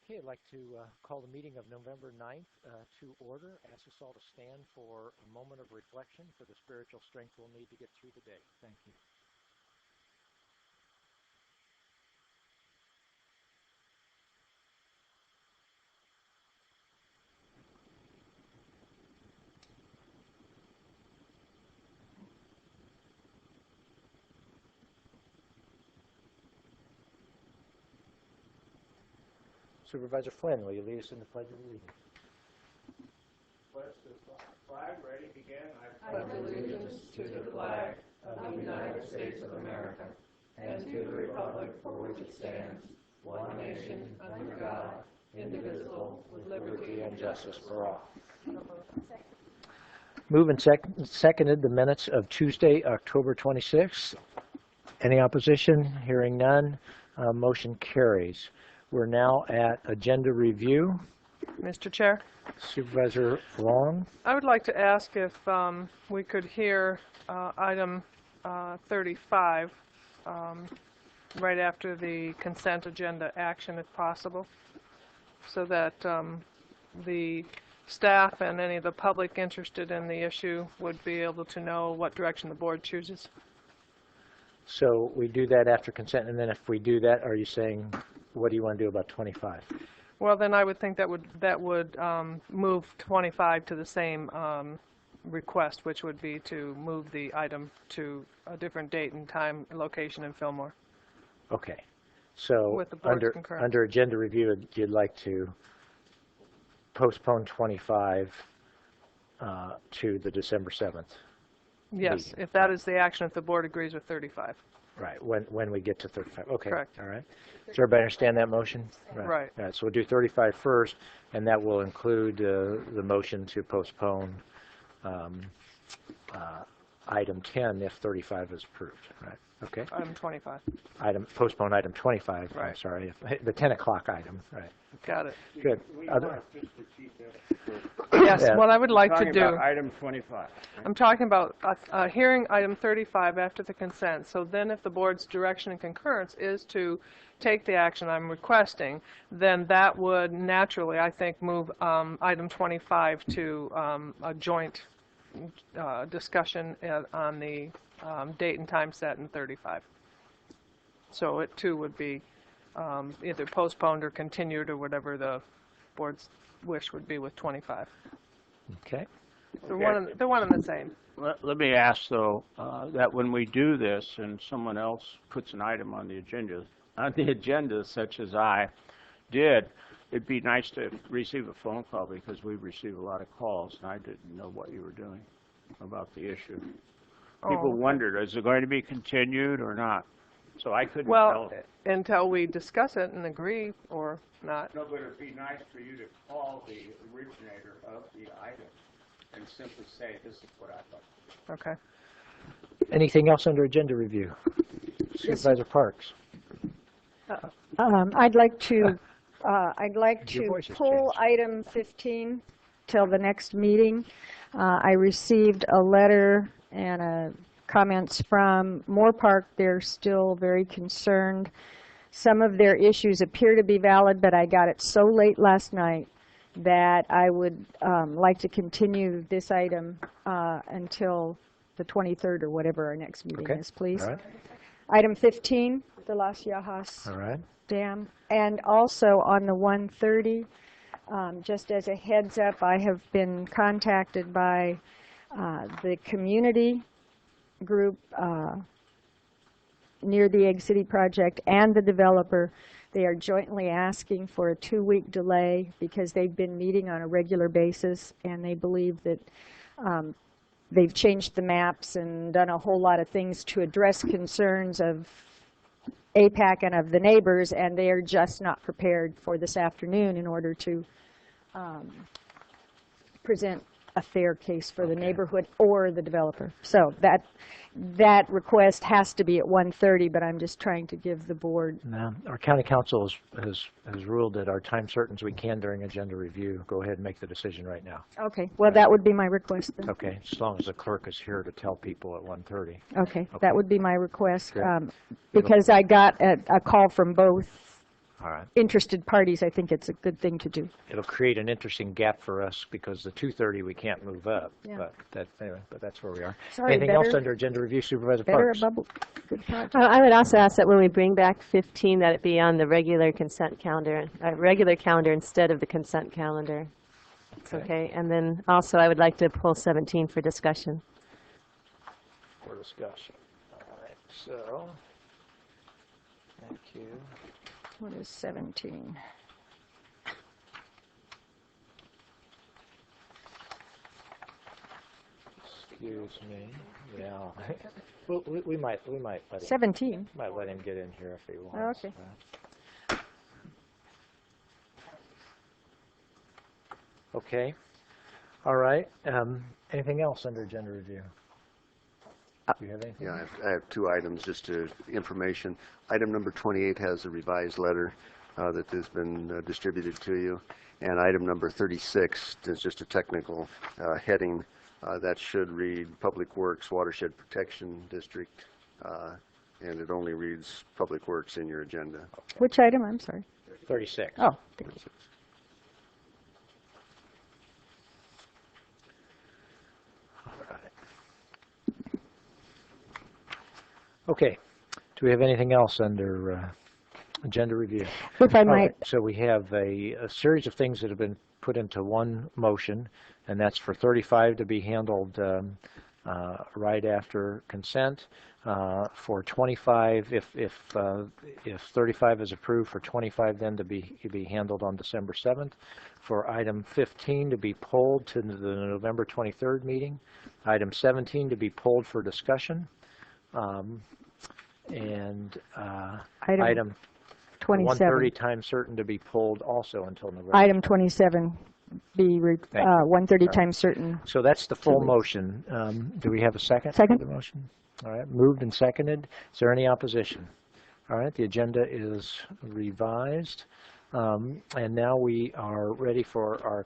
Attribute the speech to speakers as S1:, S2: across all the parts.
S1: Okay, I'd like to call the meeting of November 9th to order. Ask us all to stand for a moment of reflection for the spiritual strength we'll need to get through the day. Thank you. Supervisor Flynn, will you lead us in the Pledge of Allegiance?
S2: Pledge to the flag, ready, begin. I pledge allegiance to the flag of the United States of America and to the republic for which it stands, one nation, under God, indivisible, with liberty and justice for all.
S1: Moved and seconded the minutes of Tuesday, October 26th. Any opposition? Hearing none, motion carries. We're now at agenda review.
S3: Mr. Chair?
S1: Supervisor Long?
S3: I would like to ask if we could hear item 35 right after the consent agenda action, if possible, so that the staff and any of the public interested in the issue would be able to know what direction the board chooses.
S1: So we do that after consent, and then if we do that, are you saying, what do you want to do about 25?
S3: Well, then I would think that would move 25 to the same request, which would be to move the item to a different date and time, location in Fillmore.
S1: Okay. So
S3: with the board's concurrence.
S1: Under agenda review, you'd like to postpone 25 to the December 7th.
S3: Yes,
S1: meeting.
S3: If that is the action, if the board agrees with 35.
S1: Right, when we get to 35. Okay.
S3: Correct.
S1: All right. Does everybody understand that motion?
S3: Right.
S1: All right, so we'll do 35 first, and that will include the motion to postpone item 10 if 35 is approved. Right. Okay.
S3: Item 25.
S1: Postpone item 25.
S3: Right.
S1: I'm sorry, the 10 o'clock item. Right.
S3: Got it.
S1: Good.
S3: Yes,
S1: Yeah.
S3: what I would like to do.
S2: About item 25. Right?
S3: I'm talking about hearing item 35 after the consent. So then if the board's direction and concurrence is to take the action I'm requesting, then that would naturally, I think, move item 25 to a joint discussion on the date and time set in 35. So it too would be either postponed or continued or whatever the board's wish would be with 25.
S1: Okay.
S3: They're one and the same.
S2: Let me ask, though, that when we do this and someone else puts an item on the agenda, such as I did, it'd be nice to receive a phone call because we receive a lot of calls, and I didn't know what you were doing about the issue. People wondered, is it going to be continued or not? So I couldn't tell.
S3: Until we discuss it and agree or not.
S2: No, but it'd be nice for you to call the originator of the item and simply say, this is what I thought.
S3: Okay.
S1: Anything else under agenda review? Supervisor Parks.
S4: I'd like to pull
S1: changed.
S4: item 15 till the next meeting. I received a letter and comments from Moore Park. They're still very concerned. Some of their issues appear to be valid, but I got it so late last night that I would like to continue this item until the 23rd or whatever our next meeting is, please.
S1: All right.
S4: Item 15, the Las Yajas
S1: All right.
S4: Dam. And also on the 130, just as a heads up, I have been contacted by the community group near the Egg City project and the developer. They are jointly asking for a 2-week delay because they've been meeting on a regular basis, and they believe that they've changed the maps and done a whole lot of things to address concerns of APAC and of the neighbors, and they are just not prepared for this afternoon in order to present a fair case for the neighborhood or the developer. So that request has to be at 1:30, but I'm just trying to give the board.
S1: Now, our county council has ruled that our time certain as we can during agenda review. Go ahead and make the decision right now.
S4: Okay. Well, that would be my request then.
S1: Okay, as long as the clerk is here to tell people at 1:30.
S4: Okay. That would be my request
S1: Good.
S4: because I got a call from both
S1: All right.
S4: interested parties, I think it's a good thing to do.
S1: It'll create an interesting gap for us because the 2:30 we can't move up.
S4: Yeah.
S1: But that's where we are.
S4: Sorry,
S1: Anything else
S4: better-
S1: under agenda review, Supervisor
S4: Better
S1: Parks?
S4: a bubble. Good project.
S5: I would also ask that when we bring back 15, that it be on the regular consent calendar, regular calendar instead of the consent calendar. It's okay. And then also I would like to pull 17 for discussion.
S1: For discussion. All right. So, thank you.
S4: What is 17?
S1: Excuse me. Yeah. Well, we might let him.
S4: 17?
S1: Might let him get in here if he wants.
S4: Okay.
S1: Okay. All right. Anything else under agenda review? Do you have anything?
S6: Yeah, I have two items, just to information. Item number 28 has a revised letter that has been distributed to you. And item number 36 is just a technical heading that should read Public Works Watershed Protection District, and it only reads Public Works in your agenda.
S4: Which item? I'm sorry.
S1: 36.
S4: Oh, thank you.
S1: All right. Okay. Do we have anything else under agenda review?
S4: If I
S1: All
S4: might,
S1: right, so we have a series of things that have been put into one motion, and that's for 35 to be handled right after consent. For 25, if 35 is approved, for 25 then to be handled on December 7th. For item 15 to be pulled to the November 23rd meeting. Item 17 to be pulled for discussion. And item
S4: 27.
S1: 1:30 time certain to be pulled also until November.
S4: Item 27, be
S1: Thank you.
S4: 1:30
S1: All right.
S4: times certain.
S1: So that's the full
S4: 2 weeks.
S1: motion. Do we have a second?
S4: Second.
S1: For the motion? All right, moved and seconded. Is there any opposition? All right, the agenda is revised. And now we are ready for our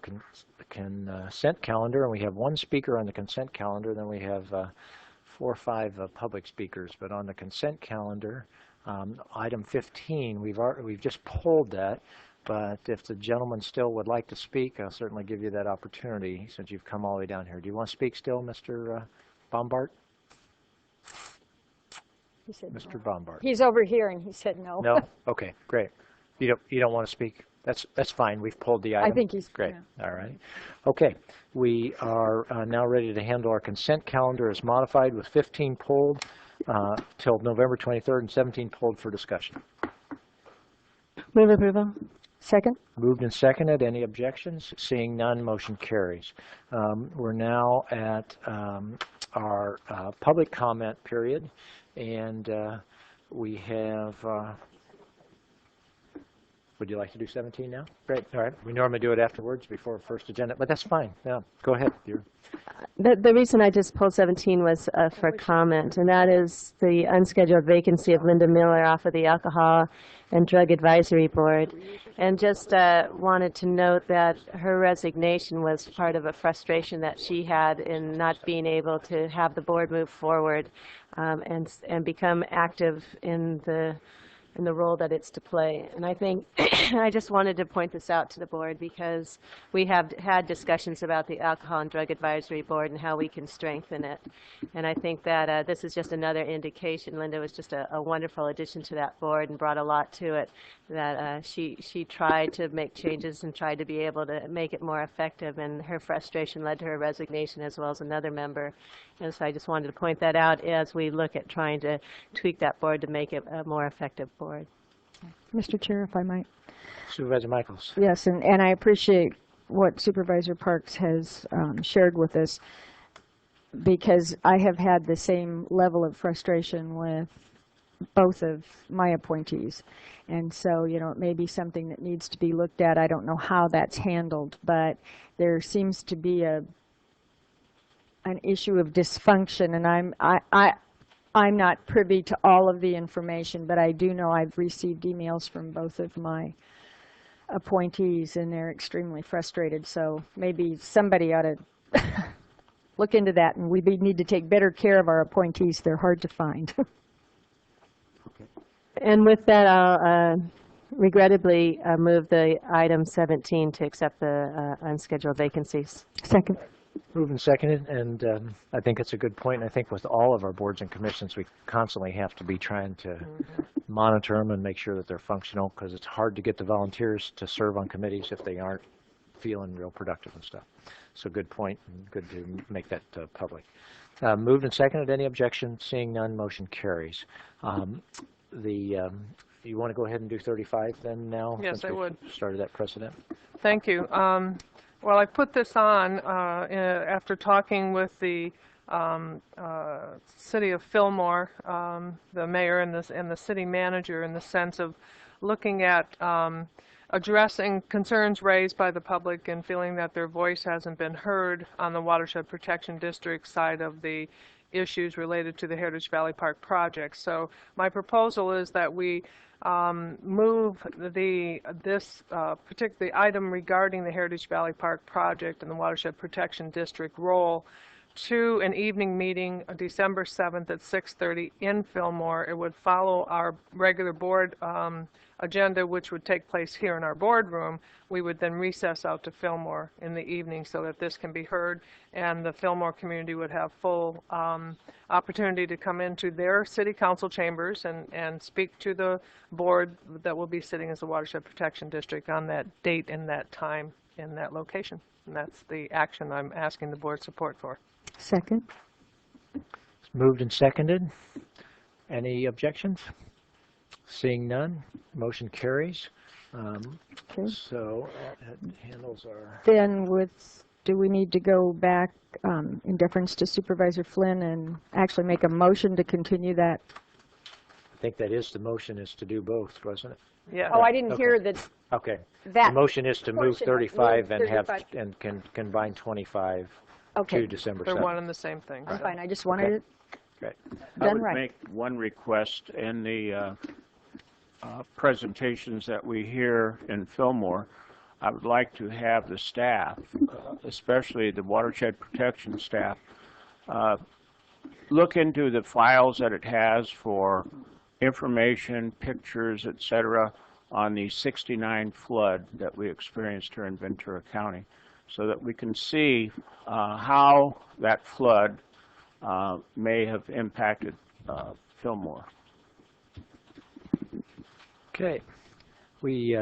S1: consent calendar, and we have one speaker on the consent calendar, then we have 4 or 5 public speakers. But on the consent calendar, item 15, we've just pulled that, but if the gentleman still would like to speak, I'll certainly give you that opportunity since you've come all the way down here. Do you want to speak still, Mr. Bombart?
S4: He said
S1: Mr.
S4: no.
S1: Bombart?
S4: He's over here, and he said no.
S1: No? Okay, great. You don't want to speak? That's fine. We've pulled the item.
S4: I think he's
S1: Great.
S4: yeah.
S1: All right. Okay. We are now ready to handle our consent calendar as modified with 15 pulled till November 23rd and 17 pulled for discussion.
S5: Move approval.
S4: Second.
S1: Moved and seconded. Any objections? Seeing none, motion carries. We're now at our public comment period, and we have. Would you like to do 17 now? Great. All right. We normally do it afterwards before first agenda, but that's fine. Yeah. Go ahead.
S5: The reason I just pulled 17 was for comment, and that is the unscheduled vacancy of Linda Miller off of the Alcohol and Drug Advisory Board. And just wanted to note that her resignation was part of a frustration that she had in not being able to have the board move forward and become active in the role that it's to play. And I think I just wanted to point this out to the board because we have had discussions about the Alcohol and Drug Advisory Board and how we can strengthen it. And I think that this is just another indication. Linda was just a wonderful addition to that board and brought a lot to it, that she tried to make changes and tried to be able to make it more effective, and her frustration led to her resignation as well as another member. And so I just wanted to point that out as we look at trying to tweak that board to make it a more effective board.
S4: Mr. Chair, if I might.
S1: Supervisor Michaels.
S4: Yes, and I appreciate what Supervisor Parks has shared with us, because I have had the same level of frustration with both of my appointees. And so, you know, it may be something that needs to be looked at. I don't know how that's handled, but there seems to be an issue of dysfunction, and I'm not privy to all of the information, but I do know I've received emails from both of my appointees, and they're extremely frustrated. So maybe somebody ought to look into that, and we need to take better care of our appointees. They're hard to find.
S5: And with that, I'll regrettably move the item 17 to accept the unscheduled vacancies.
S4: Second.
S1: Moved and seconded, and I think it's a good point. I think with all of our boards and commissions, we constantly have to be trying to monitor them and make sure that they're functional, because it's hard to get the volunteers to serve on committees if they aren't feeling real productive and stuff. So good point, and good to make that public. Moved and seconded. Any objection? Seeing none, motion carries. You want to go ahead and do 35 then now?
S3: Yes,
S1: since
S3: I
S1: we've
S3: would.
S1: Started that precedent.
S3: Thank you. Well, I put this on after talking with the city of Fillmore, the mayor and the city manager, in the sense of looking at addressing concerns raised by the public and feeling that their voice hasn't been heard on the Watershed Protection District side of the issues related to the Heritage Valley Park project. So my proposal is that we move this particular item regarding the Heritage Valley Park project and the Watershed Protection District role to an evening meeting on December 7th at 6:30 in Fillmore. It would follow our regular board agenda, which would take place here in our boardroom. We would then recess out to Fillmore in the evening so that this can be heard, and the Fillmore community would have full opportunity to come into their city council chambers and speak to the board that will be sitting as the Watershed Protection District on that date and that time in that location. And that's the action I'm asking the board support for.
S4: Second.
S1: It's moved and seconded. Any objections? Seeing none, motion carries.
S4: Okay.
S1: So that handles our...
S4: Then do we need to go back in deference to Supervisor Flynn and actually make a motion to continue that?
S1: I think that is the motion, is to do both, wasn't it?
S3: Yeah.
S4: Oh, I didn't
S1: Okay.
S4: hear that.
S1: Okay.
S4: That
S1: The motion is to move
S4: portion,
S1: 35
S4: move
S1: and have
S4: 35.
S1: and combine 25
S4: Okay,
S1: to December
S3: They're
S1: 7th.
S3: one and the same thing.
S4: I'm
S3: so.
S4: fine. I just wanted
S1: Okay.
S4: it
S1: Great.
S2: I
S4: done
S2: would
S4: right.
S2: make one request in the presentations that we hear in Fillmore. I would like to have the staff, especially the watershed protection staff, look into the files that it has for information, pictures, etc., on the '69 flood that we experienced here in Ventura County, so that we can see how that flood may have impacted Fillmore.
S1: Okay. We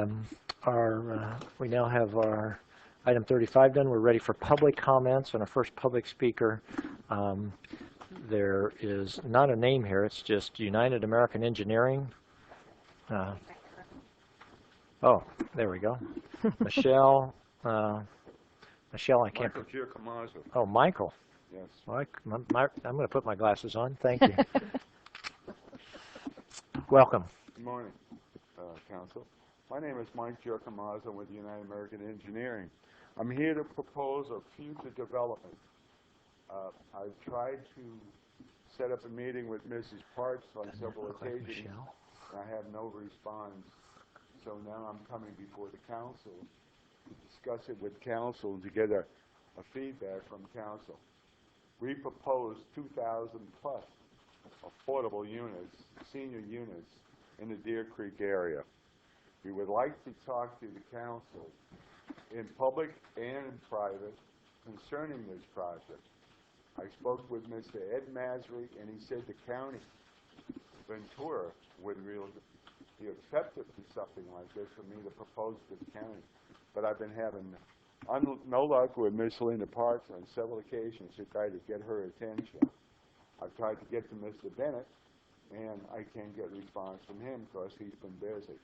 S1: now have our item 35 done. We're ready for public comments, and our first public speaker, there is not a name here, it's just United American Engineering. Oh, there we go. Michelle, I can't.
S7: Michael Giacomazo.
S1: Oh, Michael.
S7: Yes.
S1: Well, I'm going to put my glasses on. Thank you. Welcome.
S7: Good morning, Council. My name is Mike Giacomazo with United American Engineering. I'm here to propose a future development. I've tried to set up a meeting with Mrs. Parks on several occasions.
S1: Michelle.
S7: And I have no response. So now I'm coming before the council to discuss it with council and to get a feedback from council. We propose 2,000 plus affordable units, senior units, in the Deer Creek area. We would like to talk to the council in public and in private concerning this project. I spoke with Mr. Ed Masry, and he said the county, Ventura, would really be accepted to something like this for me to propose to the county. But I've been having no luck with Miss Linda Parks on several occasions to try to get her attention. I've tried to get to Mr. Bennett, and I can't get a response from him because he's been busy.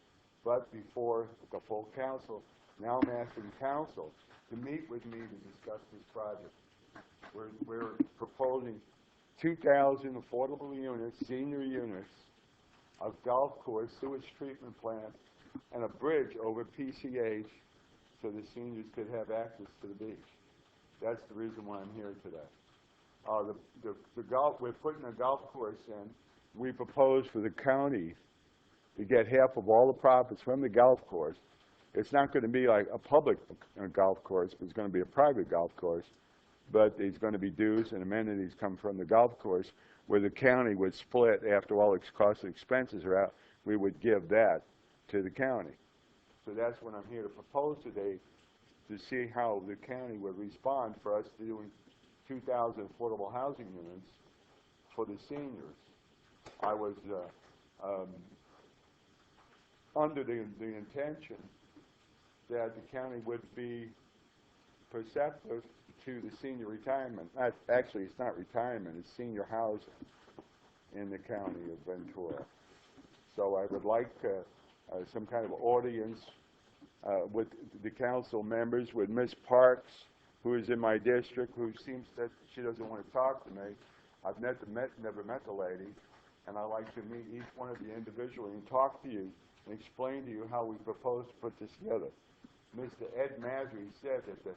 S7: But before the full council, now I'm asking council to meet with me to discuss this project. We're proposing 2,000 affordable units, senior units, a golf course, sewage treatment plant, and a bridge over PCH so the seniors could have access to the beach. That's the reason why I'm here today. We're putting a golf course in. We propose for the county to get half of all the profits from the golf course. It's not going to be like a public golf course, but it's going to be a private golf course. But there's going to be dues and amenities come from the golf course, where the county would split after all its costs and expenses are out. We would give that. to the county. So that's what I'm here to propose today, to see how the county would respond for us to doing 2,000 affordable housing units for the seniors. I was under the intention that the county would be perceptive to the senior retirement. Actually, it's not retirement, it's senior housing in the county of Ventura. So I would like some kind of audience with the council members, with Ms. Parks, who is in my district, who seems that she doesn't want to talk to me. I've never met the lady, and I'd like to meet each one of you individually and talk to you and explain to you how we propose to put this together. Mr. Ed Masry said that the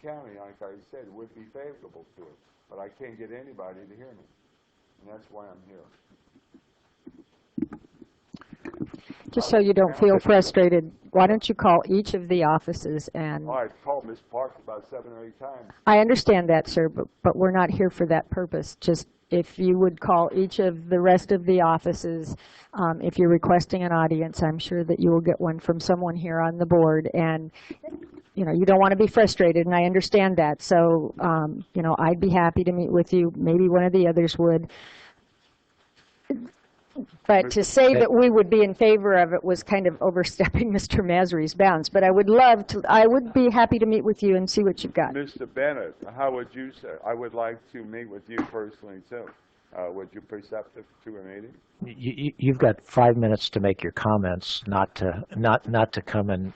S7: county, like I said, would be favorable to it, but I can't get anybody to hear me, and that's why I'm here.
S4: Just so you don't feel frustrated, why don't you call each of the offices and...
S7: Oh, I called Ms. Parks about 7 or 8 times.
S4: I understand that, sir, but we're not here for that purpose. Just if you would call each of the rest of the offices, if you're requesting an audience, I'm sure that you will get one from someone here on the board. And, you know, you don't want to be frustrated, and I understand that. So, you know, I'd be happy to meet with you. Maybe one of the others would. But to say that we would be in favor of it was kind of overstepping Mr. Masry's bounds. But I would be happy to meet with you and see what you've got.
S7: Mr. Bennett, how would you say? I would like to meet with you personally, too. Would you be receptive to a meeting?
S1: You've got 5 minutes to make your comments, not to come and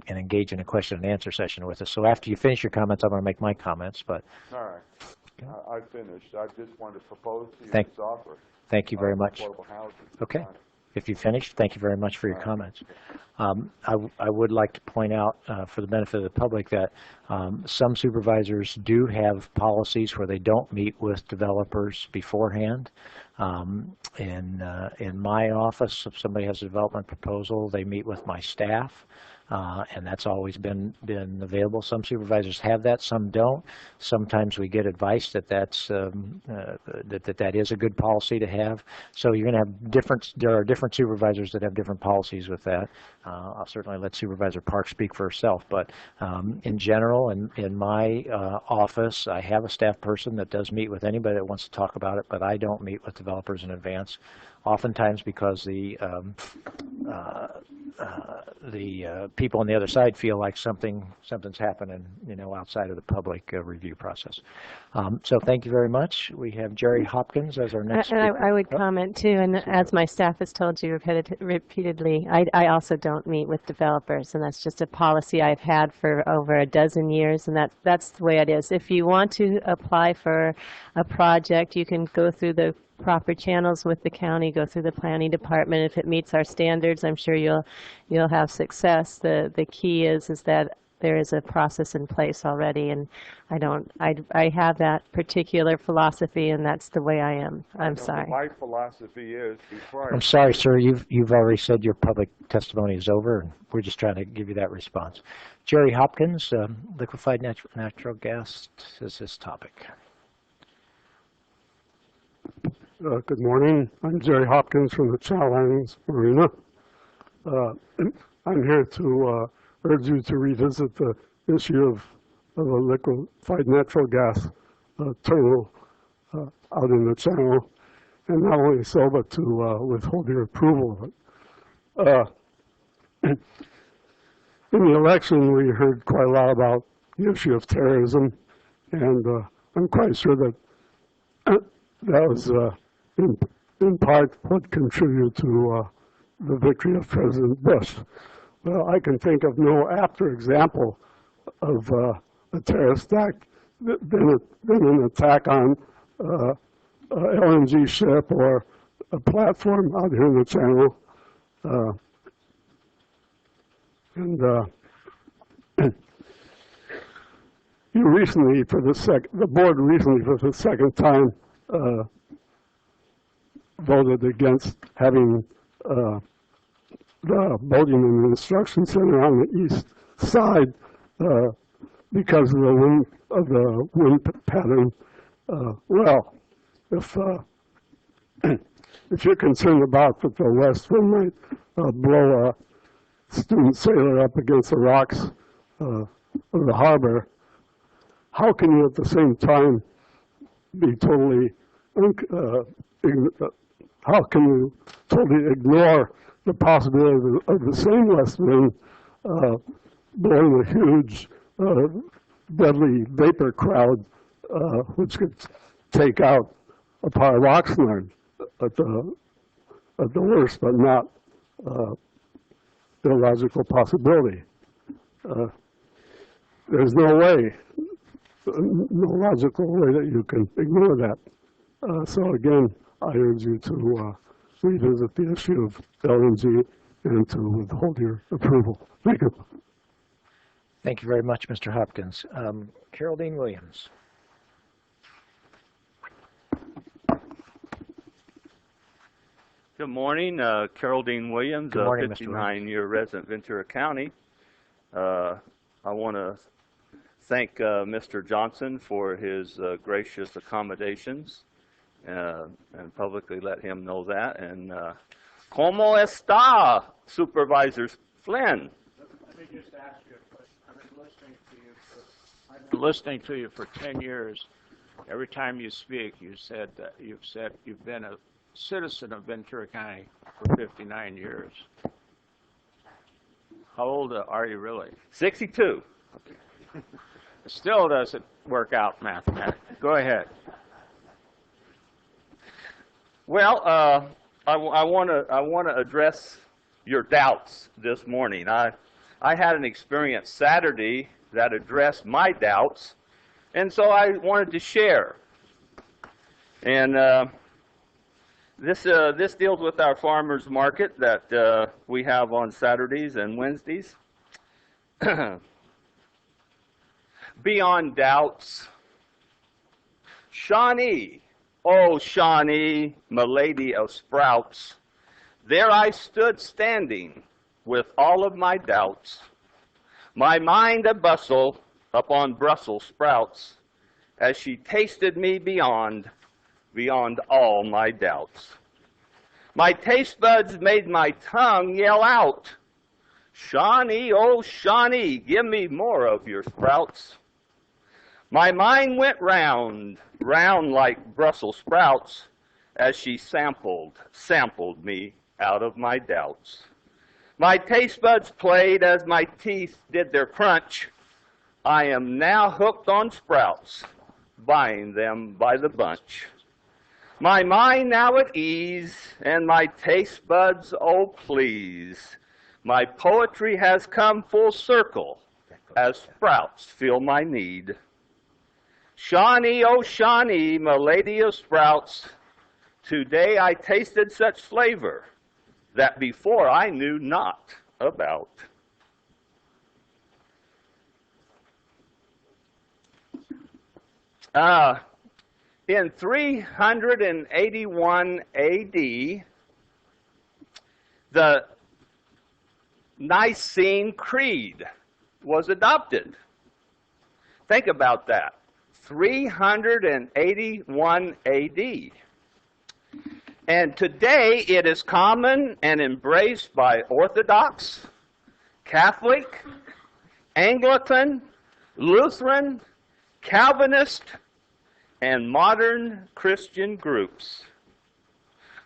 S1: engage in a question and answer session with us. So after you finish your comments, I'm going to make my comments. But
S7: all right, I finished. I just wanted to propose to you this offer.
S1: Thank you very much. Okay. If you finished, thank you very much for your comments. I would like to point out, for the benefit of the public, that some supervisors do have policies where they don't meet with developers beforehand. In my office, if somebody has a development proposal, they meet with my staff. And that's always been available. Some supervisors have that, some don't. Sometimes we get advice that that is a good policy to have. So you're going to have there are different supervisors that have different policies with that. I'll certainly let Supervisor Parks speak for herself, but in general, in my office, I have a staff person that does meet with anybody that wants to talk about it, but I don't meet with developers in advance. Oftentimes because the people on the other side feel like something's happening, you know, outside of the public review process. So thank you very much. We have Jerry Hopkins as our next speaker.
S5: I would comment too, and as my staff has told you repeatedly, I also don't meet with developers, and that's just a policy I've had for over a dozen years, and that's the way it is. If you want to apply for a project, you can go through the proper channels with the county, go through the planning department. If it meets our standards, I'm sure you'll have success. The key is that there is a process in place already, and I have that particular philosophy, and that's the way I am. I'm sorry.
S7: My philosophy is
S1: I'm sorry, sir. You've already said your public testimony is over, and we're just trying to give you that response. Jerry Hopkins, liquefied natural gas is his topic.
S8: Good morning. I'm Jerry Hopkins from the Channel Islands Marina. I'm here to urge you to revisit the issue of a liquefied natural gas terminal out in the channel, and not only so, but to withhold your approval of it. In the election, we heard quite a lot about the issue of terrorism, and I'm quite sure that that was in part what contributed to the victory of President Bush. Well, I can think of no apter example of a terrorist act than an attack on a LNG ship or a platform out here in the channel. You recently, the board recently, for the second time, voted against having the boating and instruction center on the east side because of the wind pattern. Well, if if you're concerned about that the west wind might blow a student sailor up against the rocks of the harbor, how can you at the same time be totally, how can you totally ignore the possibility of the same west wind blowing a huge, deadly vapor cloud, which could take out a part of Oxnard at the worst, but not illogical possibility. There's no way, no logical way that you can ignore that. So again, I urge you to revisit the issue of LNG and to withhold your approval. Thank you.
S1: Thank you very much, Mr. Hopkins. Carol Dean Williams.
S9: Good morning, Carol Dean Williams,
S1: Good morning, Mr.
S9: 59-year resident, Ventura County. I want to thank Mr. Johnson for his gracious accommodations and publicly let him know that. And ¿Cómo está, Supervisors Flynn?
S2: Let me just ask you a question. I've been listening to you for 10 years. Every time you speak, you said that you've been a citizen of Ventura County for 59 years. How old are you really?
S9: 62.
S2: It still doesn't work out mathematically. Go ahead.
S9: Well, I want to address your doubts this morning. I had an experience Saturday that addressed my doubts, and so I wanted to share. And this deals with our farmers market that we have on Saturdays and Wednesdays. Beyond doubts, Shawnee, oh Shawnee, my lady of sprouts, there I stood standing with all of my doubts, my mind a bustle upon Brussels sprouts, as she tasted me beyond all my doubts. My taste buds made my tongue yell out, Shawnee, oh Shawnee, give me more of your sprouts. My mind went round like Brussels sprouts, as she sampled me out of my doubts. My taste buds played as my teeth did their crunch. I am now hooked on sprouts, buying them by the bunch. My mind now at ease, and my taste buds, oh please. My poetry has come full circle, as sprouts feel my need. Shawnee, oh Shawnee, my lady of sprouts, today I tasted such flavor that before I knew not about. In 381 AD, the Nicene Creed was adopted. Think about that. 381 AD. And today it is common and embraced by Orthodox, Catholic, Anglican, Lutheran, Calvinist, and modern Christian groups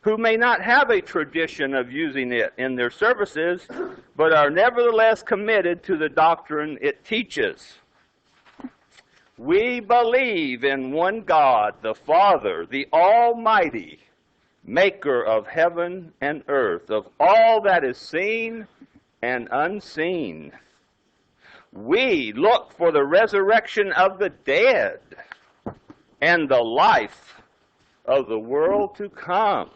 S9: who may not have a tradition of using it in their services, but are nevertheless committed to the doctrine it teaches. We believe in one God, the Father, the Almighty, maker of heaven and earth, of all that is seen and unseen. We look for the resurrection of the dead and the life of the world to come.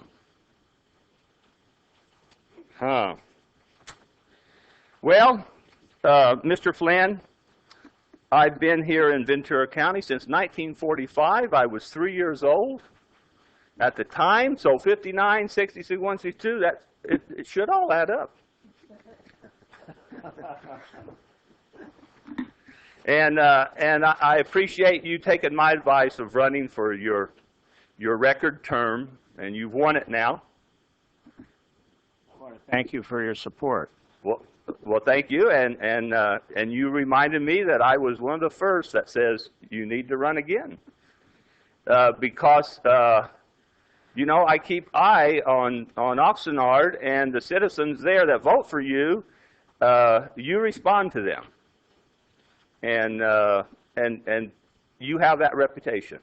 S9: Well, Mr. Flynn, I've been here in Ventura County since 1945. I was 3 years old at the time, so 59, 66, 162, it should all add up. And I appreciate you taking my advice of running for your record term and you've won it now.
S2: I want to thank you for your support.
S9: Well, thank you, and you reminded me that I was one of the first that says you need to run again, because you know, I keep eye on Oxnard and the citizens there that vote for you. You respond to them, and you have that reputation,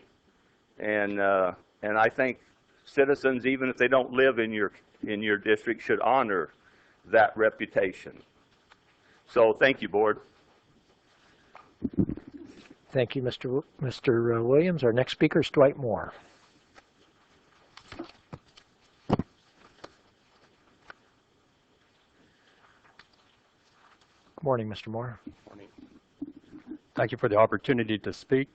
S9: and I think citizens, even if they don't live in your district, should honor that reputation. So thank you, board.
S1: Thank you, Mr. Williams. Our next speaker is Dwight Moore. Good morning, Mr. Moore.
S10: Morning. Thank you for the opportunity to speak.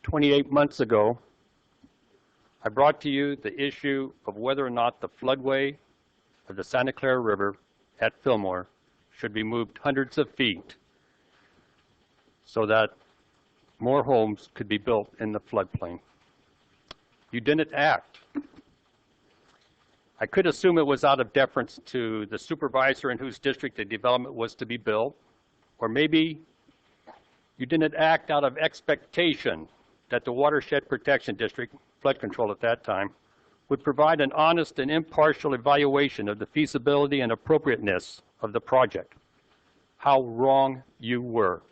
S10: 28 months ago, I brought to you the issue of whether or not the floodway of the Santa Clara River at Fillmore should be moved hundreds of feet so that more homes could be built in the floodplain. You didn't act. I could assume it was out of deference to the supervisor in whose district the development was to be built, or maybe you didn't act out of expectation that the Watershed Protection District, flood control at that time, would provide an honest and impartial evaluation of the feasibility and appropriateness of the project. How wrong you were.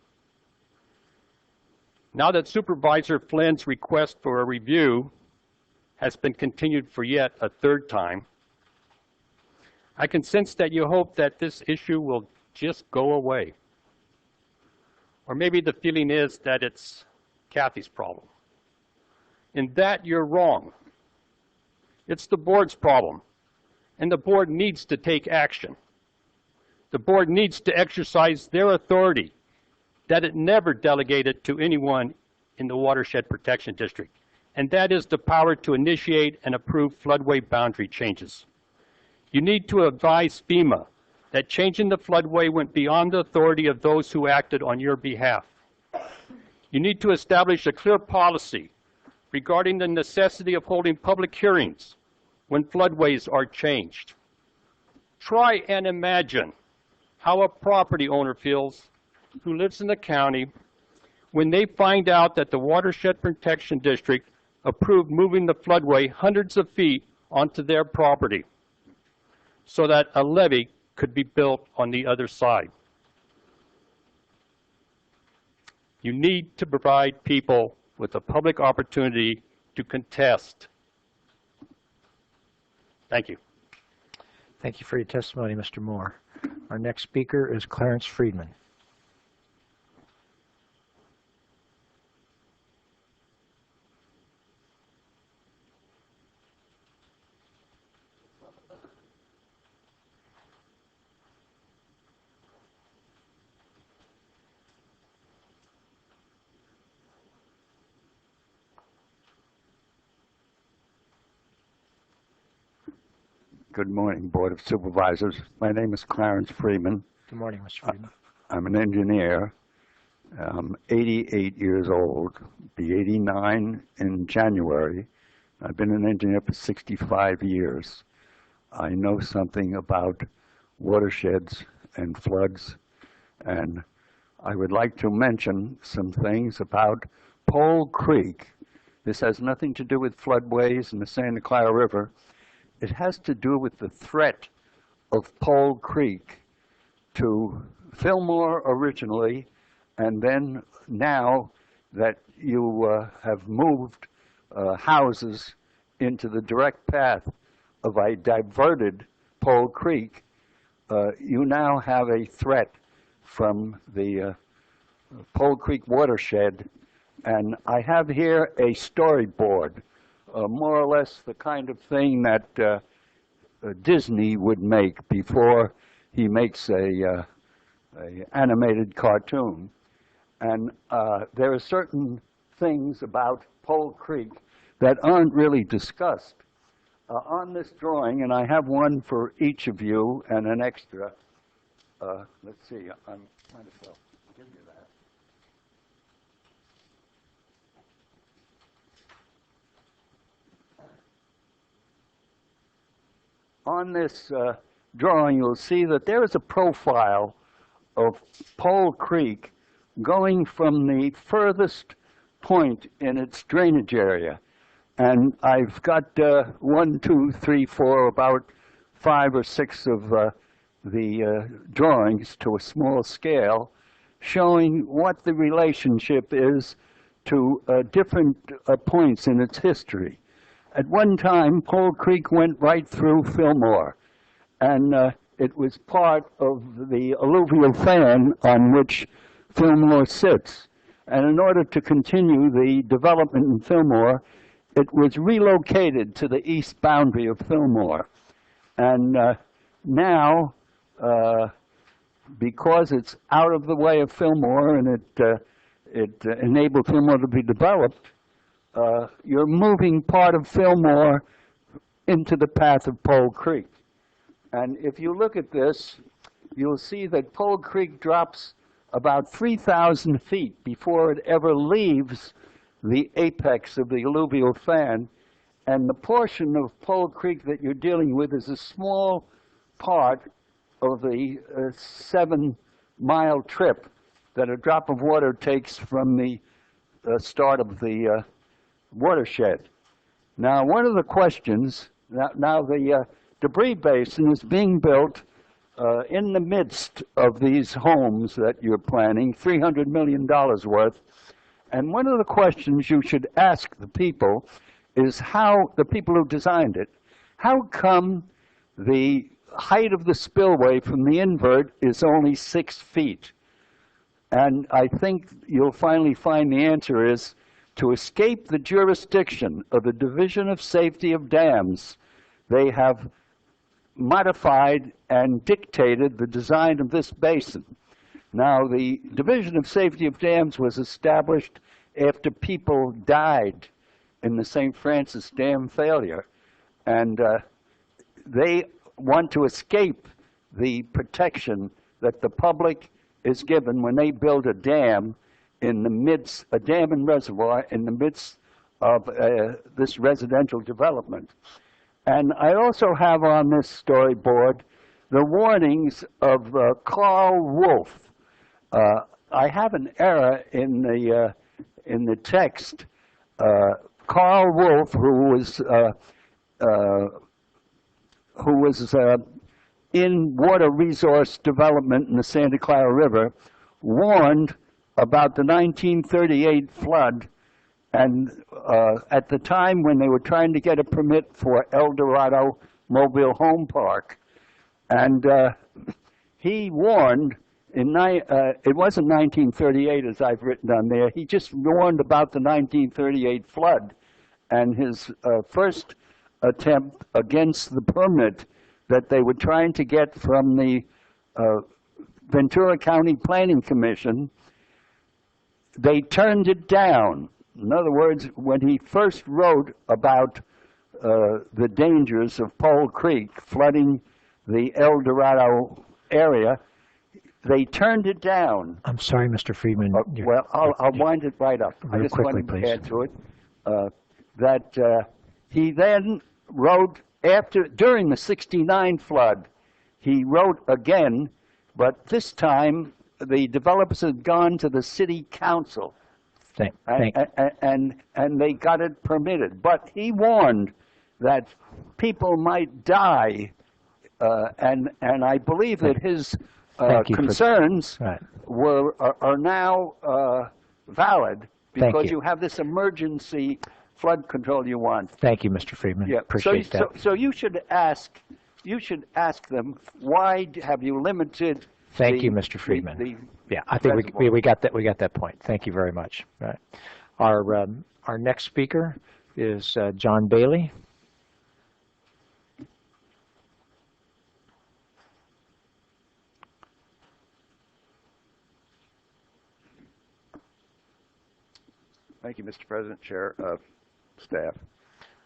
S10: Now that Supervisor Flynn's request for a review has been continued for yet a third time, I can sense that you hope that this issue will just go away. Or maybe the feeling is that it's Kathy's problem. In that, you're wrong. It's the board's problem, and the board needs to take action. The board needs to exercise their authority that it never delegated to anyone in the Watershed Protection District, and that is the power to initiate and approve floodway boundary changes. You need to advise FEMA that changing the floodway went beyond the authority of those who acted on your behalf. You need to establish a clear policy regarding the necessity of holding public hearings when floodways are changed. Try and imagine how a property owner feels who lives in the county when they find out that the Watershed Protection District approved moving the floodway hundreds of feet onto their property so that a levee could be built on the other side. You need to provide people with a public opportunity to contest. Thank you.
S1: Thank you for your testimony, Mr. Moore. Our next speaker is Clarence Friedman.
S7: Good morning, Board of Supervisors. My name is Clarence Freeman.
S1: Good morning, Mr. Friedman.
S7: I'm an engineer. I'm 88 years old, be 89 in January. I've been an engineer for 65 years. I know something about watersheds and floods, and I would like to mention some things about Pole Creek. This has nothing to do with floodways in the Santa Clara River. It has to do with the threat of Pole Creek to Fillmore originally, and then now that you have moved houses into the direct path of a diverted Pole Creek, you now have a threat from the Pole Creek watershed. And I have here a storyboard, more or less the kind of thing that Disney would make before he makes a animated cartoon. And there are certain things about Pole Creek that aren't really discussed on this drawing, and I have one for each of you and an extra. Let's see, I'm trying to give you that.
S11: on this drawing, you'll see that there is a profile of Pole Creek going from the furthest point in its drainage area. And I've got 1, 2, 3, 4, about 5 or 6 of the drawings to a small scale, showing what the relationship is to different points in its history. At one time, Pole Creek went right through Fillmore, and it was part of the alluvial fan on which Fillmore sits. And in order to continue the development in Fillmore, it was relocated to the east boundary of Fillmore. And now, because it's out of the way of Fillmore and it enabled Fillmore to be developed, you're moving part of Fillmore into the path of Pole Creek. And if you look at this, you'll see that Pole Creek drops about 3,000 feet before it ever leaves the apex of the alluvial fan. And the portion of Pole Creek that you're dealing with is a small part of the 7-mile trip that a drop of water takes from the start of the watershed. Now, one of the questions, now the debris basin is being built in the midst of these homes that you're planning, $300 million worth. And one of the questions you should ask the people is how, the people who designed it, how come the height of the spillway from the invert is only 6 feet? And I think you'll finally find the answer is to escape the jurisdiction of the Division of Safety of Dams. They have modified and dictated the design of this basin. Now, the Division of Safety of Dams was established after people died in the St. Francis Dam failure. And they want to escape the protection that the public is given when they build a dam in the midst, a dam and reservoir in the midst of this residential development. And I also have on this storyboard the warnings of Carl Wolf. I have an error in the text. Carl Wolf, who was in water resource development in the Santa Clara River, warned about the 1938 flood. And at the time when they were trying to get a permit for El Dorado Mobile Home Park, and he warned, it wasn't 1938 as I've written on there, he just warned about the 1938 flood. And his first attempt against the permit that they were trying to get from the Ventura County Planning Commission, they turned it down. In other words, when he first wrote about the dangers of Pole Creek flooding the El Dorado area, they turned it down.
S1: I'm sorry, Mr. Friedman.
S11: Well, I'll wind it right up. I just
S1: quickly,
S11: wanted to
S1: please.
S11: add to it that he then wrote during the '69 flood, he wrote again, but this time the developers had gone to the city council. And they got it permitted. But he warned that people might die, and I believe that his concerns are now valid because you have this emergency flood control you want.
S1: Thank you, Mr. Friedman.
S11: Yeah.
S1: Appreciate that.
S11: So you should ask them, why have you limited?
S1: Thank you, Mr. Friedman. Yeah, I think we got that. We got that point. Thank you very much. Right. Our next speaker is John Bailey.
S12: Thank you, Mr. President, Chair, staff.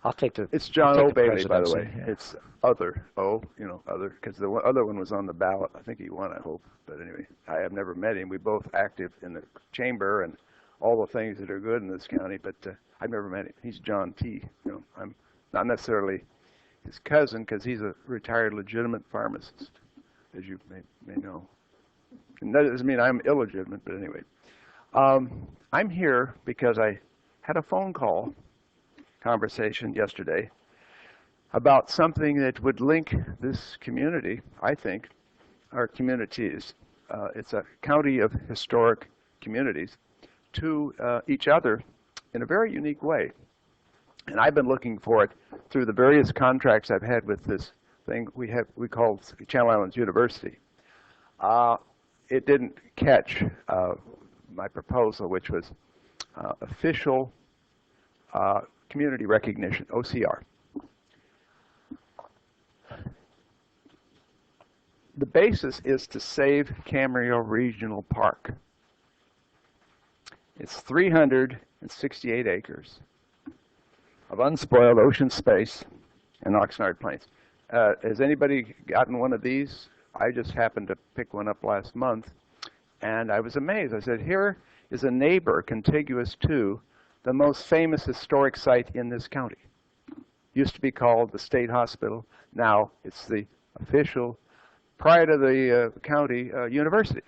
S1: I'll take the.
S12: It's John
S1: I'll
S12: O.
S1: take the
S12: Bailey, by the way.
S1: presidency, yeah.
S12: It's other other, because the other one was on the ballot. I think he won, I hope. But anyway, I have never met him. We both active in the chamber and all the things that are good in this county, but I've never met him. He's John T. I'm not necessarily his cousin because he's a retired legitimate pharmacist, as you may know. And that doesn't mean I'm illegitimate, but anyway. I'm here because I had a phone call conversation yesterday about something that would link this community, I think, our communities. It's a county of historic communities to each other in a very unique way. And I've been looking for it through the various contracts I've had with this thing we call Channel Islands University. It didn't catch my proposal, which was official community recognition, OCR. The basis is to save Camarillo Regional Park. It's 368 acres of unspoiled ocean space in Oxnard Plains. Has anybody gotten one of these? I just happened to pick one up last month, and I was amazed. I said, here is a neighbor contiguous to the most famous historic site in this county. Used to be called the State Hospital. Now it's the official, prior to the county university.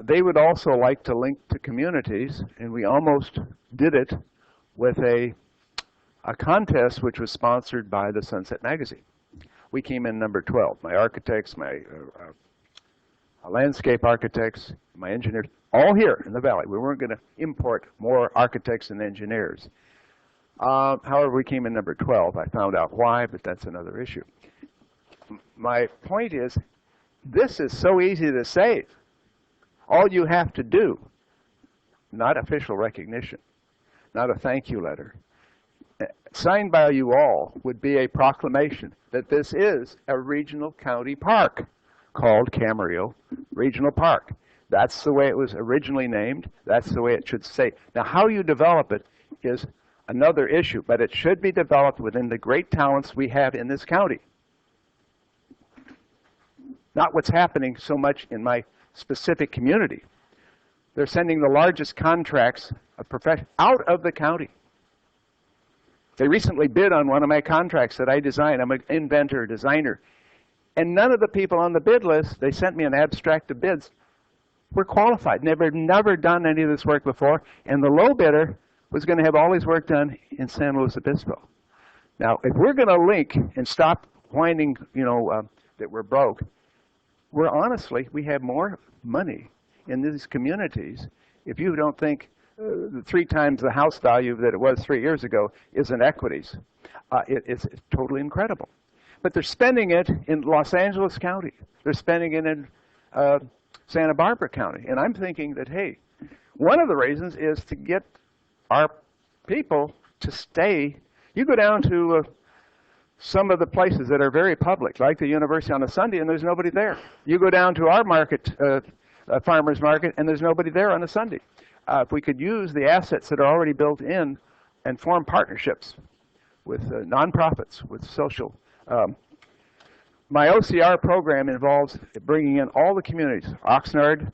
S12: They would also like to link to communities, and we almost did it with a contest which was sponsored by the Sunset Magazine. We came in number 12. My architects, my landscape architects, my engineers, all here in the valley. We weren't going to import more architects and engineers. However, we came in number 12. I found out why, but that's another issue. My point is, this is so easy to save. All you have to do, not official recognition, not a thank you letter, signed by you all, would be a proclamation that this is a regional county park called Camarillo Regional Park. That's the way it was originally named. That's the way it should stay. Now, how you develop it is another issue, but it should be developed within the great talents we have in this county. Not what's happening so much in my specific community. They're sending the largest contracts of profession out of the county. They recently bid on one of my contracts that I designed. I'm an inventor, designer. And none of the people on the bid list, they sent me an abstract of bids, were qualified. Never done any of this work before. And the low bidder was going to have all his work done in San Luis Obispo. Now, if we're going to link and stop whining, that we're broke, we have more money in these communities. If you don't think 3 times the house value that it was 3 years ago is in equities, it's totally incredible. But they're spending it in Los Angeles County. They're spending it in Santa Barbara County. And I'm thinking that, hey, one of the reasons is to get our people to stay. You go down to some of the places that are very public, like the university on a Sunday, and there's nobody there. You go down to our market, farmer's market, and there's nobody there on a Sunday. If we could use the assets that are already built in and form partnerships with nonprofits, with social. My OCR program involves bringing in all the communities, Oxnard,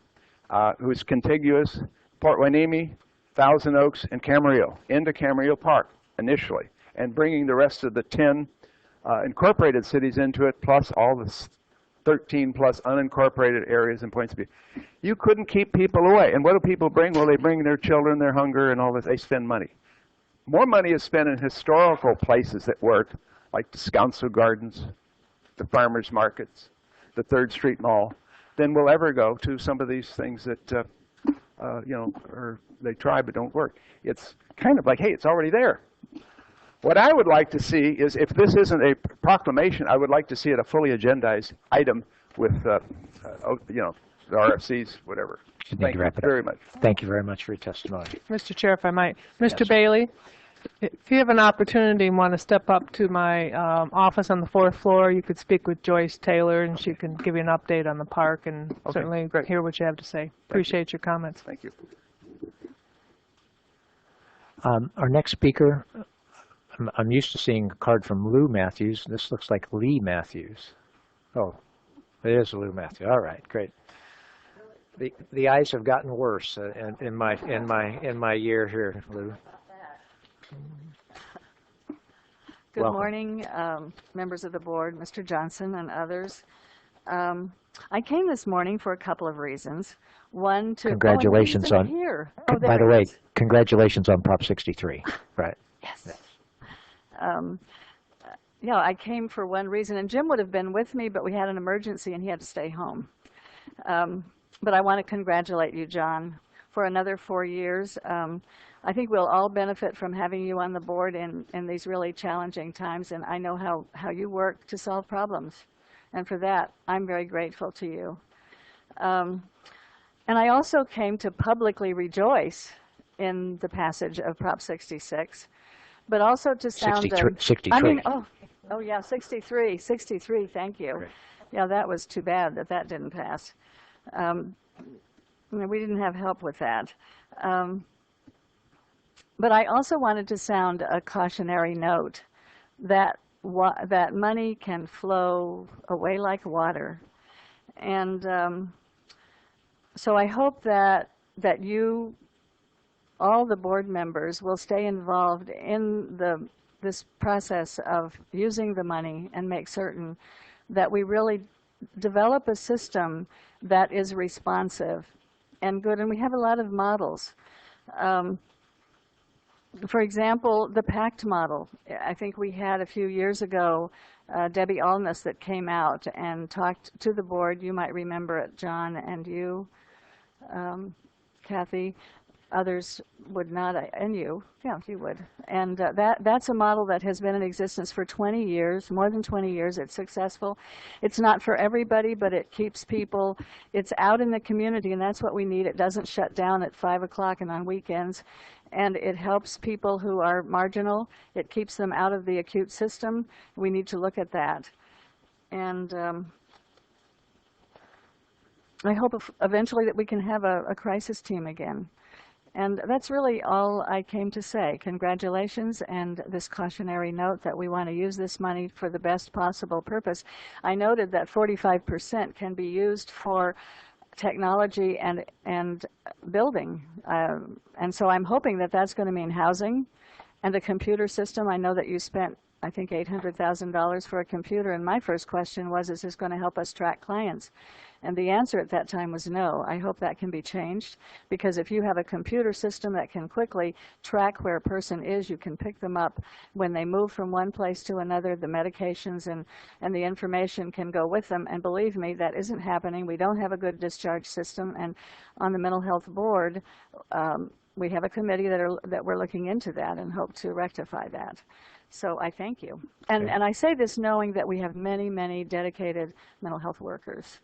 S12: who's contiguous, Port Hueneme, Thousand Oaks, and Camarillo, into Camarillo Park initially, and bringing the rest of the 10 incorporated cities into it, plus all the 13 plus unincorporated areas and points of view. You couldn't keep people away. And what do people bring? Well, they bring their children, their hunger, and all this. They spend money. More money is spent in historical places that work, like the Scounso Gardens, the farmers markets, the 3rd Street Mall, than will ever go to some of these things that, or they try but don't work. It's kind of like, hey, it's already there. What I would like to see is, if this isn't a proclamation, I would like to see it a fully agendized item with, the RFCs, whatever. Thank you very much.
S1: Thank you very much for your testimony.
S3: Mr. Chair, if I might. Mr.
S1: Yes.
S3: Bailey, if you have an opportunity and want to step up to my office on the 4th floor, you could speak with Joyce Taylor, and she can give you an update on the park and certainly hear what you have to say. Appreciate your comments.
S12: Thank you.
S1: Our next speaker, I'm used to seeing a card from Lou Matthews. This looks like Lee Matthews. Oh, it is Lou Matthews. All right, great. The eyes have gotten worse in my year here, Lou.
S13: Good
S1: Welcome.
S13: morning, members of the board, Mr. Johnson and others. I came this morning for a couple of reasons. One, to
S1: Congratulations on.
S13: here.
S1: By the way, congratulations on Prop 63. Right.
S13: Yes. Yeah, I came for one reason, and Jim would have been with me, but we had an emergency and he had to stay home. But I want to congratulate you, John, for another 4 years. I think we'll all benefit from having you on the board in these really challenging times, and I know how you work to solve problems. And for that, I'm very grateful to you. And I also came to publicly rejoice in the passage of Prop 66, but also to sound
S1: 63.
S13: I mean, oh yeah, 63, thank you.
S1: Great.
S13: Yeah, that was too bad that didn't pass. We didn't have help with that. But I also wanted to sound a cautionary note that that money can flow away like water. And so I hope that you, all the board members, will stay involved in this process of using the money and make certain that we really develop a system that is responsive and good. And we have a lot of models. For example, the PACT model. I think we had a few years ago Debbie Allness that came out and talked to the board. You might remember it, John, and you, Kathy. Others would not, and you. Yeah, you would. And that's a model that has been in existence for 20 years, more than 20 years. It's successful. It's not for everybody, but it keeps people, it's out in the community, and that's what we need. It doesn't shut down at 5 o'clock and on weekends. And it helps people who are marginal. It keeps them out of the acute system. We need to look at that. And I hope eventually that we can have a crisis team again. And that's really all I came to say. Congratulations, and this cautionary note that we want to use this money for the best possible purpose. I noted that 45% can be used for technology and building. And so I'm hoping that that's going to mean housing and a computer system. I know that you spent, I think, $800,000 for a computer, and my first question was, is this going to help us track clients? And the answer at that time was no. I hope that can be changed, because if you have a computer system that can quickly track where a person is, you can pick them up when they move from one place to another. The medications and the information can go with them. And believe me, that isn't happening. We don't have a good discharge system. And on the Mental Health Board, we have a committee that we're looking into that and hope to rectify that. So I thank you. And I say this knowing that we have many, many dedicated mental health workers.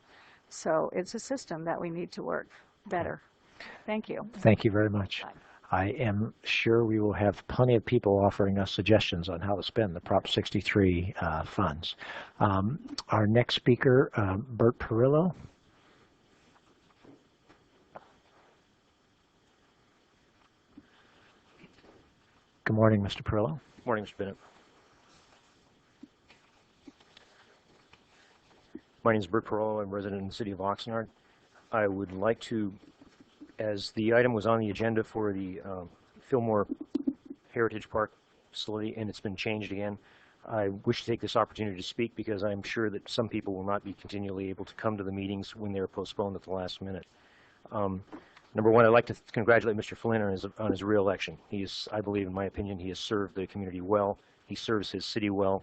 S13: So it's a system that we need to work better. Thank you.
S1: Thank you very much.
S13: Bye.
S1: I am sure we will have plenty of people offering us suggestions on how to spend the Prop 63 funds. Our next speaker, Bert Perillo. Good morning, Mr. Perillo.
S14: Good morning, Mr. Bennett. My name is Bert Perillo. I'm a resident in the city of Oxnard. I would like to, as the item was on the agenda for the Fillmore Heritage Park facility, and it's been changed again, I wish to take this opportunity to speak because I'm sure that some people will not be continually able to come to the meetings when they're postponed at the last minute. Number one, I'd like to congratulate Mr. Flynn on his re-election. He is, I believe, in my opinion, he has served the community well. He serves his city well.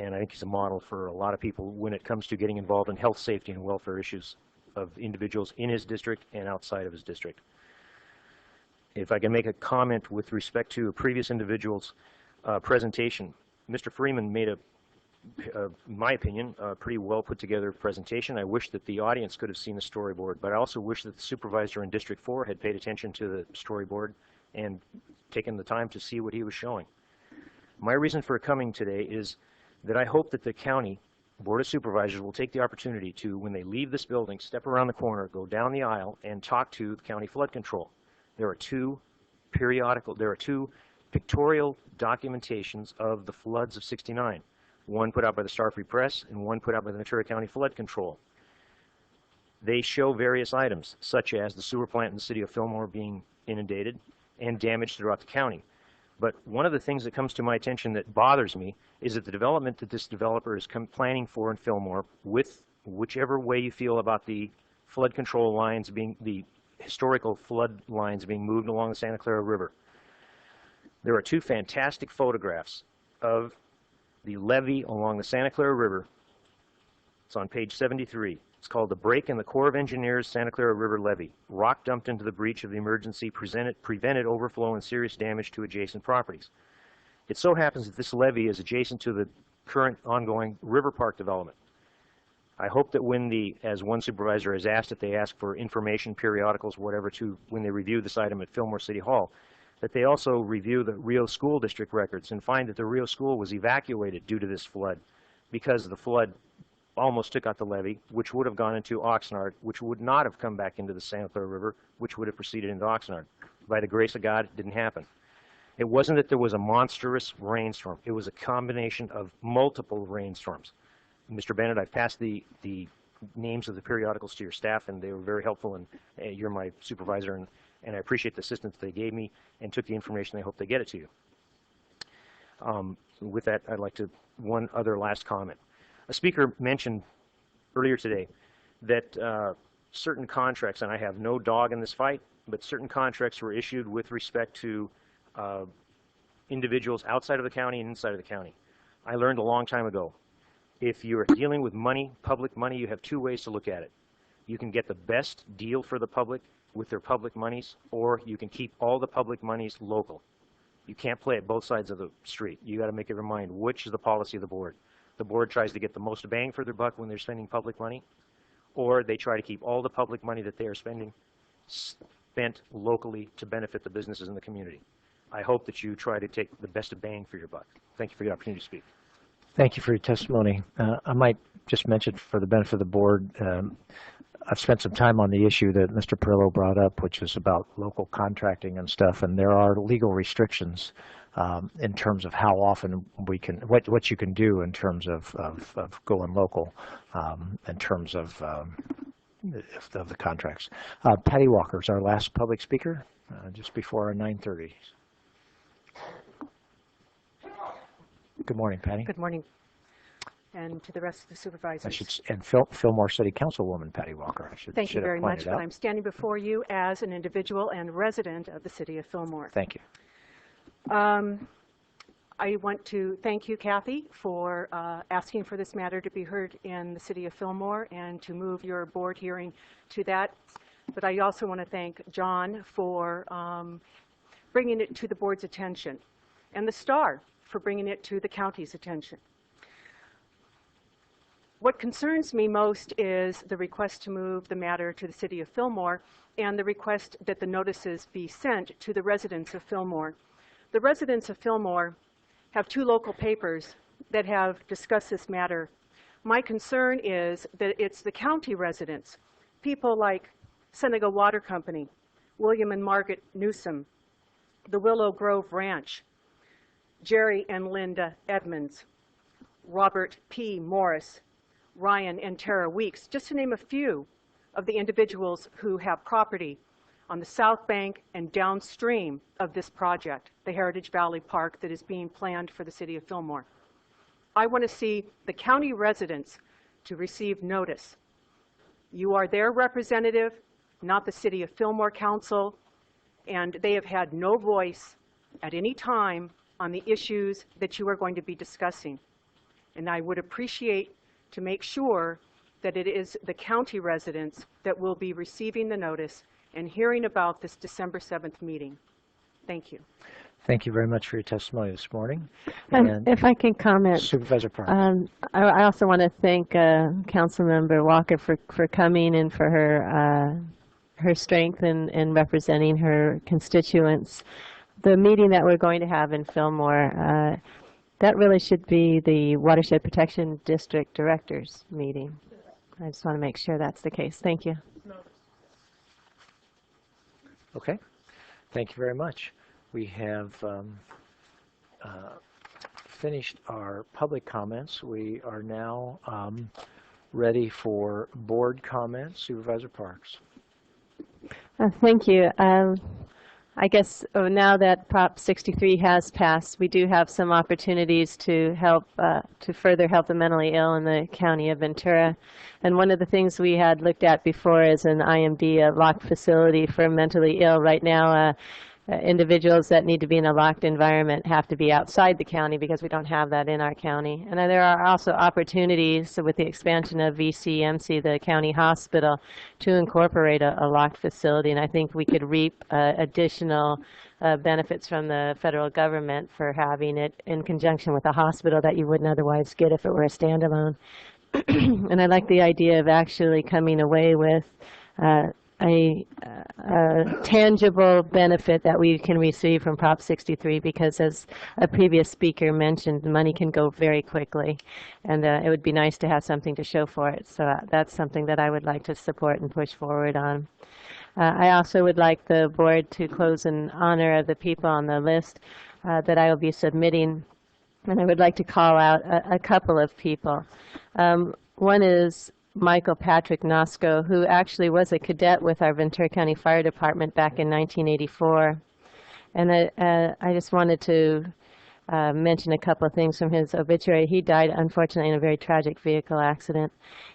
S14: And I think he's a model for a lot of people when it comes to getting involved in health, safety, and welfare issues of individuals in his district and outside of his district. If I can make a comment with respect to a previous individual's presentation, Mr. Freeman made in my opinion, a pretty well put together presentation. I wish that the audience could have seen the storyboard, but I also wish that the supervisor in District 4 had paid attention to the storyboard and taken the time to see what he was showing. My reason for coming today is that I hope that the county Board of Supervisors will take the opportunity to, when they leave this building, step around the corner, go down the aisle, and talk to the county flood control. There are two pictorial documentations of the floods of '69. One put out by the Star Free Press and one put out by the Ventura County Flood Control. They show various items, such as the sewer plant in the city of Fillmore being inundated and damaged throughout the county. But one of the things that comes to my attention that bothers me is that the development that this developer is planning for in Fillmore, with whichever way you feel about the flood control lines being, the historical flood lines being moved along the Santa Clara River. There are two fantastic photographs of the levee along the Santa Clara River. It's on page 73. It's called The Break in the Corps of Engineers Santa Clara River Levee. Rock dumped into the breach of the emergency prevented overflow and serious damage to adjacent properties. It so happens that this levee is adjacent to the current ongoing River Park development. I hope that when as one supervisor has asked, that they ask for information, periodicals, whatever, when they review this item at Fillmore City Hall, that they also review the Rio School District records and find that the Rio School was evacuated due to this flood because the flood almost took out the levee, which would have gone into Oxnard, which would not have come back into the Santa Clara River, which would have proceeded into Oxnard. By the grace of God, it didn't happen. It wasn't that there was a monstrous rainstorm. It was a combination of multiple rainstorms. Mr. Bennett, I've passed the names of the periodicals to your staff, and they were very helpful, and you're my supervisor, and I appreciate the assistance they gave me and took the information. I hope they get it to you. With that, I'd like to, one other last comment. A speaker mentioned earlier today that certain contracts, and I have no dog in this fight, but certain contracts were issued with respect to individuals outside of the county and inside of the county. I learned a long time ago, if you are dealing with money, public money, you have two ways to look at it. You can get the best deal for the public with their public monies, or you can keep all the public monies local. You can't play at both sides of the street. You got to make up your mind which is the policy of the board. The board tries to get the most bang for their buck when they're spending public money, or they try to keep all the public money that they are spending spent locally to benefit the businesses in the community. I hope that you try to take the best bang for your buck. Thank you for the opportunity to speak.
S1: Thank you for your testimony. I might just mention for the benefit of the board, I've spent some time on the issue that Mr. Perillo brought up, which is about local contracting and stuff, and there are legal restrictions in terms of how often we can, what you can do in terms of going local, in terms of the contracts. Patty Walker is our last public speaker, just before our 9:30. Good morning, Patty.
S15: Good morning, and to the rest of the supervisors.
S1: And Fillmore City Councilwoman Patty Walker.
S15: Thank you very much, but I'm standing before you as an individual and resident of the city of Fillmore.
S1: Thank you.
S15: I want to thank you, Kathy, for asking for this matter to be heard in the city of Fillmore and to move your board hearing to that. But I also want to thank John for bringing it to the board's attention, and the STAR for bringing it to the county's attention. What concerns me most is the request to move the matter to the city of Fillmore and the request that the notices be sent to the residents of Fillmore. The residents of Fillmore have two local papers that have discussed this matter. My concern is that it's the county residents, people like Seneca Water Company, William and Margaret Newsom, the Willow Grove Ranch, Jerry and Linda Edmonds, Robert P. Morris, Ryan and Tara Weeks, just to name a few of the individuals who have property on the south bank and downstream of this project, the Heritage Valley Park that is being planned for the city of Fillmore. I want to see the county residents to receive notice. You are their representative, not the city of Fillmore Council, and they have had no voice at any time on the issues that you are going to be discussing. And I would appreciate to make sure that it is the county residents that will be receiving the notice and hearing about this December 7th meeting. Thank you.
S1: Thank you very much for your testimony this morning.
S5: And if I can comment,
S1: Supervisor Parks.
S5: I also want to thank Councilmember Walker for coming and for her strength in representing her constituents. The meeting that we're going to have in Fillmore, that really should be the Watershed Protection District Directors meeting. I just want to make sure that's the case. Thank you.
S1: Okay. Thank you very much. We have finished our public comments. We are now ready for board comments. Supervisor Parks.
S5: Thank you. I guess now that Prop 63 has passed, we do have some opportunities to help, to further help the mentally ill in the county of Ventura. And one of the things we had looked at before is an IMD, a locked facility for mentally ill. Right now, individuals that need to be in a locked environment have to be outside the county because we don't have that in our county. And there are also opportunities with the expansion of VCMC, the county hospital, to incorporate a locked facility. And I think we could reap additional benefits from the federal government for having it in conjunction with a hospital that you wouldn't otherwise get if it were a standalone. And I like the idea of actually coming away with a tangible benefit that we can receive from Prop 63, because as a previous speaker mentioned, money can go very quickly, and it would be nice to have something to show for it. So that's something that I would like to support and push forward on. I also would like the board to close in honor of the people on the list that I will be submitting, and I would like to call out a couple of people. One is Michael Patrick Nosco, who actually was a cadet with our Ventura County Fire Department back in 1984. And I just wanted to mention a couple of things from his obituary. He died, unfortunately, in a very tragic vehicle accident.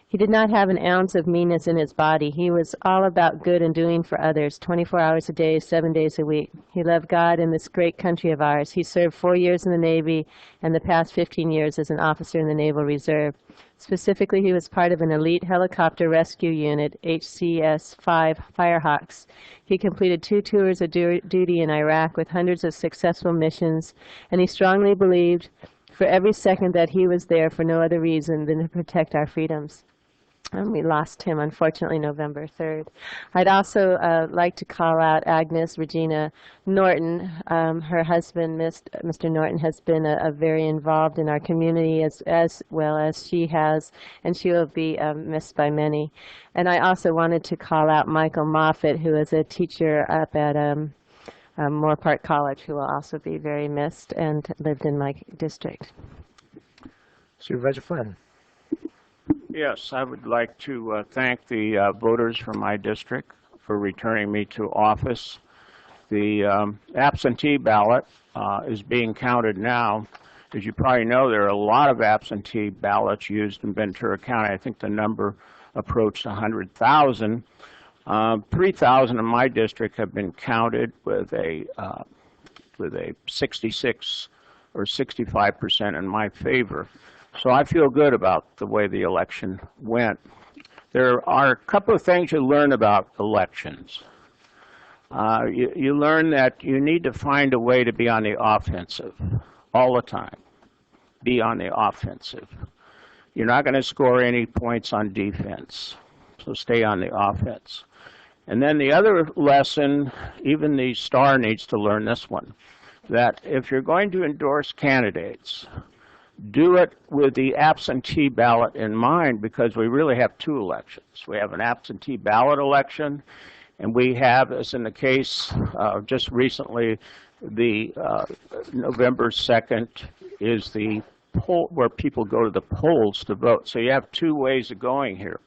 S5: He did not have an ounce of meanness in his body. He was all about good and doing for others, 24 hours a day, 7 days a week. He loved God and this great country of ours. He served 4 years in the Navy and the past 15 years as an officer in the Naval Reserve. Specifically, he was part of an elite helicopter rescue unit, HCS-5 Firehawks. He completed 2 tours of duty in Iraq with hundreds of successful missions, and he strongly believed for every second that he was there for no other reason than to protect our freedoms. And we lost him, unfortunately, November 3rd. I'd also like to call out Agnes Regina Norton. Her husband, Mr. Norton, has been very involved in our community as well as she has, and she will be missed by many. And I also wanted to call out Michael Moffett, who is a teacher up at Moore Park College, who will also be very missed and lived in my district.
S1: Supervisor Flynn.
S2: Yes, I would like to thank the voters from my district for returning me to office. The absentee ballot is being counted now. As you probably know, there are a lot of absentee ballots used in Ventura County. I think the number approached 100,000. 3,000 in my district have been counted with a 66 or 65% in my favor. So I feel good about the way the election went. There are a couple of things you learn about elections. You learn that you need to find a way to be on the offensive all the time. Be on the offensive. You're not going to score any points on defense, so stay on the offense. And then the other lesson, even the star needs to learn this one, that if you're going to endorse candidates, do it with the absentee ballot in mind, because we really have 2 elections. We have an absentee ballot election, and we have, as in the case just recently, the November 2nd is the poll where people go to the polls to vote. So you have 2 ways of going here.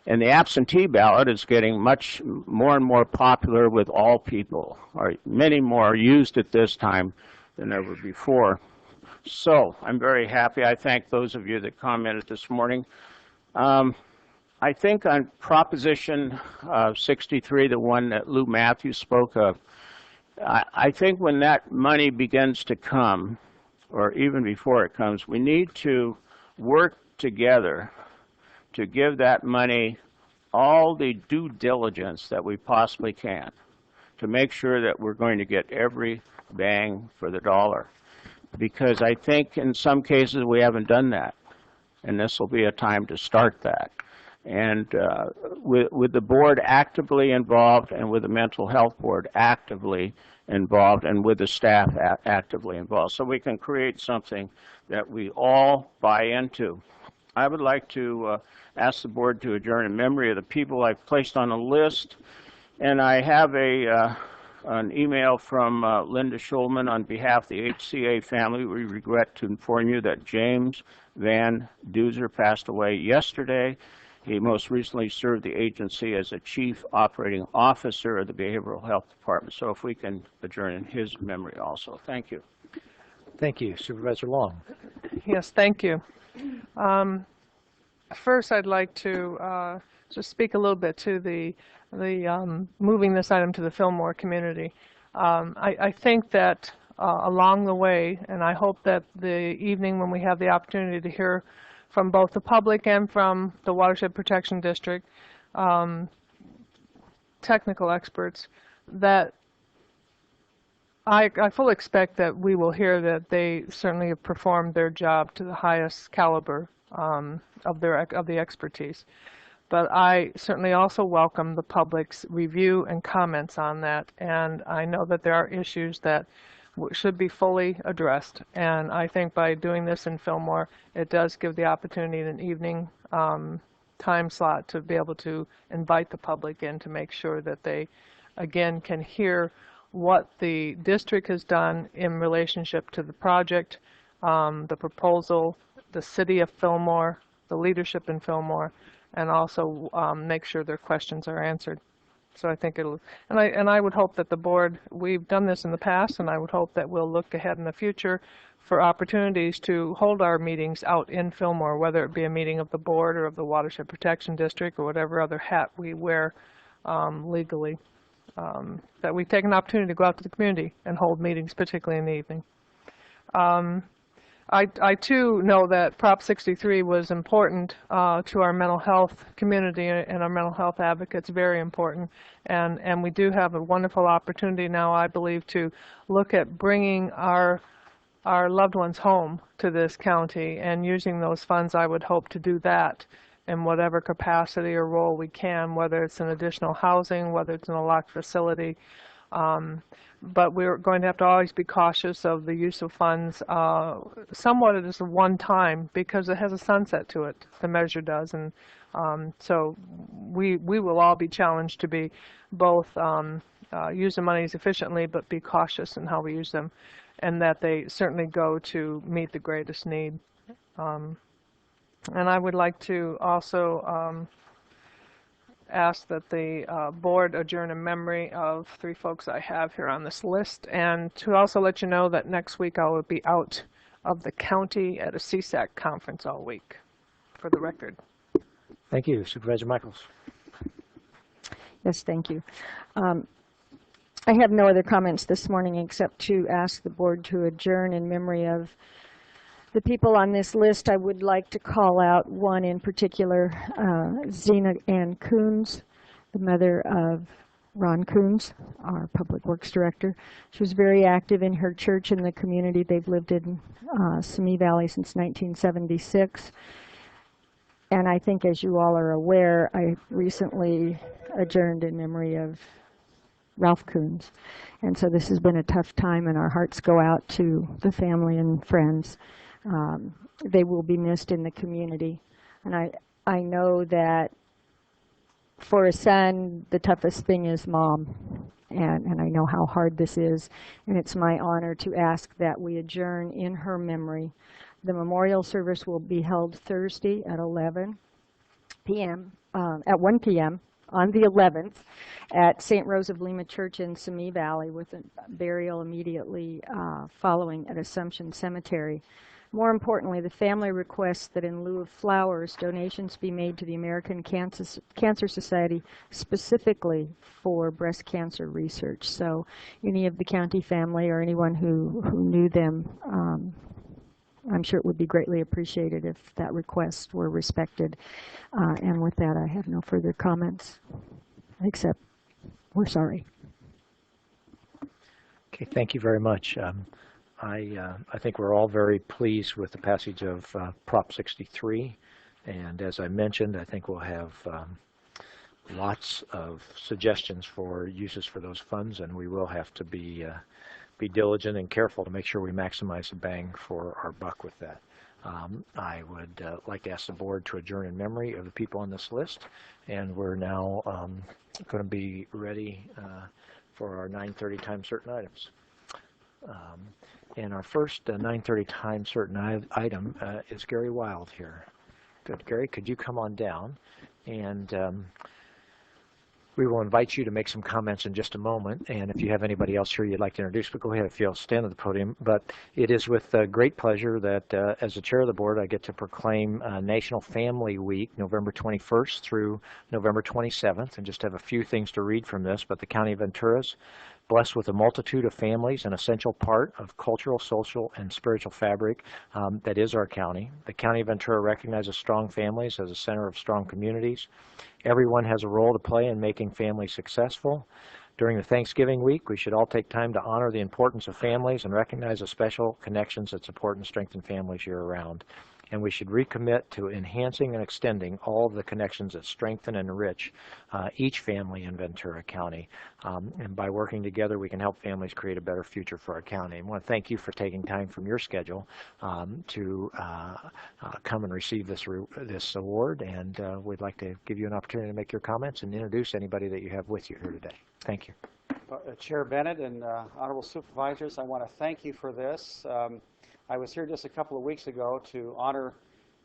S2: And the absentee ballot is getting much more and more popular with all people, or many more are used at this time than ever before. So I'm very happy. I thank those of you that commented this morning. I think on Proposition 63, the one that Lou Matthews spoke of, I think when that money begins to come, or even before it comes, we need to work together to give that money all the due diligence that we possibly can to make sure that we're going to get every bang for the dollar. Because I think in some cases we haven't done that, and this will be a time to start that. And with the board actively involved, and with the mental health board actively involved, and with the staff actively involved, so we can create something that we all buy into. I would like to ask the board to adjourn in memory of the people I've placed on a list, and I have an email from Linda Schulman on behalf of the HCA family. We regret to inform you that James Van Duzer passed away yesterday He most recently served the agency as a Chief Operating Officer of the Behavioral Health Department. So if we can adjourn in his memory also. Thank you.
S1: Thank you. Supervisor Long.
S3: Yes, thank you. First, I'd like to just speak a little bit to the moving this item to the Fillmore community. I think that along the way, and I hope that the evening when we have the opportunity to hear from both the public and from the Watershed Protection District technical experts, that I fully expect that we will hear that they certainly have performed their job to the highest caliber of the expertise. But I certainly also welcome the public's review and comments on that, and I know that there are issues that should be fully addressed. And I think by doing this in Fillmore, it does give the opportunity in an evening time slot to be able to invite the public in to make sure that they, again, can hear what the district has done in relationship to the project, the proposal, the city of Fillmore, the leadership in Fillmore, and also make sure their questions are answered. So I think it'll, and I would hope that the board, we've done this in the past, and I would hope that we'll look ahead in the future for opportunities to hold our meetings out in Fillmore, whether it be a meeting of the board or of the Watershed Protection District or whatever other hat we wear legally. That we take an opportunity to go out to the community and hold meetings, particularly in the evening. I too know that Prop 63 was important to our mental health community and our mental health advocates, very important. And we do have a wonderful opportunity now, I believe, to look at bringing our loved ones home to this county and using those funds. I would hope to do that in whatever capacity or role we can, whether it's in additional housing, whether it's in a locked facility. But we're going to have to always be cautious of the use of funds. Somewhat it is a one-time because it has a sunset to it, the measure does. And so we will all be challenged to be both use the monies efficiently but be cautious in how we use them, and that they certainly go to meet the greatest need. And I would like to also ask that the board adjourn in memory of 3 folks I have here on this list, and to also let you know that next week I will be out of the county at a CSAC conference all week, for the record.
S1: Thank you. Supervisor Michaels.
S4: Yes, thank you. I have no other comments this morning except to ask the board to adjourn in memory of the people on this list. I would like to call out one in particular, Zena Ann Coons, the mother of Ron Coons, our Public Works Director. She was very active in her church and the community. They've lived in Simi Valley since 1976. And I think, as you all are aware, I recently adjourned in memory of Ralph Coons. And so this has been a tough time, and our hearts go out to the family and friends. They will be missed in the community. And I know that for a son, the toughest thing is mom. And I know how hard this is. And it's my honor to ask that we adjourn in her memory. The memorial service will be held Thursday at 11 p.m., at 1 p.m. on the 11th at St. Rose of Lima Church in Simi Valley, with a burial immediately following at Assumption Cemetery. More importantly, the family requests that in lieu of flowers, donations be made to the American Cancer Society specifically for breast cancer research. So any of the county family or anyone who knew them, I'm sure it would be greatly appreciated if that request were respected. And with that, I have no further comments, except we're sorry.
S1: Okay, thank you very much. I think we're all very pleased with the passage of Prop 63, and as I mentioned, I think we'll have lots of suggestions for uses for those funds, and we will have to be diligent and careful to make sure we maximize the bang for our buck with that. I would like to ask the board to adjourn in memory of the people on this list, and we're now going to be ready for our 9:30 time certain items. And our first 9:30 time certain item is Gary Wild here. Good. Gary, could you come on down? And we will invite you to make some comments in just a moment. And if you have anybody else here you'd like to introduce, but go ahead if you'll stand at the podium. But it is with great pleasure that as the chair of the board, I get to proclaim National Family Week, November 21st through November 27th. And just have a few things to read from this. But the County of Ventura's blessed with a multitude of families, an essential part of cultural, social, and spiritual fabric that is our county. The County of Ventura recognizes strong families as a center of strong communities. Everyone has a role to play in making families successful. During the Thanksgiving week, we should all take time to honor the importance of families and recognize the special connections that support and strengthen families year-round. And we should recommit to enhancing and extending all of the connections that strengthen and enrich each family in Ventura County. And by working together, we can help families create a better future for our county. I want to thank you for taking time from your schedule to come and receive this award. And we'd like to give you an opportunity to make your comments and introduce anybody that you have with you here today. Thank you.
S16: Chair Bennett and honorable supervisors, I want to thank you for this. I was here just a couple of weeks ago to honor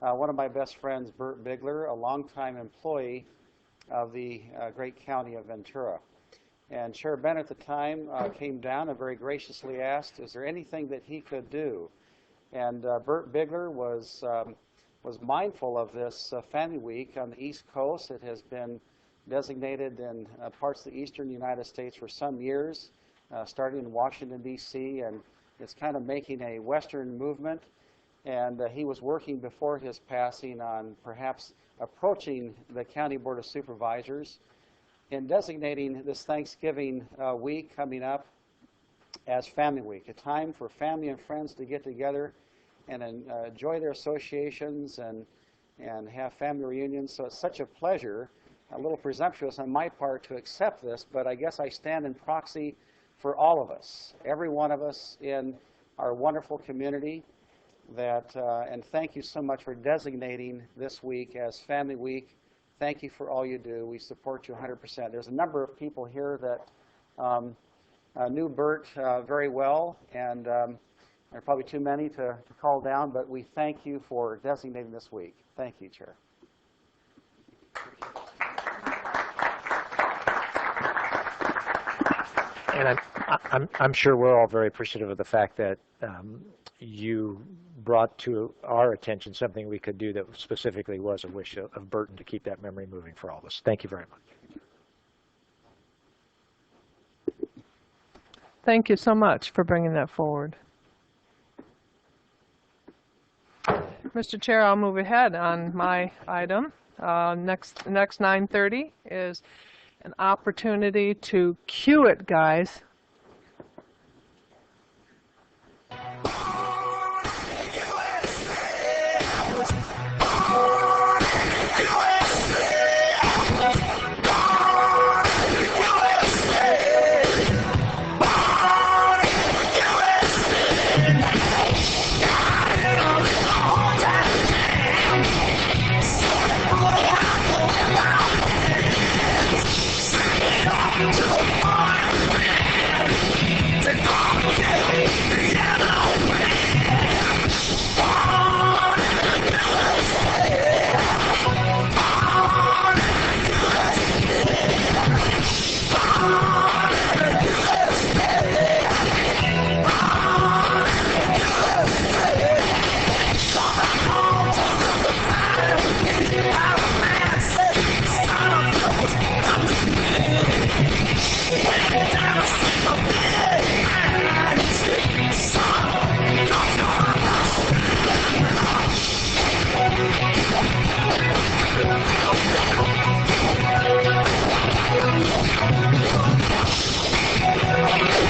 S16: one of my best friends, Bert Bigler, a longtime employee of the great county of Ventura. And Chair Bennett at the time came down and very graciously asked, is there anything that he could do? And Bert Bigler was mindful of this Family Week on the East Coast. It has been designated in parts of the eastern United States for some years, starting in Washington, D.C., and it's kind of making a Western movement, and he was working before his passing on perhaps approaching the County Board of Supervisors in designating this Thanksgiving week coming up as Family Week, a time for family and friends to get together and enjoy their associations and have family reunions. So it's such a pleasure, a little presumptuous on my part to accept this, but I guess I stand in proxy for all of us, every one of us in our wonderful community, and thank you so much for designating this week as Family Week. Thank you for all you do. We support you 100%. There's a number of people here that knew Bert very well, and there are probably too many to call down, but we thank you for designating this week. Thank you, Chair.
S1: And I'm sure we're all very appreciative of the fact that you brought to our attention something we could do that specifically was a wish of Burton to keep that memory moving for all of us. Thank you very much.
S3: Thank you so much for bringing that forward. Mr. Chair, I'll move ahead on my item. Next 9:30 is an opportunity to cue it, guys.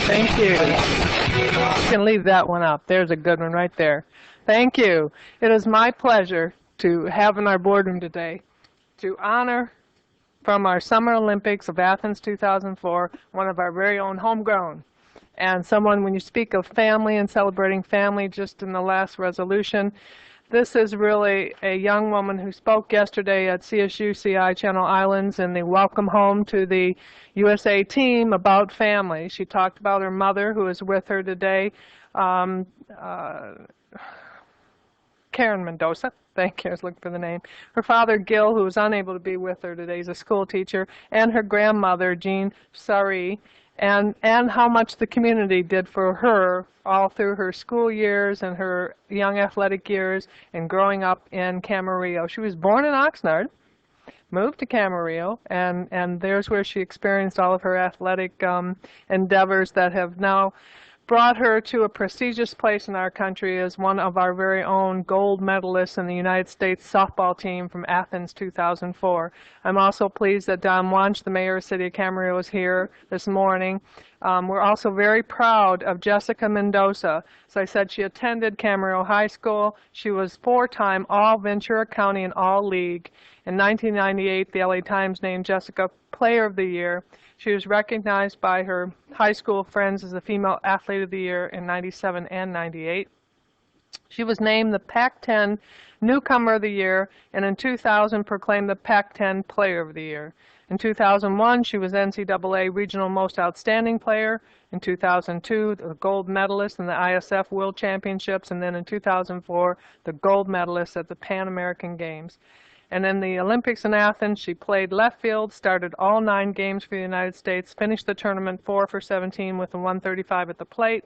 S3: Thank you. You can leave that one up. There's a good one right there. Thank you. It is my pleasure to have in our boardroom today to honor from our Summer Olympics of Athens 2004, one of our very own homegrown. And someone, when you speak of family and celebrating family, just in the last resolution, this is really a young woman who spoke yesterday at CSU-CI Channel Islands in the welcome home to the USA team about family. She talked about her mother, who is with her today, Kathy Karen Mendoza. Thank you, I was looking for the name. Her father, Gil, who is unable to be with her today, is a school teacher, and her grandmother, Jean Sari, and how much the community did for her all through her school years and her young athletic years and growing up in Camarillo. She was born in Oxnard, moved to Camarillo, and there's where she experienced all of her athletic endeavors that have now brought her to a prestigious place in our country as one of our very own gold medalists in the United States softball team from Athens 2004. I'm also pleased that Don Wunsch, the mayor of the city of Camarillo, is here this morning. We're also very proud of Jessica Mendoza. As I said, she attended Camarillo High School. She was 4-time All-Ventura County and All-League. In 1998, the LA Times named Jessica Player of the Year. She was recognized by her high school friends as the Female Athlete of the Year in 97 and 98. She was named the Pac-10 Newcomer of the Year, and in 2000 proclaimed the Pac-10 Player of the Year. In 2001, she was NCAA Regional Most Outstanding Player. In 2002, the gold medalist in the ISF World Championships, and then in 2004, the gold medalist at the Pan American Games. And in the Olympics in Athens, she played left field, started all 9 games for the United States, finished the tournament 4 for 17 with a 135 at the plate.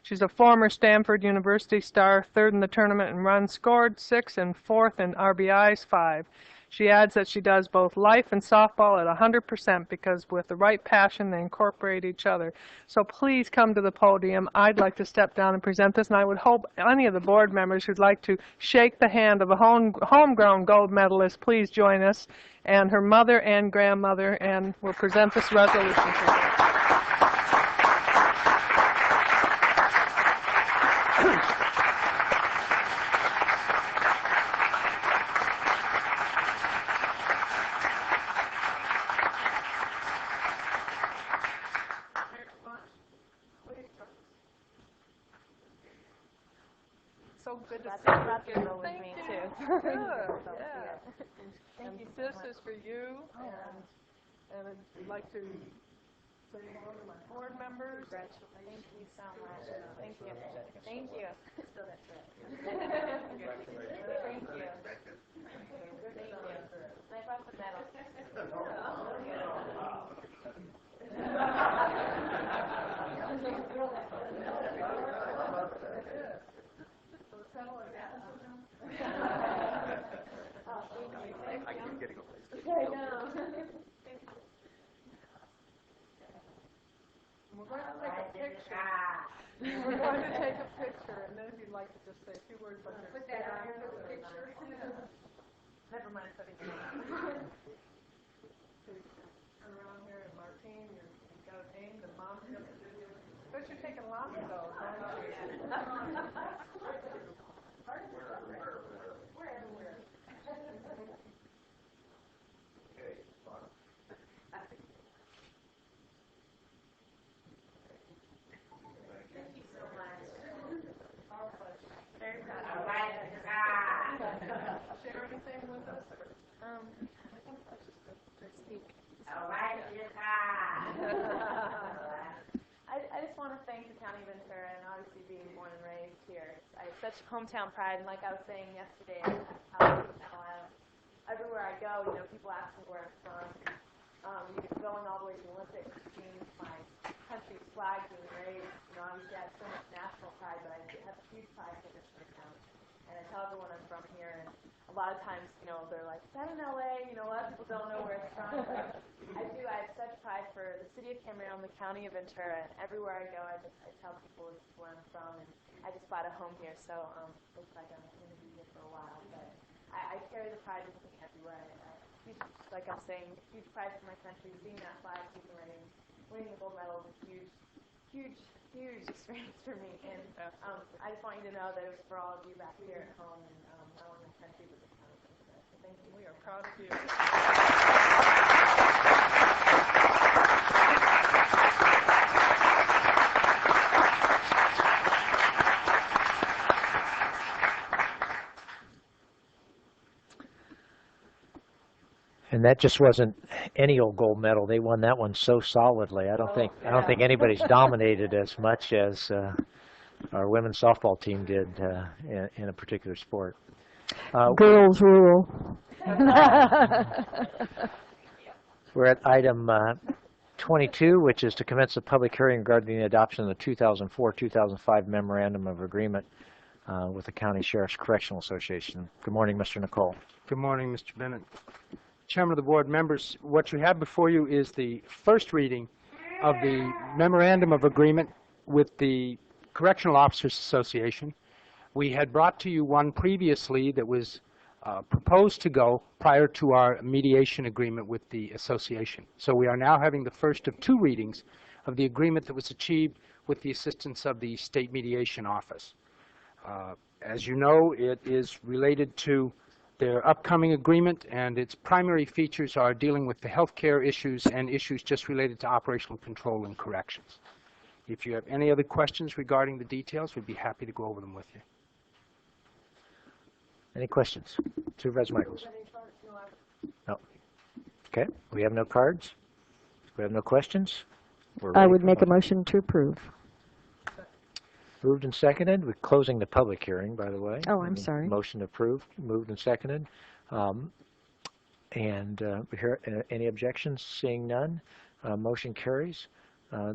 S3: She's a former Stanford University star, 3rd in the tournament in runs scored, 6th, and 4th in RBIs, 5. She adds that she does both life and softball at 100% because with the right passion, they incorporate each other. So please come to the podium. I'd like to step down and present this, and I would hope any of the board members who'd like to shake the hand of a homegrown gold medalist, please join us, and her mother and grandmother, and we'll present this resolution to her. So good to see you. Thank you. Good. Yeah. And this is for you, and I'd like to say hello to my board members.
S5: Thank you so much. Thank you. Thank you. Still that's right. Thank you. Thank you. And I brought the medal.
S3: We're going to take a picture, and then if you'd like to just say a few words about your picture. Never mind putting it on. Turn around here, and Martine, you've got a name, the mom's got the video. But you're taking lots of those, aren't you? Share anything with us?
S5: I just want to thank the County of Ventura and obviously being born and raised here. I have such hometown pride, and like I was saying yesterday, everywhere I go, people ask me where I'm from. Going all the way to the Olympics, seeing my country's flag being raised, obviously I have so much national pride, but I have a huge pride for this town. And I tell everyone I'm from here, and a lot of times, they're like, is that in LA? A lot of people don't know where it's from. But I do. I have such pride for the city of Camarillo and the county of Ventura, and everywhere I go, I tell people this is where I'm from, and I just bought a home here, so looks like I'm going to be here for a while. But I carry the pride with me everywhere. Like I'm saying, huge pride for my country. Seeing that flag keeping raised, winning the gold medal was a huge experience for me. And I just want you to know that it was for all of you back here at home, and not only my country, but the county. So thank you.
S3: We are proud of you.
S1: And that just wasn't any old gold medal. They won that one so solidly. I don't think anybody's dominated as much as our women's softball team did in a particular sport.
S4: Girls rule.
S1: We're at item 22, which is to commence a public hearing regarding the adoption of the 2004-2005 Memorandum of Agreement with the County Sheriff's Correctional Association. Good morning, Mr. Nicole.
S17: Good morning, Mr. Bennett. Chairman of the board, members, what you have before you is the first reading of the Memorandum of Agreement with the Correctional Officers Association. We had brought to you one previously that was proposed to go prior to our mediation agreement with the association. So we are now having the first of two readings of the agreement that was achieved with the assistance of the State Mediation Office. As you know, it is related to their upcoming agreement, and its primary features are dealing with the health care issues and issues just related to operational control and corrections. If you have any other questions regarding the details, we'd be happy to go over them with you.
S1: Any questions? Supervisor Michaels? No. Okay, we have no cards. We have no questions.
S4: I would make a motion to approve.
S1: Moved and seconded. We're closing the public hearing, by the way.
S4: Oh, I'm sorry.
S1: Motion approved. Moved and seconded. Any objections? Seeing none, motion carries.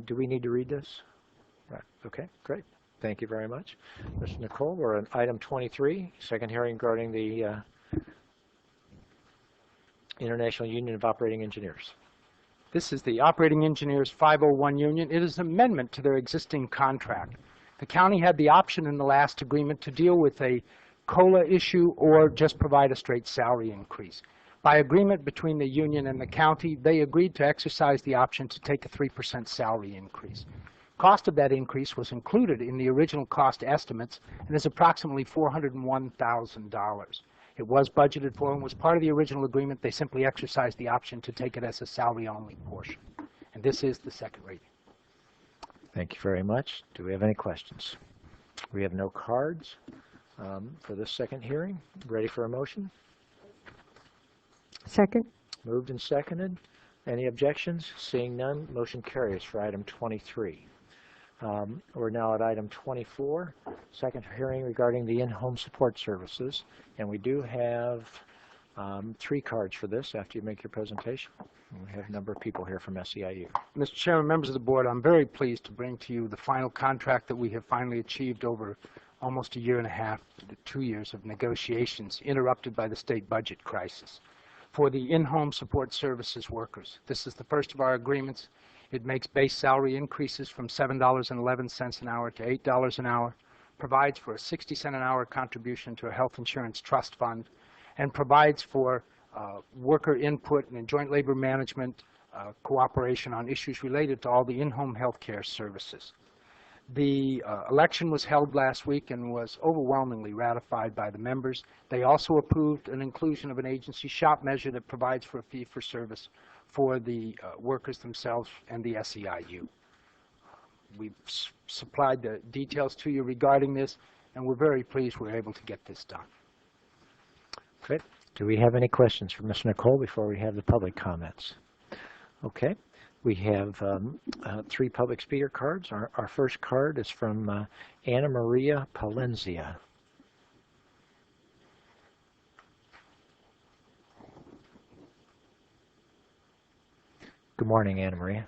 S1: Do we need to read this? Right. Okay, great. Thank you very much. Mr. Nicole, we're on item 23, second hearing regarding the International Union of Operating Engineers.
S17: This is the Operating Engineers 501 Union. It is an amendment to their existing contract. The county had the option in the last agreement to deal with a COLA issue or just provide a straight salary increase. By agreement between the union and the county, they agreed to exercise the option to take a 3% salary increase. Cost of that increase was included in the original cost estimates and is approximately $401,000. It was budgeted for and was part of the original agreement. They simply exercised the option to take it as a salary-only portion. And this is the second reading.
S1: Thank you very much. Do we have any questions? We have no cards for this second hearing. Ready for a motion?
S4: Second.
S1: Moved and seconded. Any objections? Seeing none, motion carries for item 23. We're now at item 24, second hearing regarding the in-home support services. And we do have 3 cards for this after you make your presentation. We have a number of people here from SEIU.
S17: Mr. Chairman, members of the board, I'm very pleased to bring to you the final contract that we have finally achieved over almost a year and a half to 2 years of negotiations interrupted by the state budget crisis for the in-home support services workers. This is the first of our agreements. It makes base salary increases from $7.11 an hour to $8 an hour, provides for a 60-cent an hour contribution to a health insurance trust fund, and provides for worker input and joint labor management cooperation on issues related to all the in-home health care services. The election was held last week and was overwhelmingly ratified by the members. They also approved an inclusion of an agency shop measure that provides for a fee for service for the workers themselves and the SEIU. We've supplied the details to you regarding this, and we're very pleased we're able to get this done.
S1: Great. Do we have any questions for Mr. Nicole before we have the public comments? Okay. We have 3 public speaker cards. Our first card is from Anna Maria Palenzia. Good morning, Anna Maria.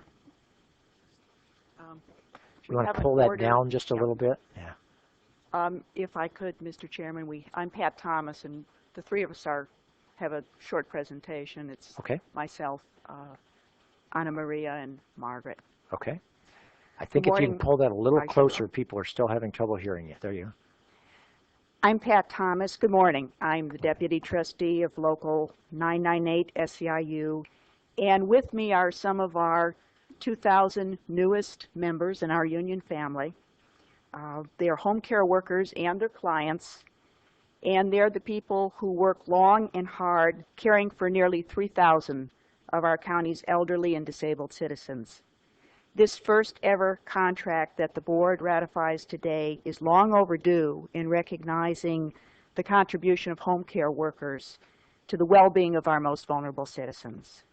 S1: You want to pull that down just a little bit? Yeah.
S18: If I could, Mr. Chairman, I'm Pat Thomas, and the 3 of us have a short presentation. It's
S1: okay.
S18: Myself, Anna Maria, and Margaret.
S1: Okay. I think if you can pull that a little closer, people are still having trouble hearing you. There you go.
S18: I'm Pat Thomas. Good morning. I'm the Deputy Trustee of Local 998 SEIU, and with me are some of our 2,000 newest members in our union family. They are home care workers and their clients, and they're the people who work long and hard caring for nearly 3,000 of our county's elderly and disabled citizens. This first ever contract that the board ratifies today is long overdue in recognizing the contribution of home care workers to the well-being of our most vulnerable citizens.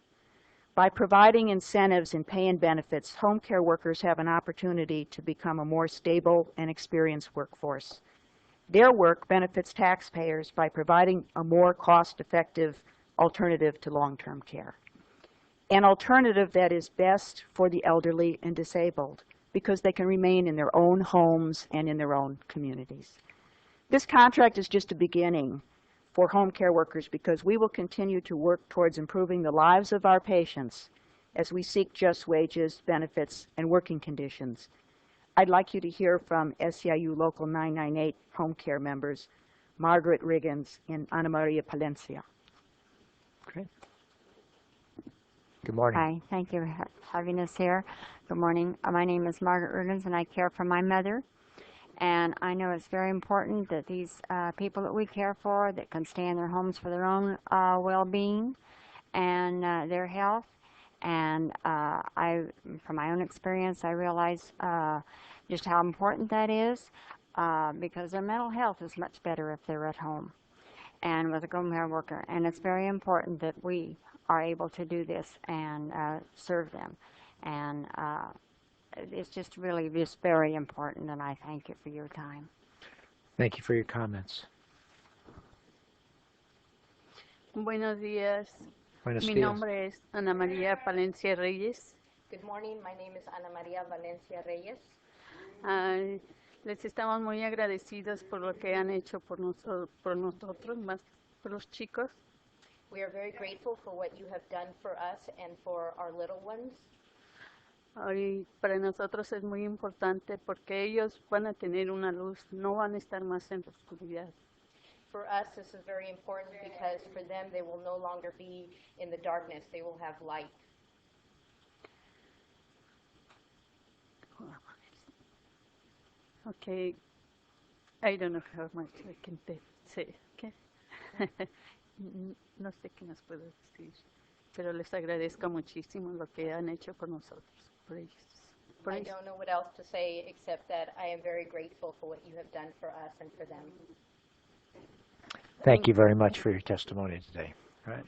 S18: By providing incentives in pay and benefits, home care workers have an opportunity to become a more stable and experienced workforce. Their work benefits taxpayers by providing a more cost-effective alternative to long-term care. An alternative that is best for the elderly and disabled because they can remain in their own homes and in their own communities. This contract is just a beginning for home care workers because we will continue to work towards improving the lives of our patients as we seek just wages, benefits, and working conditions. I'd like you to hear from SEIU Local 998 home care members, Margaret Riggins and Ana Maria Palencia.
S1: Okay. Good morning.
S19: Hi, thank you for having us here. Good morning. My name is Margaret Riggins, and I care for my mother. And I know it's very important that these people that we care for that can stay in their homes for their own well-being and their health. And from my own experience, I realize just how important that is because their mental health is much better if they're at home and with a home care worker. And it's very important that we are able to do this and serve them. And it's just really just very important, and I thank you for your time.
S1: Thank you for your comments.
S20: Buenos días.
S1: Buenos
S20: Mi
S1: días.
S20: nombre es Ana María Palencia Reyes.
S21: Good morning, my name is Ana María Valencia Reyes.
S20: Les estamos muy agradecidos por lo que han hecho por nosotros, más por los chicos.
S21: We are very grateful for what you have done for us and for our little ones.
S20: Y para nosotros es muy importante porque ellos van a tener una luz, no van a estar más en la oscuridad.
S21: For us, this is very important because for them, they will no longer be in the darkness. They will have light.
S20: Okay, I don't know how much I can say, okay? No sé qué nos puedo decir, pero les agradezco muchísimo lo que han hecho por nosotros.
S21: I don't know what else to say except that I am very grateful for what you have done for us and for them.
S1: Thank you very much for your testimony today. All right.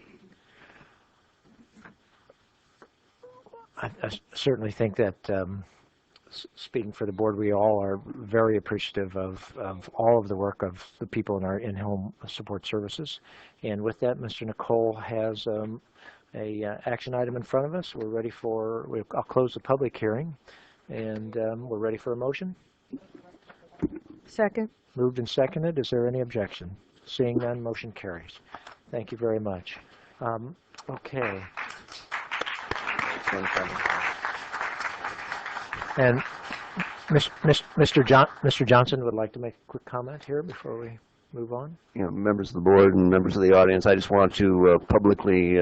S1: I certainly think that, speaking for the board, we all are very appreciative of all of the work of the people in our in-home support services. And with that, Mr. Nicole has a action item in front of us. We're ready for, I'll close the public hearing, and we're ready for a motion.
S4: Second.
S1: Moved and seconded. Is there any objection? Seeing none, motion carries. Thank you very much. Okay. And Mr. Johnson would like to make a quick comment here before we move on.
S6: You know, members of the board and members of the audience, I just want to publicly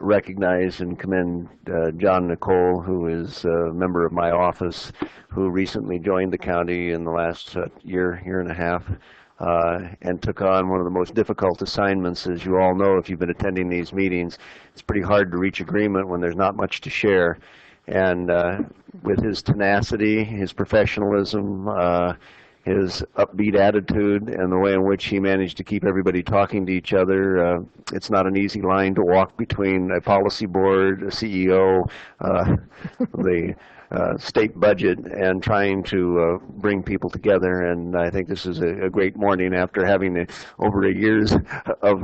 S6: recognize and commend John Nicole, who is a member of my office, who recently joined the county in the last year and a half, and took on one of the most difficult assignments. As you all know, if you've been attending these meetings, it's pretty hard to reach agreement when there's not much to share. And with his tenacity, his professionalism, his upbeat attitude, and the way in which he managed to keep everybody talking to each other, it's not an easy line to walk between a policy board, a CEO, the state budget, and trying to bring people together. And I think this is a great morning after having over a years of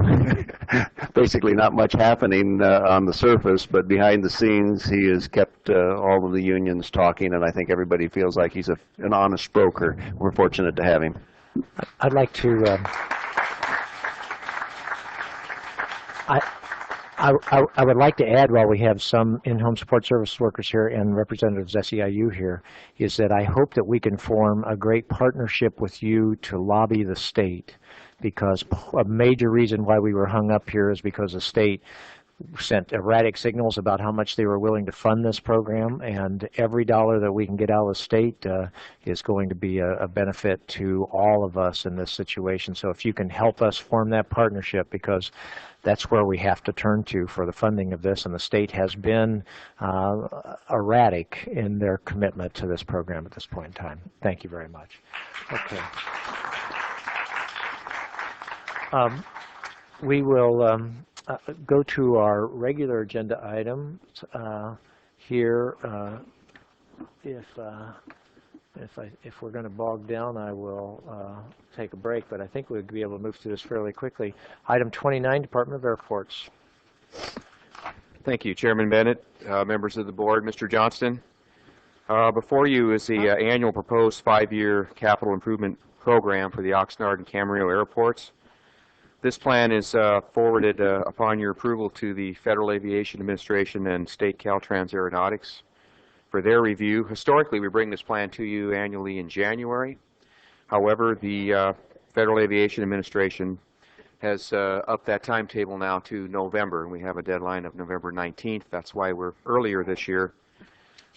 S6: basically not much happening on the surface, but behind the scenes he has kept all of the unions talking, and I think everybody feels like he's an honest broker. We're fortunate to have him.
S1: I'd like to I would like to add, while we have some in-home support service workers here and representatives of SEIU here, is that I hope that we can form a great partnership with you to lobby the state, because a major reason why we were hung up here is because the state sent erratic signals about how much they were willing to fund this program, and every dollar that we can get out of the state is going to be a benefit to all of us in this situation. So if you can help us form that partnership, because that's where we have to turn to for the funding of this, and the state has been erratic in their commitment to this program at this point in time. Thank you very much. Okay. We will go to our regular agenda items here. If we're going to bog down, I will take a break, but I think we'll be able to move through this fairly quickly. Item 29, Department of Airports.
S8: Thank you, Chairman Bennett, members of the board, Mr. Johnston. Before you is the annual proposed 5-year capital improvement program for the Oxnard and Camarillo airports. This plan is forwarded upon your approval to the Federal Aviation Administration and State Caltrans Aeronautics for their review. Historically, we bring this plan to you annually in January. However, the Federal Aviation Administration has upped that timetable now to November, and we have a deadline of November 19th. That's why we're earlier this year.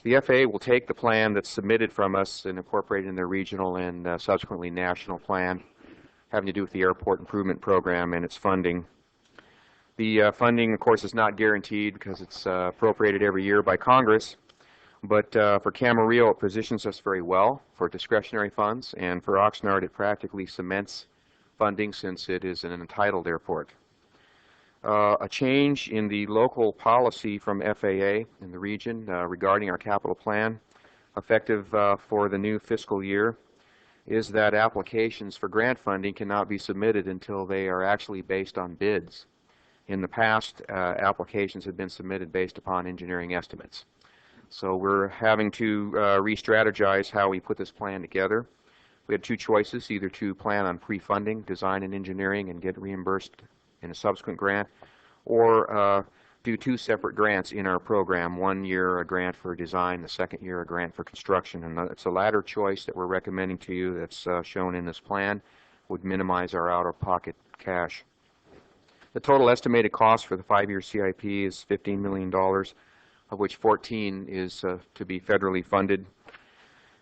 S8: The FAA will take the plan that's submitted from us and incorporate it in their regional and subsequently national plan having to do with the Airport Improvement Program and its funding. The funding, of course, is not guaranteed because it's appropriated every year by Congress, but for Camarillo, it positions us very well for discretionary funds, and for Oxnard, it practically cements funding since it is an entitled airport. A change in the local policy from FAA in the region regarding our capital plan, effective for the new fiscal year, is that applications for grant funding cannot be submitted until they are actually based on bids. In the past, applications have been submitted based upon engineering estimates. So we're having to re-strategize how we put this plan together. We had two choices, either to plan on pre-funding, design and engineering, and get reimbursed in a subsequent grant, or do two separate grants in our program. 1 year a grant for design, the second year a grant for construction. And it's the latter choice that we're recommending to you that's shown in this plan, would minimize our out-of-pocket cash. The total estimated cost for the 5-year CIP is $15 million, of which 14 is to be federally funded.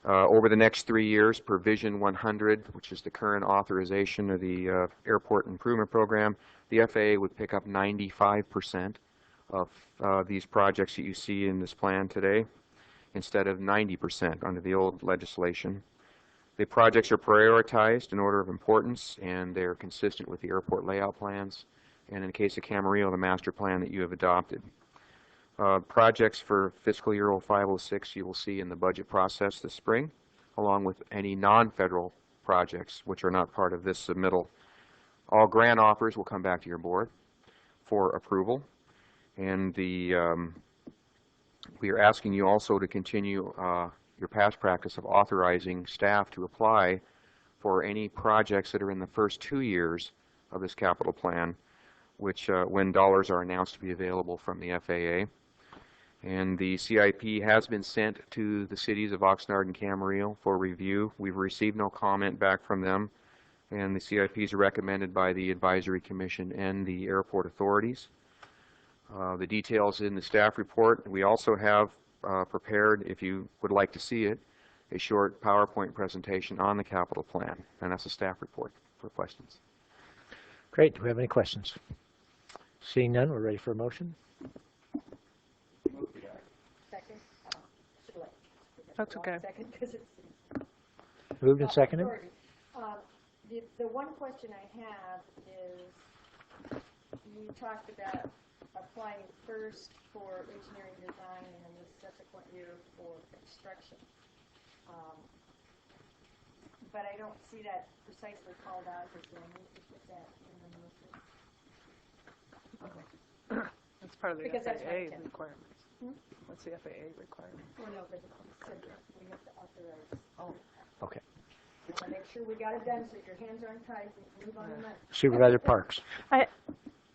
S8: Over the next 3 years, per Vision 100, which is the current authorization of the Airport Improvement Program, the FAA would pick up 95% of these projects that you see in this plan today, instead of 90% under the old legislation. The projects are prioritized in order of importance, and they're consistent with the airport layout plans, and in the case of Camarillo, the master plan that you have adopted. Projects for fiscal year 05-06 you will see in the budget process this spring, along with any non-federal projects which are not part of this submittal. All grant offers will come back to your board for approval, and we are asking you also to continue your past practice of authorizing staff to apply for any projects that are in the first 2 years of this capital plan, which when dollars are announced to be available from the FAA. And the CIP has been sent to the cities of Oxnard and Camarillo for review. We've received no comment back from them, and the CIPs are recommended by the Advisory Commission and the airport authorities. The details in the staff report. We also have prepared, if you would like to see it, a short PowerPoint presentation on the capital plan, and that's a staff report for questions.
S1: Great. Do we have any questions? Seeing none, we're ready for a motion.
S3: That's okay.
S1: Moved and seconded.
S4: The one question I have is, you talked about applying first for engineering design and then the subsequent year for construction. But I don't see that precisely called out. Is there a need to put that in the motion?
S3: That's part of the
S4: Because that's
S3: FAA
S4: what I
S3: requirements. That's the FAA requirement.
S4: Well, no, but we have to authorize. Oh.
S1: Okay.
S4: I want to make sure we got it done so your hands aren't tied and move on to money.
S1: Supervisor Parks.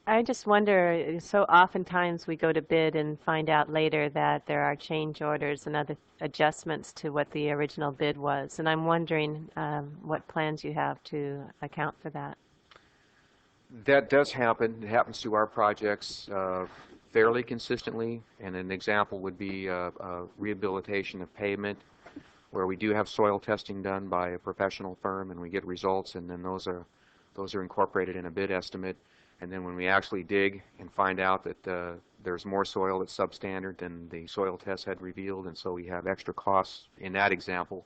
S5: I just wonder, so oftentimes we go to bid and find out later that there are change orders and other adjustments to what the original bid was. And I'm wondering what plans you have to account for that.
S8: That does happen. It happens to our projects fairly consistently, and an example would be rehabilitation of pavement, where we do have soil testing done by a professional firm, and we get results, and then those are incorporated in a bid estimate. And then when we actually dig and find out that there's more soil that's substandard than the soil test had revealed, and so we have extra costs in that example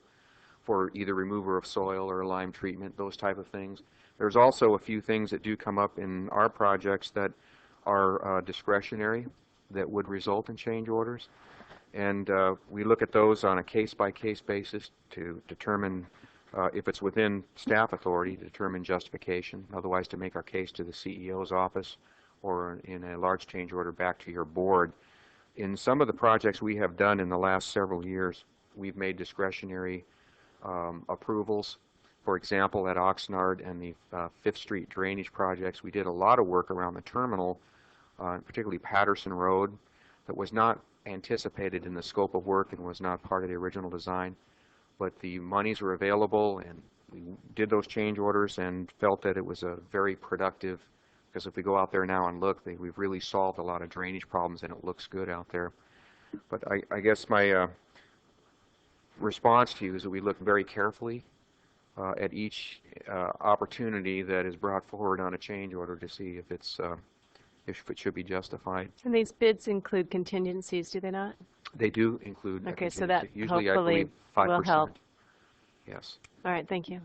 S8: for either removal of soil or lime treatment, those type of things. There's also a few things that do come up in our projects that are discretionary that would result in change orders. And we look at those on a case-by-case basis to determine if it's within staff authority to determine justification, otherwise to make our case to the CEO's office or in a large change order back to your board. In some of the projects we have done in the last several years, we've made discretionary approvals. For example, at Oxnard and the 5th Street drainage projects, we did a lot of work around the terminal, particularly Patterson Road, that was not anticipated in the scope of work and was not part of the original design. But the monies were available, and we did those change orders and felt that it was a very productive, because if we go out there now and look, we've really solved a lot of drainage problems and it looks good out there. But I guess my response to you is that we look very carefully at each opportunity that is brought forward on a change order to see if it should be justified.
S5: And these bids include contingencies, do they not?
S8: They do include.
S5: Okay, so that
S8: usually,
S5: hopefully
S8: I believe, 5%.
S5: will help.
S8: Yes.
S5: All right, thank you.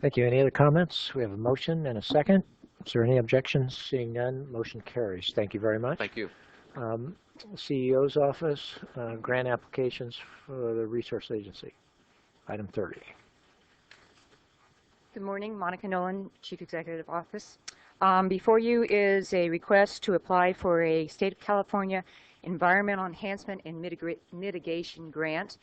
S1: Thank you. Any other comments? We have a motion and a second. Is there any objections? Seeing none, motion carries. Thank you very much.
S8: Thank you.
S1: CEO's office, grant applications for the resource agency. Item 30.
S9: Good morning, Monica Nolan, Chief Executive Office. Before you is a request to apply for a State of California Environmental Enhancement and Mitigation Grant.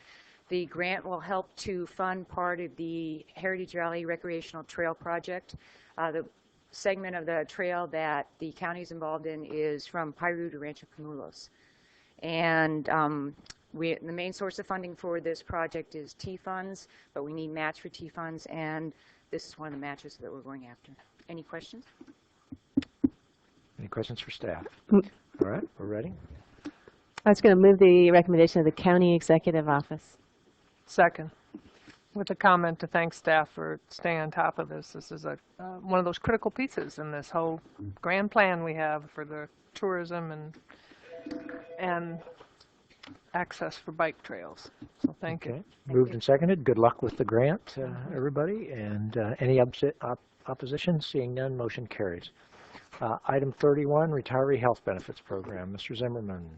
S9: The grant will help to fund part of the Heritage Valley Recreational Trail Project. The segment of the trail that the county is involved in is from Piru to Rancho Camulos. And the main source of funding for this project is T funds, but we need match for T funds, and this is one of the matches that we're going after. Any questions?
S1: Any questions for staff?
S5: Mm.
S1: All right, we're ready.
S5: I was going to move the recommendation of the County Executive Office.
S3: Second, with a comment to thank staff for staying on top of this. This is one of those critical pieces in this whole grand plan we have for the tourism and access for bike trails. So thank you.
S1: Moved and seconded. Good luck with the grant, everybody. And any opposition? Seeing none, motion carries. Item 31, Retiree Health Benefits Program. Mr. Zimmerman.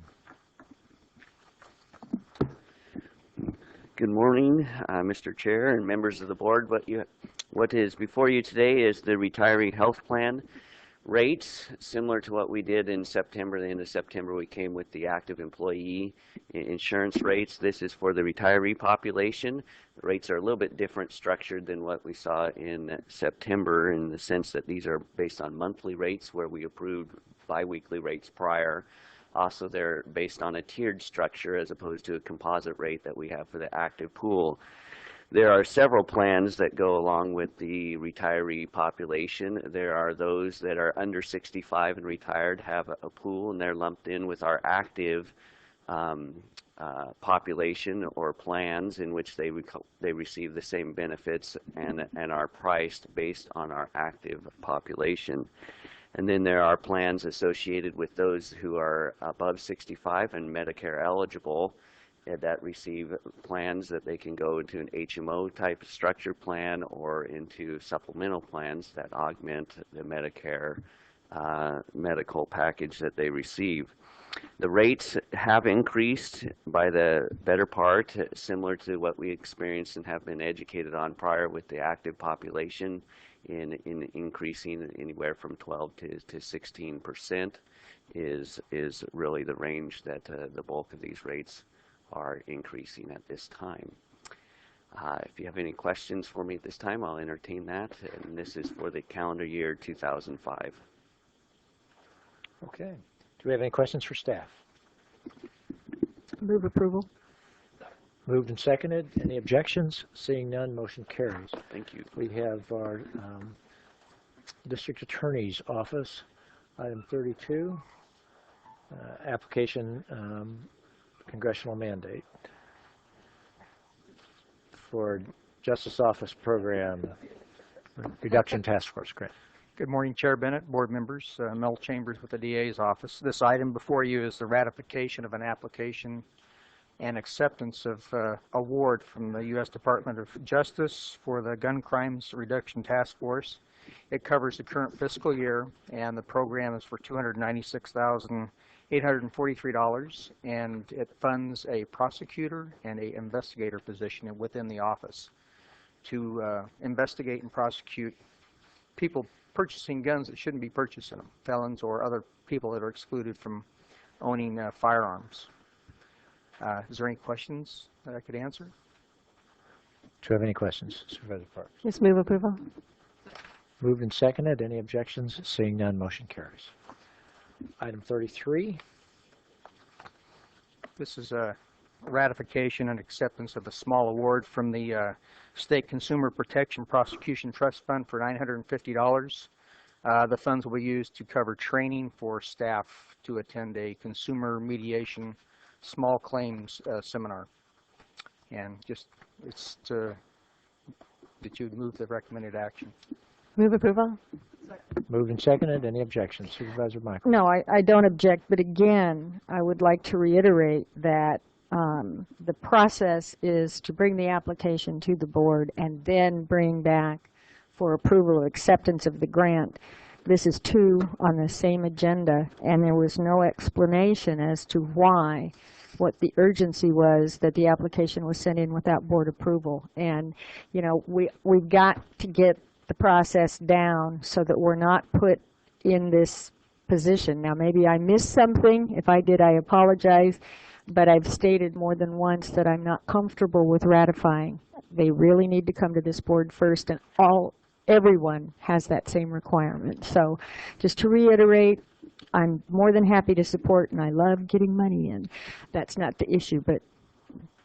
S22: Good morning, Mr. Chair and members of the board. What is before you today is the retiree health plan rates, similar to what we did in September. The end of September, we came with the active employee insurance rates. This is for the retiree population. The rates are a little bit different structured than what we saw in September, in the sense that these are based on monthly rates, where we approved biweekly rates prior. Also, they're based on a tiered structure as opposed to a composite rate that we have for the active pool. There are several plans that go along with the retiree population. There are those that are under 65 and retired, have a pool, and they're lumped in with our active population or plans, in which they receive the same benefits and are priced based on our active population. And then there are plans associated with those who are above 65 and Medicare eligible that receive plans that they can go into an HMO type structure plan or into supplemental plans that augment the Medicare medical package that they receive. The rates have increased by the better part, similar to what we experienced and have been educated on prior with the active population, in increasing anywhere from 12 to 16% is really the range that the bulk of these rates are increasing at this time. If you have any questions for me at this time, I'll entertain that. And this is for the calendar year 2005.
S1: Okay. Do we have any questions for staff?
S5: Move approval.
S1: Moved and seconded. Any objections? Seeing none, motion carries.
S22: Thank you.
S1: We have our District Attorney's Office, item 32, application congressional mandate for Justice Office Program Reduction Task Force grant.
S23: Good morning, Chair Bennett, board members. Mel Chambers with the DA's office. This item before you is the ratification of an application and acceptance of award from the U.S. Department of Justice for the Gun Crimes Reduction Task Force. It covers the current fiscal year, and the program is for $296,843, and it funds a prosecutor and an investigator position within the office to investigate and prosecute people purchasing guns that shouldn't be purchasing them, felons or other people that are excluded from owning firearms. Is there any questions that I could answer?
S1: Do you have any questions, Supervisor Parks?
S5: Just move approval.
S1: Moved and seconded. Any objections? Seeing none, motion carries. Item 33.
S23: This is a ratification and acceptance of a small award from the State Consumer Protection Prosecution Trust Fund for $950. The funds will be used to cover training for staff to attend a consumer mediation small claims seminar. And just, it's to, that you would move the recommended action.
S5: Move approval.
S1: Moved and seconded. Any objections? Supervisor Michael.
S4: No, I don't object, but again, I would like to reiterate that the process is to bring the application to the board and then bring back for approval of acceptance of the grant. This is two on the same agenda, and there was no explanation as to why, what the urgency was that the application was sent in without board approval. And, you know, we've got to get the process down so that we're not put in this position. Now, maybe I missed something. If I did, I apologize. But I've stated more than once that I'm not comfortable with ratifying. They really need to come to this board first, and everyone has that same requirement. So just to reiterate, I'm more than happy to support, and I love getting money in. That's not the issue, but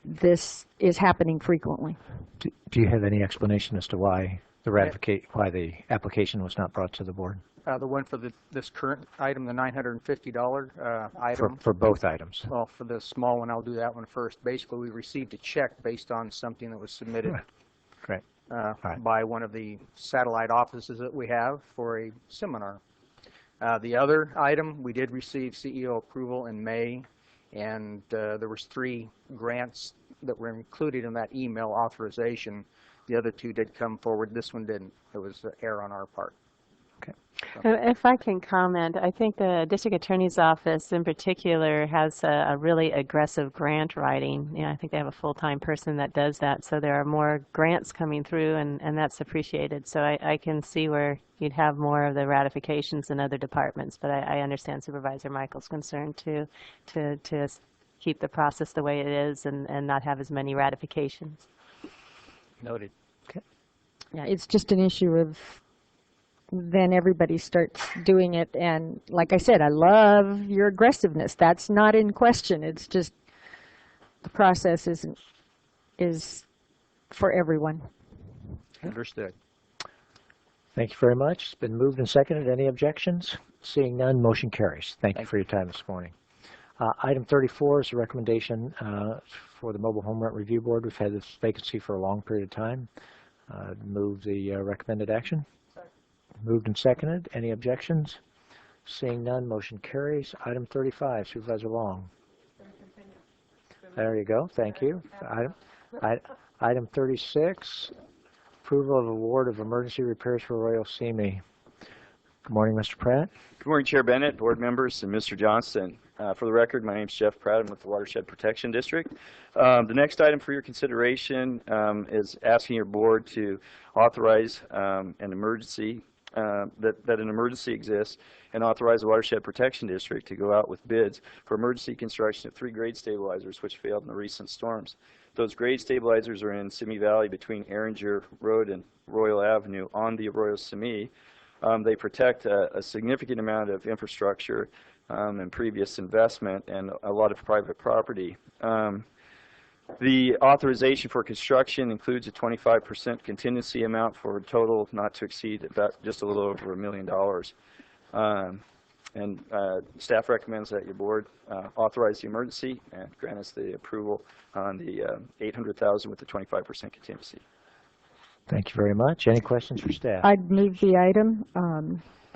S4: this is happening frequently.
S1: Do you have any explanation as to why the application was not brought to the board?
S23: The one for this current item, the $950 item.
S1: For both items?
S23: Well, for the small one, I'll do that one first. Basically, we received a check based on something that was submitted
S1: Great.
S23: by one of the satellite offices that we have for a seminar. The other item, we did receive CEO approval in May, and there was 3 grants that were included in that email authorization. The other 2 did come forward. This one didn't. It was an error on our part.
S1: Okay.
S5: If I can comment, I think the District Attorney's Office in particular has a really aggressive grant writing. You know, I think they have a full-time person that does that, so there are more grants coming through, and that's appreciated. So I can see where you'd have more of the ratifications in other departments, but I understand Supervisor Michael's concern to keep the process the way it is and not have as many ratifications.
S23: Noted.
S1: Okay.
S4: Yeah, it's just an issue of then everybody starts doing it. And like I said, I love your aggressiveness. That's not in question. It's just the process is for everyone.
S23: Understood.
S1: Thank you very much. It's been moved and seconded. Any objections? Seeing none, motion carries. Thank you for your time this morning. Item 34 is a recommendation for the Mobile Home Rent Review Board. We've had this vacancy for a long period of time. Move the recommended action. Moved and seconded. Any objections? Seeing none, motion carries. Item 35, Supervisor Long. There you go. Thank you. Item 36, approval of award of emergency repairs for Arroyo Simi. Good morning, Mr. Pratt.
S7: Good morning, Chair Bennett, board members, and Mr. Johnston. For the record, my name is Jeff Pratt. I'm with the Watershed Protection District. The next item for your consideration is asking your board to authorize an emergency, that an emergency exists, and authorize the Watershed Protection District to go out with bids for emergency construction of 3 grade stabilizers which failed in the recent storms. Those grade stabilizers are in Simi Valley between Erringer Road and Royal Avenue on the Arroyo Simi. They protect a significant amount of infrastructure and previous investment and a lot of private property. The authorization for construction includes a 25% contingency amount for a total not to exceed about just a little over $1 million. Staff recommends that your board authorize the emergency and grant us the approval on the $800,000 with the 25% contingency.
S1: Thank you very much. Any questions for staff?
S4: I'd move the item.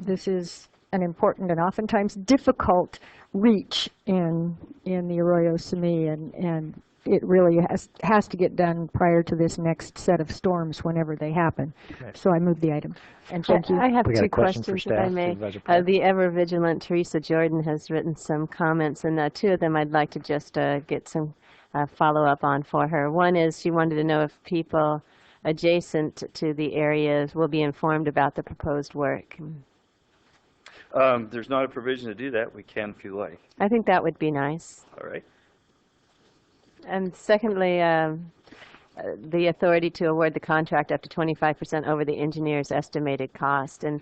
S4: This is an important and oftentimes difficult reach in the Arroyo Simi, and it really has to get done prior to this next set of storms whenever they happen.
S1: Right.
S4: So I move the item. And thank you.
S5: I have
S1: We got a
S5: two
S1: question for
S5: questions, if I
S1: staff,
S5: may.
S1: Supervisor Parks.
S5: The ever-vigilant Teresa Jordan has written some comments, and two of them I'd like to just get some follow-up on for her. One is she wanted to know if people adjacent to the areas will be informed about the proposed work.
S7: There's not a provision to do that. We can if you like.
S5: I think that would be nice.
S7: All right.
S5: And secondly, the authority to award the contract up to 25% over the engineer's estimated cost. And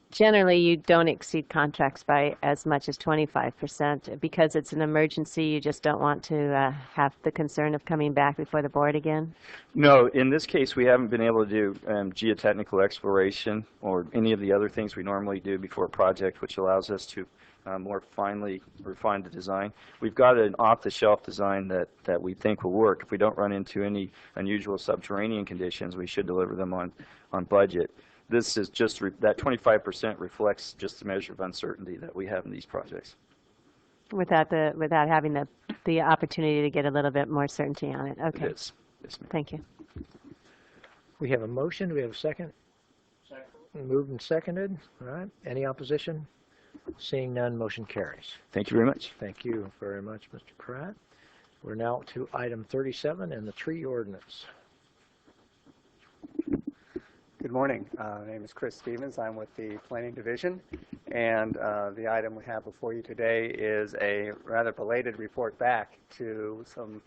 S5: generally, you don't exceed contracts by as much as 25%. Because it's an emergency, you just don't want to have the concern of coming back before the board again?
S7: No, in this case, we haven't been able to do geotechnical exploration or any of the other things we normally do before a project, which allows us to more finely refine the design. We've got an off-the-shelf design that we think will work. If we don't run into any unusual subterranean conditions, we should deliver them on budget. This is just that 25% reflects just the measure of uncertainty that we have in these projects.
S5: Without having the opportunity to get a little bit more certainty on it. Okay.
S7: It is. Yes, ma'am.
S5: Thank you.
S1: We have a motion. Do we have a second? Second. Moved and seconded. All right. Any opposition? Seeing none, motion carries.
S7: Thank you very much.
S1: Thank you very much, Mr. Pratt. We're now to item 37 and the tree ordinance.
S10: Good morning. My name is Chris Stevens. I'm with the Planning Division, and the item we have before you today is a rather belated report back to some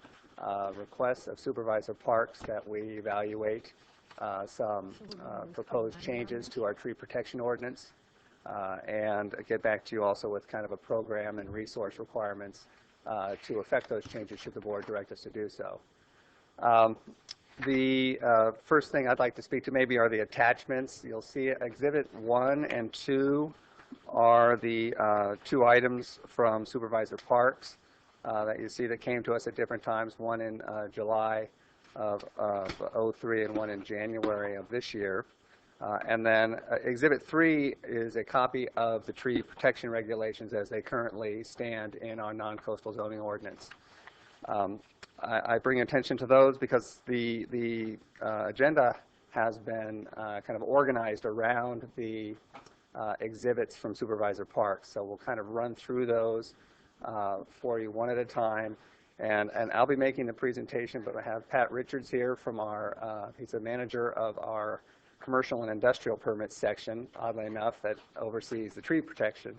S10: requests of Supervisor Parks that we evaluate some proposed changes to our tree protection ordinance, and get back to you also with kind of a program and resource requirements to affect those changes should the board direct us to do so. The first thing I'd like to speak to maybe are the attachments. You'll see Exhibit 1 and 2 are the two items from Supervisor Parks that you see that came to us at different times, one in July of 03 and one in January of this year. And then Exhibit 3 is a copy of the tree protection regulations as they currently stand in our non-coastal zoning ordinance. I bring attention to those because the agenda has been kind of organized around the exhibits from Supervisor Parks. So we'll kind of run through those for you one at a time. And I'll be making the presentation, but I have Pat Richards here from he's the manager of our commercial and industrial permits section, oddly enough, that oversees the tree protection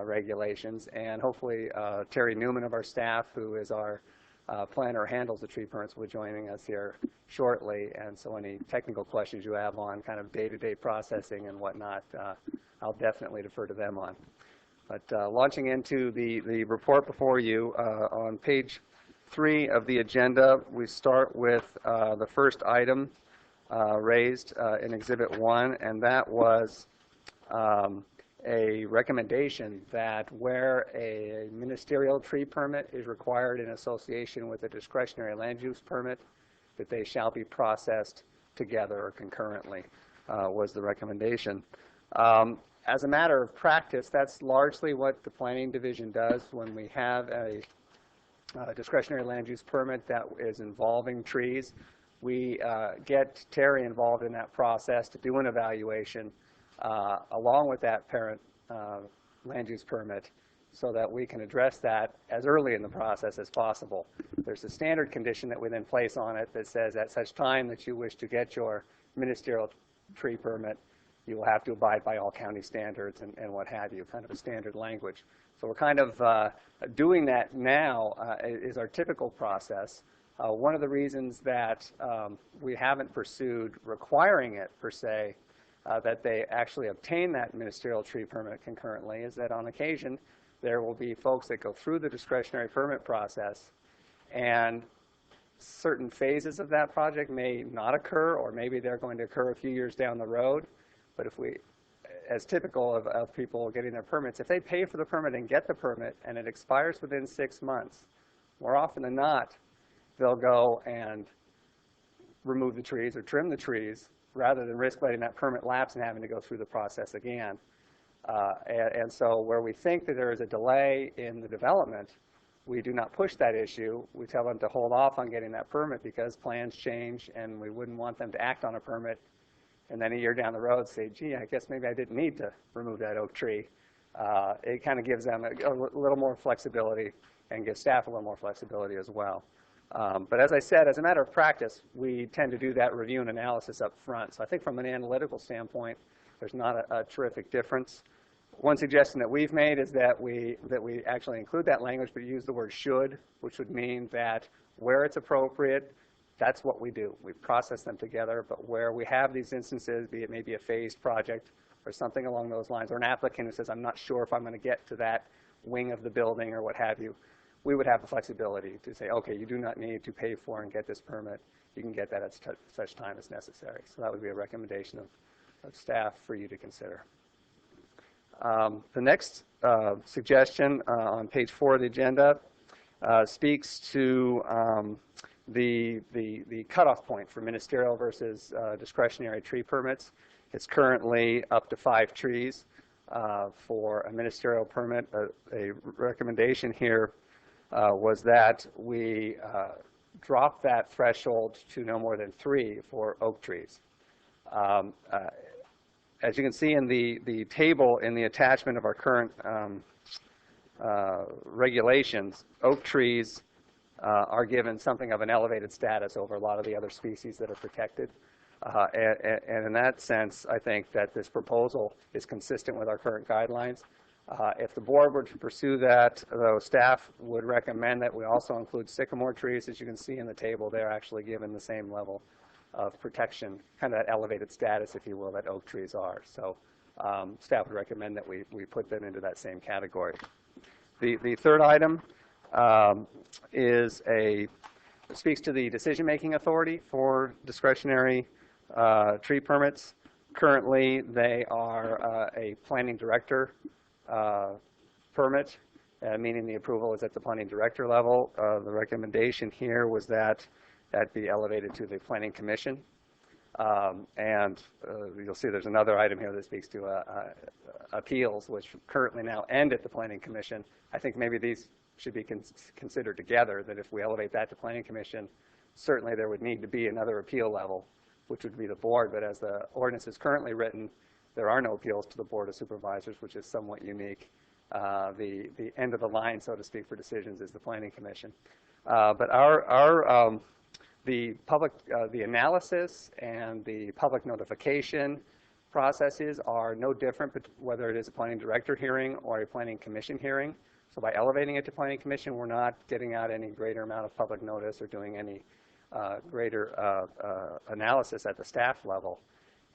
S10: regulations. And hopefully Terry Newman of our staff, who is our planner, handles the tree permits, will be joining us here shortly. And so any technical questions you have on kind of day-to-day processing and whatnot, I'll definitely defer to them on. But launching into the report before you, on page 3 of the agenda, we start with the first item raised in Exhibit 1, and that was a recommendation that where a ministerial tree permit is required in association with a discretionary land use permit, that they shall be processed together or concurrently, was the recommendation. As a matter of practice, that's largely what the Planning Division does when we have a discretionary land use permit that is involving trees. We get Terry involved in that process to do an evaluation along with that parent land use permit so that we can address that as early in the process as possible. There's a standard condition that we then place on it that says at such time that you wish to get your ministerial tree permit, you will have to abide by all county standards and what have you, kind of a standard language. So we're kind of doing that now is our typical process. One of the reasons that we haven't pursued requiring it, per se, that they actually obtain that ministerial tree permit concurrently is that on occasion there will be folks that go through the discretionary permit process and certain phases of that project may not occur, or maybe they're going to occur a few years down the road. But if we, as typical of people getting their permits, if they pay for the permit and get the permit and it expires within 6 months, more often than not, they'll go and remove the trees or trim the trees rather than risk letting that permit lapse and having to go through the process again. And so where we think that there is a delay in the development, we do not push that issue. We tell them to hold off on getting that permit because plans change, and we wouldn't want them to act on a permit and then a year down the road say, gee, I guess maybe I didn't need to remove that oak tree. It kind of gives them a little more flexibility and gives staff a little more flexibility as well. But as I said, as a matter of practice, we tend to do that review and analysis up front. So I think from an analytical standpoint, there's not a terrific difference. One suggestion that we've made is that we actually include that language, but use the word should, which would mean that where it's appropriate, that's what we do. We process them together, but where we have these instances, be it maybe a phased project or something along those lines, or an applicant who says, I'm not sure if I'm going to get to that wing of the building or what have you, we would have the flexibility to say, okay, you do not need to pay for and get this permit. You can get that at such time as necessary. So that would be a recommendation of staff for you to consider. The next suggestion on page 4 of the agenda speaks to the cutoff point for ministerial versus discretionary tree permits. It's currently up to 5 trees for a ministerial permit. A recommendation here was that we drop that threshold to no more than 3 for oak trees. As you can see in the table in the attachment of our current regulations, oak trees are given something of an elevated status over a lot of the other species that are protected. And in that sense, I think that this proposal is consistent with our current guidelines. If the board were to pursue that, though, staff would recommend that we also include sycamore trees. As you can see in the table, they're actually given the same level of protection, kind of that elevated status, if you will, that oak trees are. So staff would recommend that we put them into that same category. The third item speaks to the decision-making authority for discretionary tree permits. Currently, they are a planning director permit, meaning the approval is at the planning director level. The recommendation here was that that be elevated to the planning commission. And you'll see there's another item here that speaks to appeals, which currently now end at the planning commission. I think maybe these should be considered together, that if we elevate that to planning commission, certainly there would need to be another appeal level, which would be the board. But as the ordinance is currently written, there are no appeals to the Board of Supervisors, which is somewhat unique. The end of the line, so to speak, for decisions is the planning commission. But the analysis and the public notification processes are no different, whether it is a planning director hearing or a planning commission hearing. So by elevating it to planning commission, we're not getting out any greater amount of public notice or doing any greater analysis at the staff level.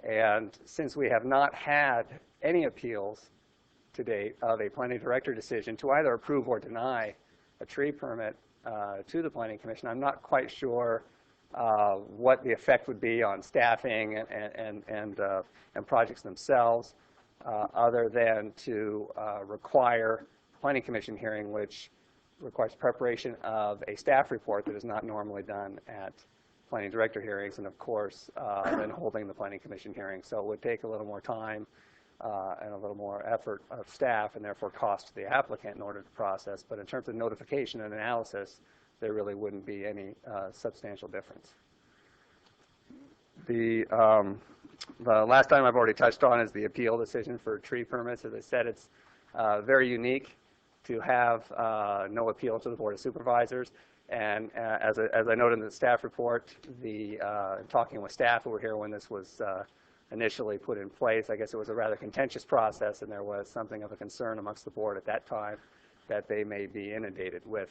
S10: And since we have not had any appeals to date of a planning director decision to either approve or deny a tree permit to the planning commission, I'm not quite sure what the effect would be on staffing and projects themselves, other than to require planning commission hearing, which requires preparation of a staff report that is not normally done at planning director hearings, and of course then holding the planning commission hearing. So it would take a little more time and a little more effort of staff, and therefore cost to the applicant in order to process. But in terms of notification and analysis, there really wouldn't be any substantial difference. The last item I've already touched on is the appeal decision for tree permits. As I said, it's very unique to have no appeal to the Board of Supervisors. And as I noted in the staff report, talking with staff who were here when this was initially put in place, I guess it was a rather contentious process, and there was something of a concern amongst the board at that time that they may be inundated with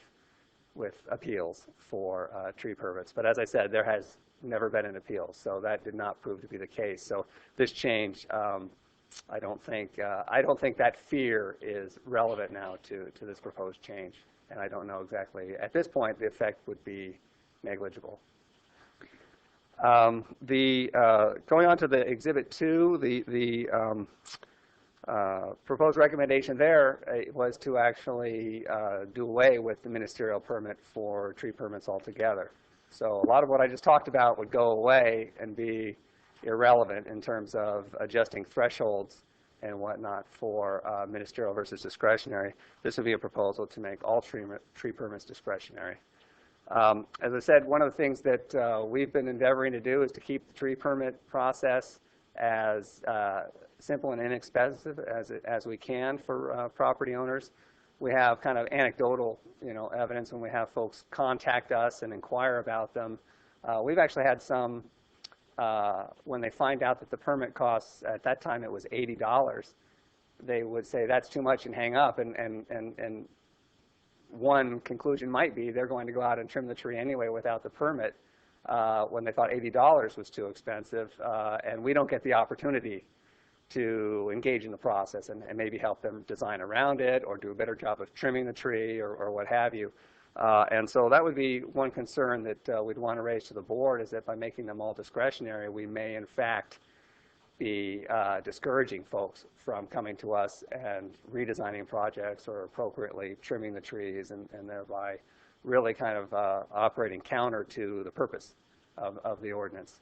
S10: appeals for tree permits. But as I said, there has never been an appeal, so that did not prove to be the case. So this change, I don't think that fear is relevant now to this proposed change, and I don't know exactly at this point the effect would be negligible. Going on to the Exhibit 2, the proposed recommendation there was to actually do away with the ministerial permit for tree permits altogether. So a lot of what I just talked about would go away and be irrelevant in terms of adjusting thresholds and whatnot for ministerial versus discretionary. This would be a proposal to make all tree permits discretionary. As I said, one of the things that we've been endeavoring to do is to keep the tree permit process as simple and inexpensive as we can for property owners. We have kind of anecdotal, evidence when we have folks contact us and inquire about them. We've actually had some, when they find out that the permit costs, at that time it was $80, they would say that's too much and hang up. And one conclusion might be they're going to go out and trim the tree anyway without the permit when they thought $80 was too expensive. And we don't get the opportunity to engage in the process and maybe help them design around it or do a better job of trimming the tree or what have you. And so that would be one concern that we'd want to raise to the board, is that by making them all discretionary, we may in fact be discouraging folks from coming to us and redesigning projects or appropriately trimming the trees and thereby really kind of operating counter to the purpose of the ordinance.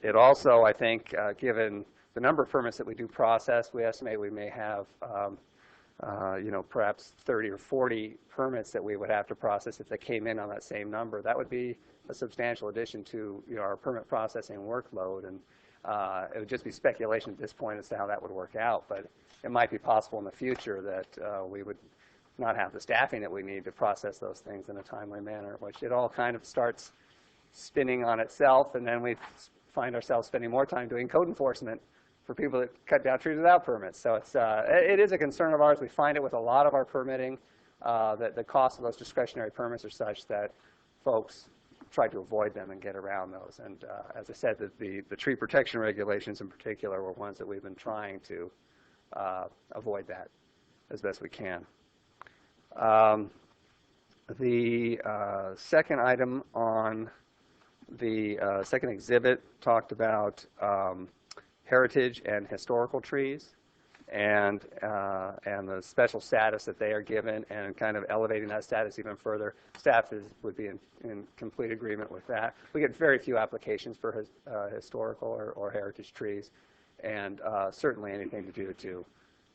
S10: It also, I think, given the number of permits that we do process, we estimate we may have perhaps 30 or 40 permits that we would have to process if they came in on that same number. That would be a substantial addition to our permit processing workload, and it would just be speculation at this point as to how that would work out, but it might be possible in the future that we would not have the staffing that we need to process those things in a timely manner, which it all kind of starts spinning on itself, and then we find ourselves spending more time doing code enforcement for people that cut down trees without permits. So it is a concern of ours. We find it with a lot of our permitting, that the cost of those discretionary permits are such that folks try to avoid them and get around those. And as I said, the tree protection regulations in particular were ones that we've been trying to avoid that as best we can. The second item on the second exhibit talked about heritage and historical trees and the special status that they are given, and kind of elevating that status even further. Staff would be in complete agreement with that. We get very few applications for historical or heritage trees, and certainly anything to do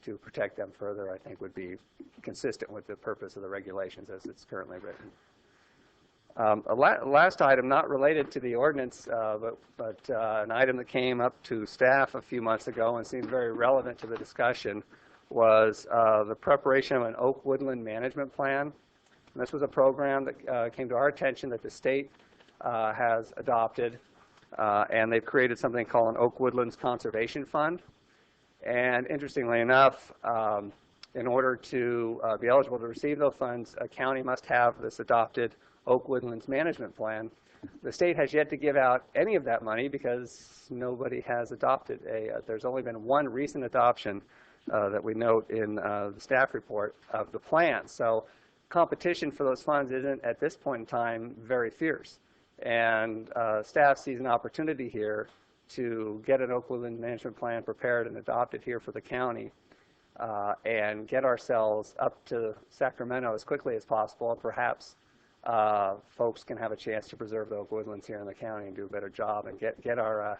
S10: to protect them further, I think, would be consistent with the purpose of the regulations as it's currently written. A last item, not related to the ordinance, but an item that came up to staff a few months ago and seemed very relevant to the discussion, was the preparation of an oak woodland management plan. And this was a program that came to our attention that the state has adopted, and they've created something called an Oak Woodlands Conservation Fund. And interestingly enough, in order to be eligible to receive those funds, a county must have this adopted Oak Woodlands Management Plan. The state has yet to give out any of that money because nobody has adopted there's only been one recent adoption that we note in the staff report of the plan. So competition for those funds isn't at this point in time very fierce. And staff sees an opportunity here to get an Oak Woodland Management Plan prepared and adopted here for the county, and get ourselves up to Sacramento as quickly as possible, and perhaps folks can have a chance to preserve the oak woodlands here in the county and do a better job and get our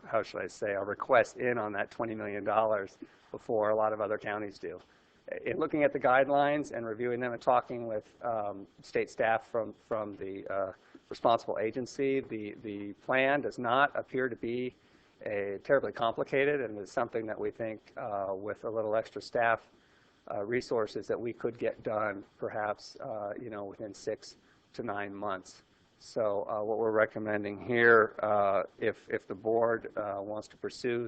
S10: how should I say, our request in on that $20 million before a lot of other counties do. In looking at the guidelines and reviewing them and talking with state staff from the responsible agency, the plan does not appear to be terribly complicated, and is something that we think with a little extra staff resources that we could get done perhaps within 6 to 9 months. So what we're recommending here, if the board wants to pursue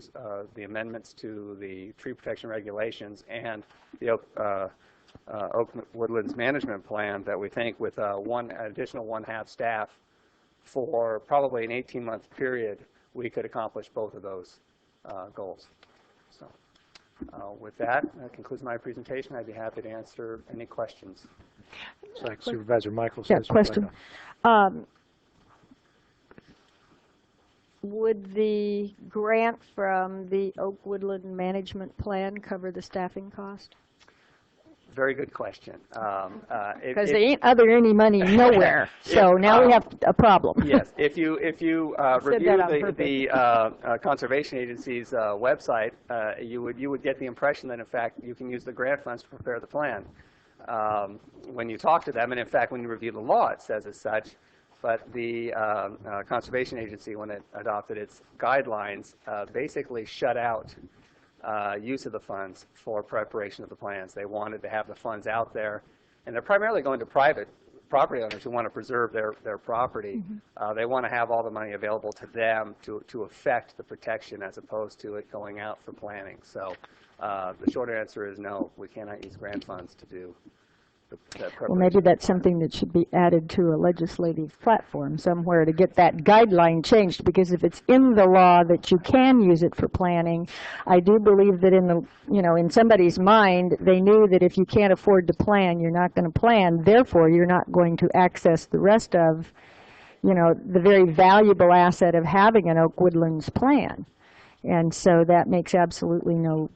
S10: the amendments to the tree protection regulations and the Oak Woodlands Management Plan, that we think with one additional 1/2 staff for probably an 18-month period, we could accomplish both of those goals. So with that concludes my presentation. I'd be happy to answer any questions.
S1: Looks like Supervisor Michaels
S4: Yeah,
S1: has
S4: question. Would the grant from the Oak Woodland Management Plan cover the staffing cost?
S10: very good question.
S4: Because there ain't any money nowhere. So now we have a problem.
S10: Yes, if you review the Conservation Agency's website, you would get the impression that in fact you can use the grant funds to prepare the plan. When you talk to them, and in fact when you review the law, it says as such. But the Conservation Agency, when it adopted its guidelines, basically shut out use of the funds for preparation of the plans. They wanted to have the funds out there, and they're primarily going to private property owners who want to preserve their property. They want to have all the money available to them to affect the protection as opposed to it going out for planning. So the short answer is no, we cannot use grant funds to do the preparation.
S4: Well, maybe that's something that should be added to a legislative platform somewhere to get that guideline changed, because if it's in the law that you can use it for planning, I do believe that in somebody's mind, they knew that if you can't afford to plan, you're not going to plan. Therefore, you're not going to access the rest of, the very valuable asset of having an Oak Woodlands plan. And so that makes absolutely no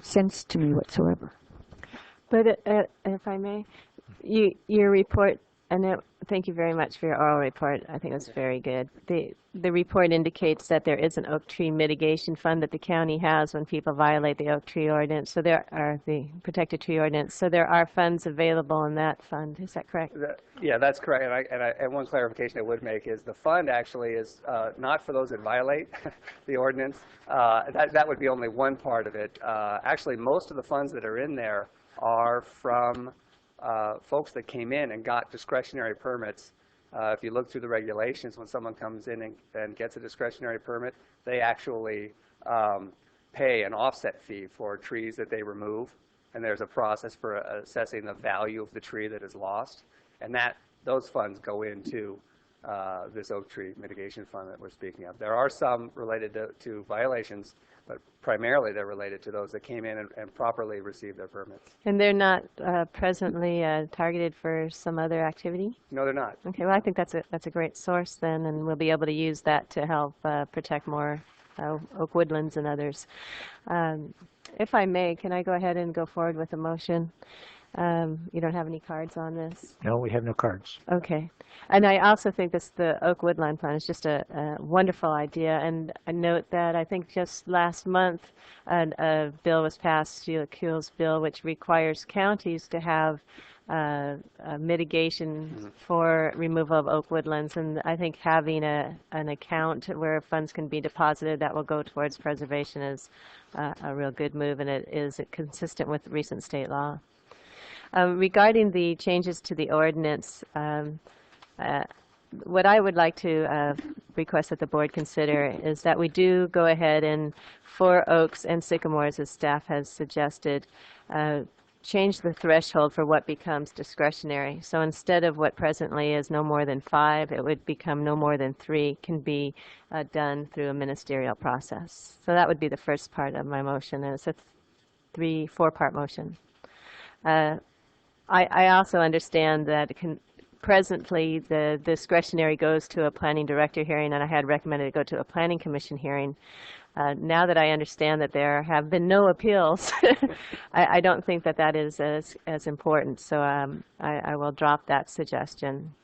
S4: sense to me whatsoever.
S5: But if I may, your report, and thank you very much for your oral report. I think it was very good. The report indicates that there is an oak tree mitigation fund that the county has when people violate the oak tree ordinance. So there are the protected tree ordinance. So there are funds available in that fund. Is that correct?
S10: Yeah, that's correct. And one clarification I would make is the fund actually is not for those that violate the ordinance. That would be only one part of it. Actually, most of the funds that are in there are from folks that came in and got discretionary permits. If you look through the regulations, when someone comes in and gets a discretionary permit, they actually pay an offset fee for trees that they remove, and there's a process for assessing the value of the tree that is lost, and those funds go into this oak tree mitigation fund that we're speaking of. There are some related to violations, but primarily they're related to those that came in and properly received their permits.
S5: And they're not presently targeted for some other activity?
S10: No, they're not.
S5: Okay, well, I think that's a great source then, and we'll be able to use that to help protect more oak woodlands and others. If I may, can I go ahead and go forward with a motion? You don't have any cards on this?
S1: No, we have no cards.
S5: Okay. And I also think the Oak Woodland Plan is just a wonderful idea. And I note that I think just last month a bill was passed, Sheila Kuehl's bill, which requires counties to have mitigation for removal of oak woodlands. And I think having an account where funds can be deposited that will go towards preservation is a real good move, and it is consistent with recent state law. Regarding the changes to the ordinance, what I would like to request that the board consider is that we do go ahead and for oaks and sycamores, as staff has suggested, change the threshold for what becomes discretionary. So instead of what presently is no more than 5, it would become no more than 3 can be done through a ministerial process. So that would be the first part of my motion, and it's a 4-part motion. I also understand that presently the discretionary goes to a planning director hearing, and I had recommended it go to a planning commission hearing. Now that I understand that there have been no appeals, I don't think that is as important, so I will drop that suggestion.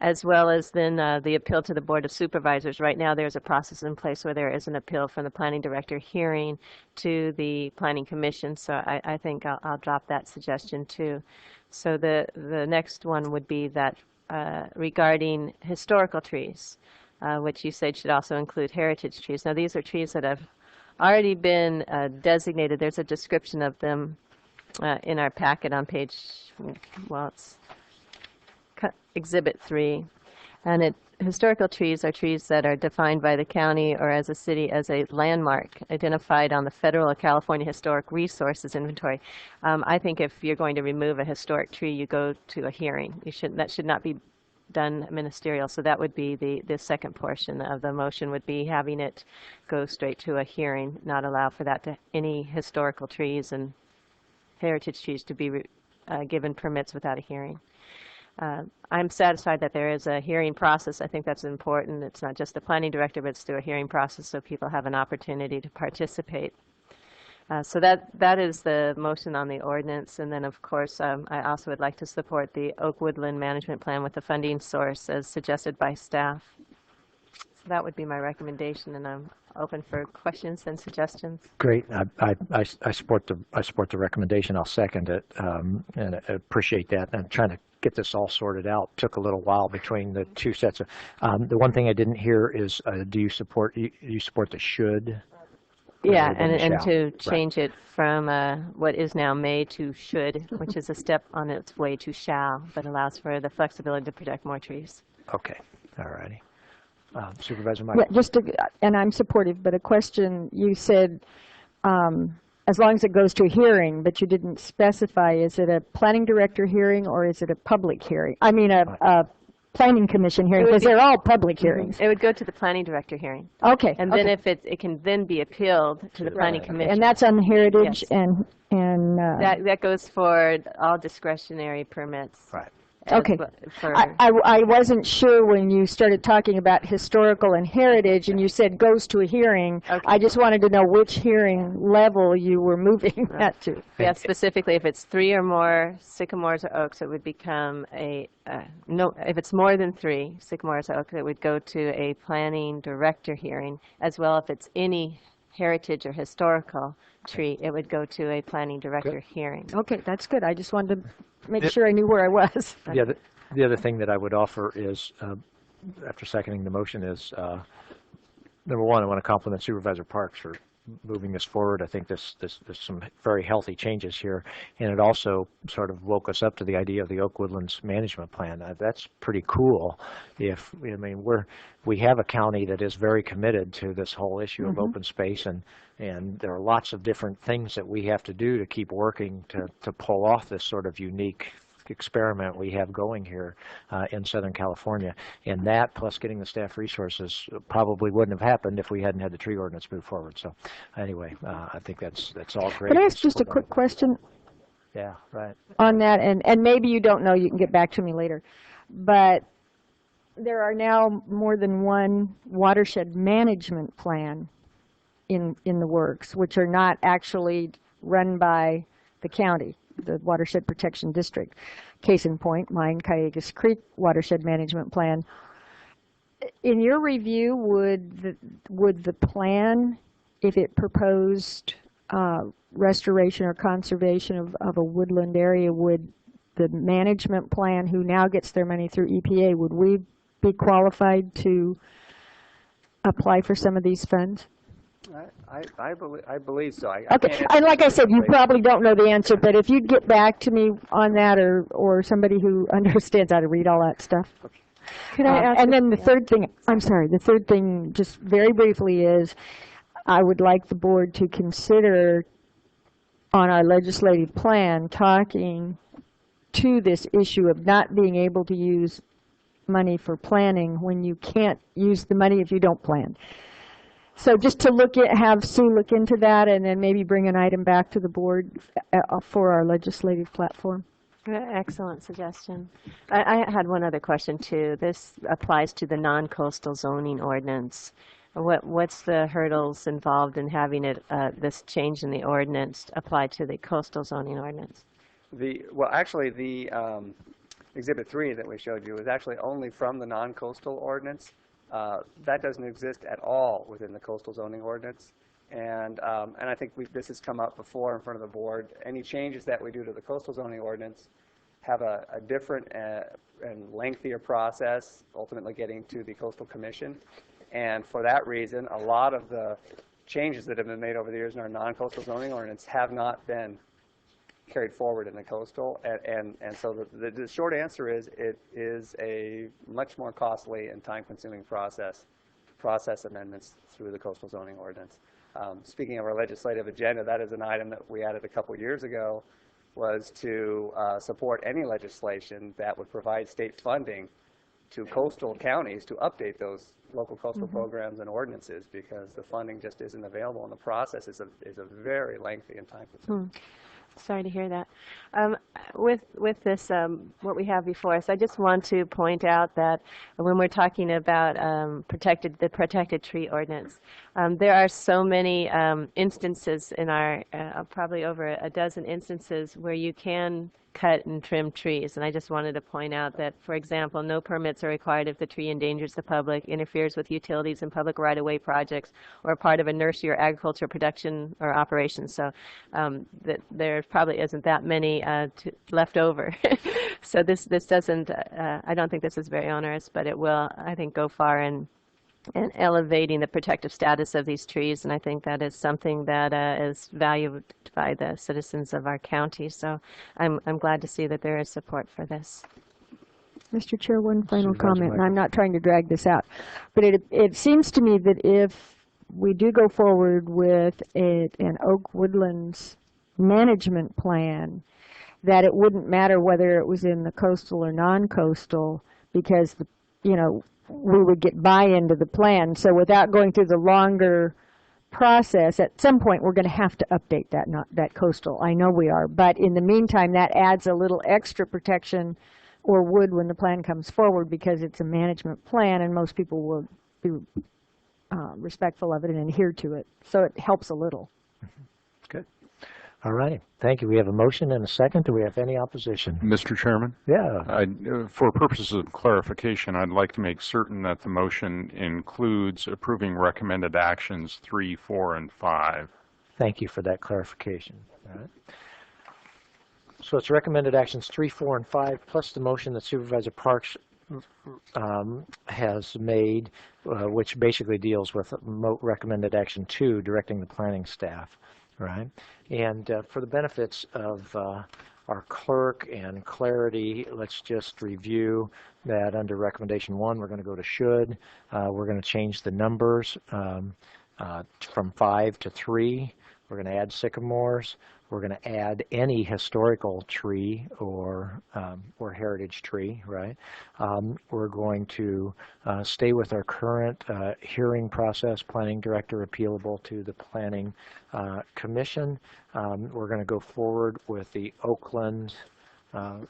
S5: As well as then the appeal to the Board of Supervisors. Right now there's a process in place where there is an appeal from the planning director hearing to the planning commission, so I think I'll drop that suggestion too. So the next one would be that regarding historical trees, which you said should also include heritage trees. Now these are trees that have already been designated. There's a description of them in our packet on page, it's Exhibit 3, and historical trees are trees that are defined by the county or as a city as a landmark identified on the federal or California Historic Resources Inventory. I think if you're going to remove a historic tree, you go to a hearing. That should not be done ministerial. So that would be the second portion of the motion, would be having it go straight to a hearing, not allow for that to any historical trees and heritage trees to be given permits without a hearing. I'm satisfied that there is a hearing process. I think that's important. It's not just the planning director, but it's through a hearing process so people have an opportunity to participate. So that is the motion on the ordinance. And then, of course, I also would like to support the Oak Woodland Management Plan with the funding source as suggested by staff. So that would be my recommendation, and I'm open for questions and suggestions.
S1: Great. I support the recommendation. I'll second it, and I appreciate that. I'm trying to get this all sorted out. Took a little while between the two sets of. The one thing I didn't hear is, do you support the should?
S5: Yeah,
S1: rather than the
S5: and
S1: shall?
S5: to
S1: Right.
S5: change it from what is now may to should, which is a step on its way to shall, but allows for the flexibility to protect more trees.
S1: Okay. All righty. Supervisor
S4: Yeah,
S1: Michael.
S4: and I'm supportive, but a question, you said as long as it goes to a hearing, but you didn't specify, is it a planning director hearing or is it a public hearing? I mean, a planning commission hearing, because they're all public hearings.
S5: It would go to the planning director hearing.
S4: Okay.
S5: And then
S4: okay.
S5: if it can then be appealed to the planning commission.
S4: And that's on heritage
S5: Yes.
S4: and
S5: That goes for all discretionary permits.
S1: Right.
S4: Okay. I wasn't sure when you started talking about historical and heritage and you said goes to a hearing.
S5: Okay.
S4: I just wanted to know which hearing level you were moving that to.
S5: Yeah, specifically if it's 3 or more sycamores or oaks, it would become no, if it's more than 3 sycamores or oaks, it would go to a planning director hearing, as well if it's any heritage or historical tree, it would go to a planning director hearing.
S4: Okay, that's good. I just wanted to make sure I knew where I was.
S1: The other thing that I would offer is, after seconding the motion, is number one, I want to compliment Supervisor Parks for moving this forward. I think there's some very healthy changes here, and it also sort of woke us up to the idea of the Oak Woodlands Management Plan. That's pretty cool. We have a county that is very committed to this whole issue of open space, and there are lots of different things that we have to do to keep working to pull off this sort of unique experiment we have going here in Southern California. And that, plus getting the staff resources, probably wouldn't have happened if we hadn't had the tree ordinance move forward. So anyway, I think that's all great.
S4: Can I ask just a quick question
S1: Yeah, right.
S4: on that? And maybe you don't know, you can get back to me later. But there are now more than one watershed management plan in the works, which are not actually run by the county, the Watershed Protection District. Case in point, mine, Cayugas Creek Watershed Management Plan. In your review, would the plan, if it proposed restoration or conservation of a woodland area, would the management plan, who now gets their money through EPA, would we be qualified to apply for some of these funds?
S10: I believe so.
S4: Okay, and like I said, you probably don't know the answer, but if you'd get back to me on that, or somebody who understands how to read all that stuff.
S10: Okay.
S4: Could I ask? And then the third thing, I'm sorry, the third thing, just very briefly, is I would like the board to consider on our legislative plan talking to this issue of not being able to use money for planning when you can't use the money if you don't plan. So just to have Sue look into that, and then maybe bring an item back to the board for our legislative platform.
S5: Excellent suggestion. I had one other question too. This applies to the non-coastal zoning ordinance. What's the hurdles involved in having this change in the ordinance apply to the coastal zoning ordinance?
S10: Actually, the Exhibit 3 that we showed you is actually only from the non-coastal ordinance. That doesn't exist at all within the coastal zoning ordinance, and I think this has come up before in front of the board. Any changes that we do to the coastal zoning ordinance have a different and lengthier process, ultimately getting to the Coastal Commission, and for that reason, a lot of the changes that have been made over the years in our non-coastal zoning ordinance have not been carried forward in the coastal, and so the short answer is it is a much more costly and time-consuming process amendments through the coastal zoning ordinance. Speaking of our legislative agenda, that is an item that we added a couple years ago, was to support any legislation that would provide state funding to coastal counties to update those local coastal programs and ordinances, because the funding just isn't available, and the process is a very lengthy and time-consuming.
S5: Sorry to hear that. Um, with this, what we have before us, I just want to point out that when we're talking about the protected tree ordinance, there are so many instances in our, probably over a dozen instances where you can cut and trim trees. And I just wanted to point out that, for example, no permits are required if the tree endangers the public, interferes with utilities and public right-of-way projects, or part of a nursery or agriculture production or operation. So there probably isn't that many left over. So this doesn't, I don't think this is very onerous, but it will, I think, go far in elevating the protective status of these trees, and I think that is something that is valued by the citizens of our county. So I'm glad to see that there is support for this.
S4: Mr. Chair, one final comment, and I'm not trying to drag this out, but it seems to me that if we do go forward with an Oak Woodlands management plan, that it wouldn't matter whether it was in the coastal or non-coastal, because we would get buy-in to the plan. So without going through the longer process, at some point we're going to have to update that coastal. I know we are, but in the meantime, that adds a little extra protection, or would when the plan comes forward, because it's a management plan and most people will be respectful of it and adhere to it. So it helps a little.
S1: Good. All righty. Thank you. We have a motion and a second. Do we have any opposition?
S11: Mr. Chairman?
S1: Yeah.
S11: For purposes of clarification, I'd like to make certain that the motion includes approving recommended actions 3, 4, and 5.
S1: Thank you for that clarification. All right. So it's recommended actions 3, 4, and 5, plus the motion that Supervisor Parks has made, which basically deals with recommended action 2, directing the planning staff. Right, and for the benefits of our clerk and clarity, let's just review that under recommendation 1, we're going to go to should. We're going to change the numbers from 5 to 3. We're going to add sycamores. We're going to add any historical tree or heritage tree, right? We're going to stay with our current hearing process, planning director appealable to the planning commission. We're going to go forward with the Oakland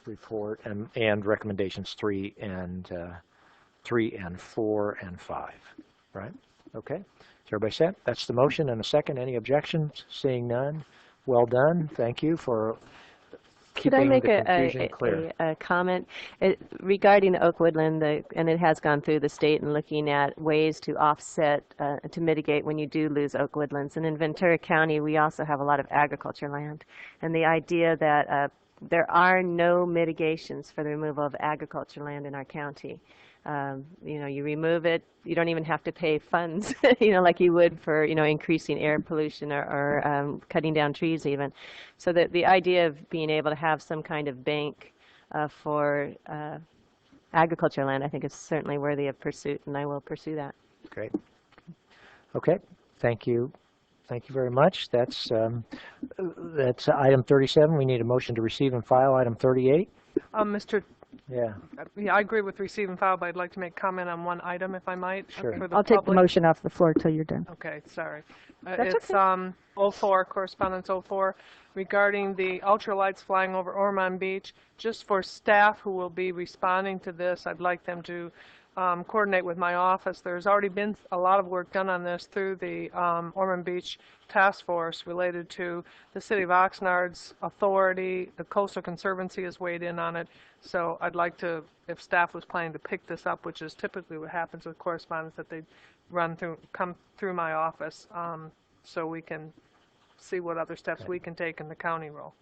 S1: report and recommendations 3 and 4 and 5, right? Okay, is everybody set? That's the motion and a second. Any objections? Seeing none. Well done. Thank you for keeping the confusion clear.
S5: A comment regarding the Oak Woodland, and it has gone through the state and looking at ways to offset, to mitigate when you do lose Oak Woodlands. And in Ventura County, we also have a lot of agriculture land. And the idea that there are no mitigations for the removal of agriculture land in our county. You remove it, you don't even have to pay funds, like you would for, increasing air pollution or cutting down trees even. So the idea of being able to have some kind of bank for agriculture land, I think is certainly worthy of pursuit, and I will pursue that.
S1: Great. Okay, thank you. Thank you very much. That's item 37. We need a motion to receive and file item 38.
S3: Mr.
S1: Yeah.
S3: Yeah, I agree with receive and file, but I'd like to make comment on one item, if I might.
S1: Sure.
S4: I'll take the motion off the floor till you're done.
S3: Okay, sorry.
S4: That's
S3: It's 04, correspondence 04, regarding the ultralights flying over Ormond Beach. Just for staff who will be responding to this, I'd like them to coordinate with my office. There's already been a lot of work done on this through the Ormond Beach Task Force related to the City of Oxnard's authority. The Coastal Conservancy has weighed in on it. So I'd like to, if staff was planning to pick this up, which is typically what happens with correspondence, that they come through my office so we can see what other steps we can take in the county role.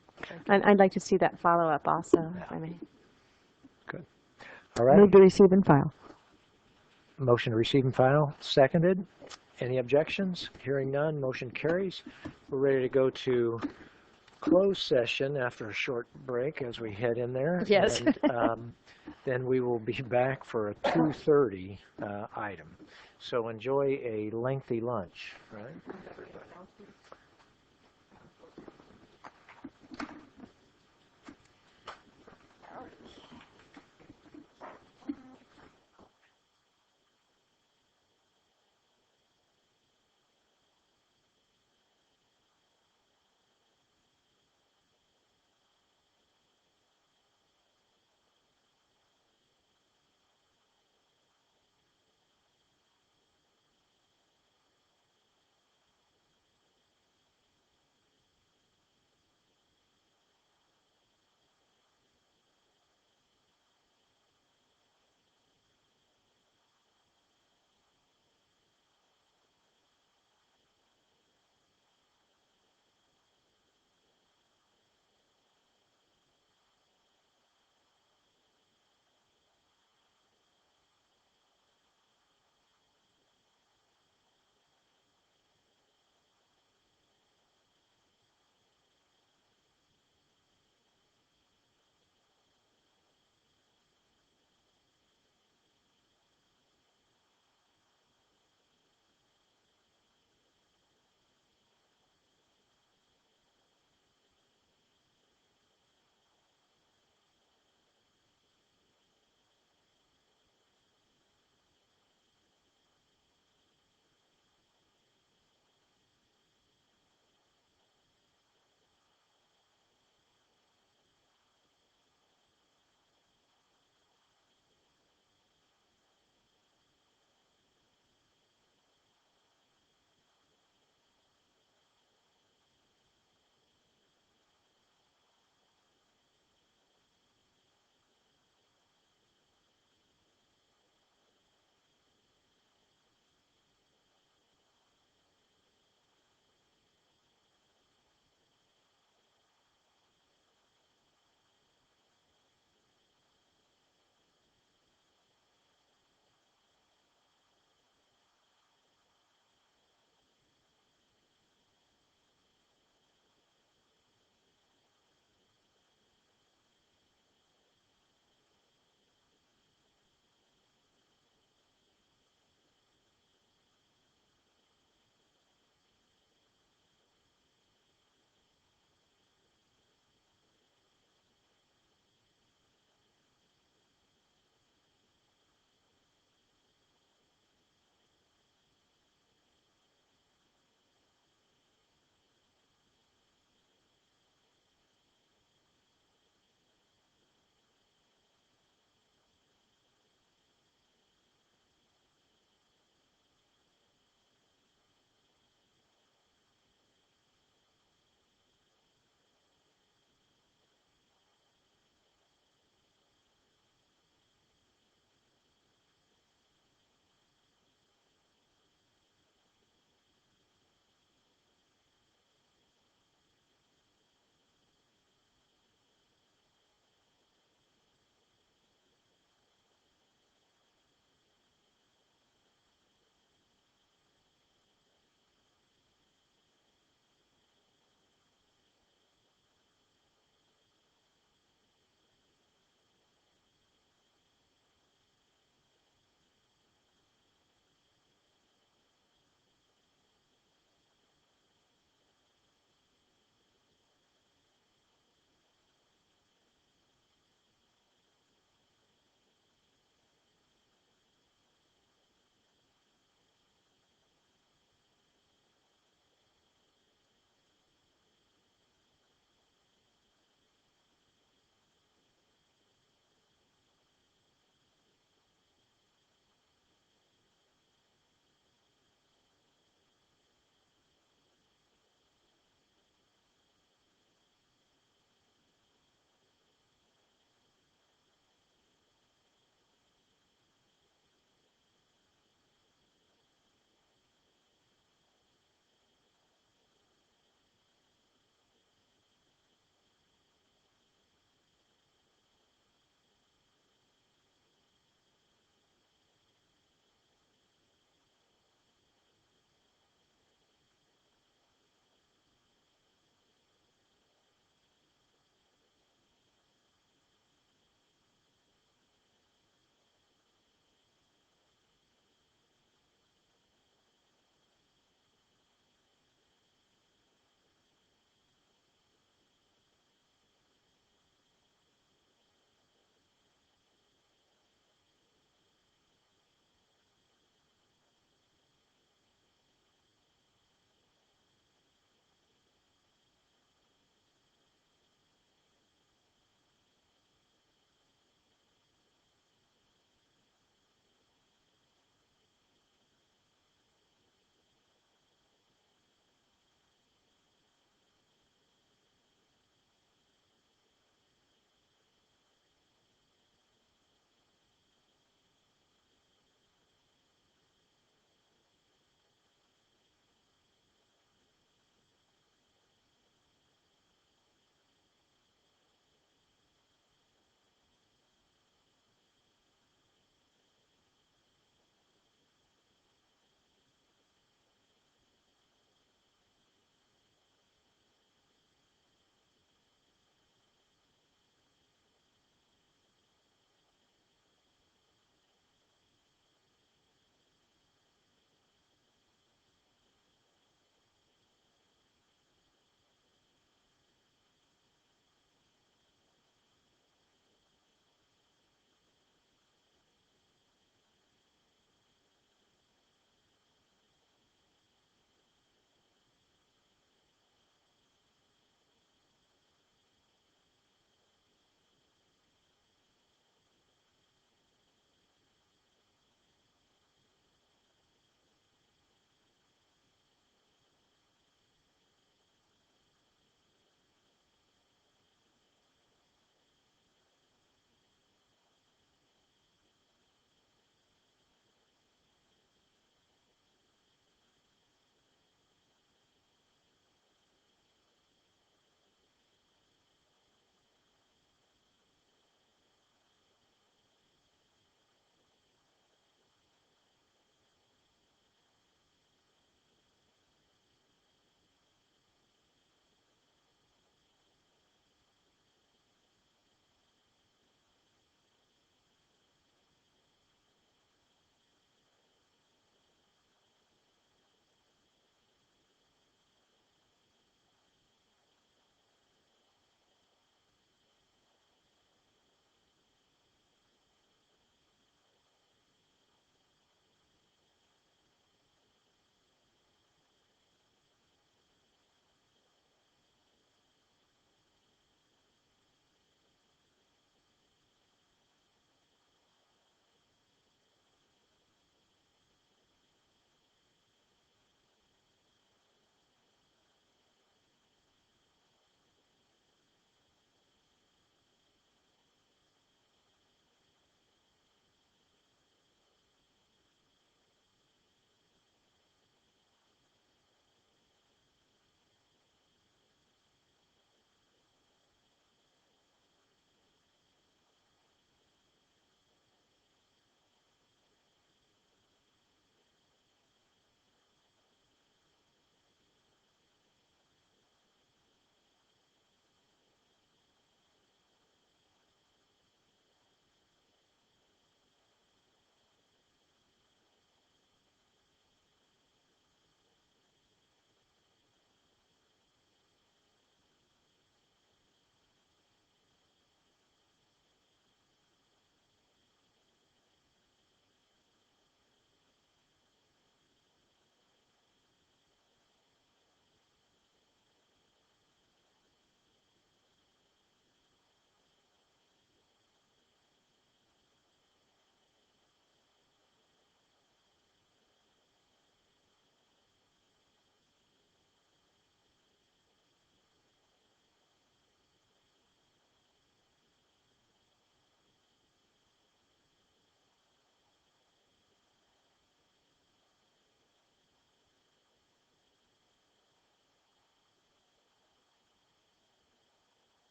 S5: And I'd like to see that follow-up also, if I may.
S1: Good. All right.
S4: Move to receive and file.
S1: Motion to receive and file, seconded. Any objections? Hearing none, motion carries. We're ready to go to closed session after a short break as we head in there.
S4: Yes.
S1: And then we will be back for a 2:30 item. So enjoy a lengthy lunch, right?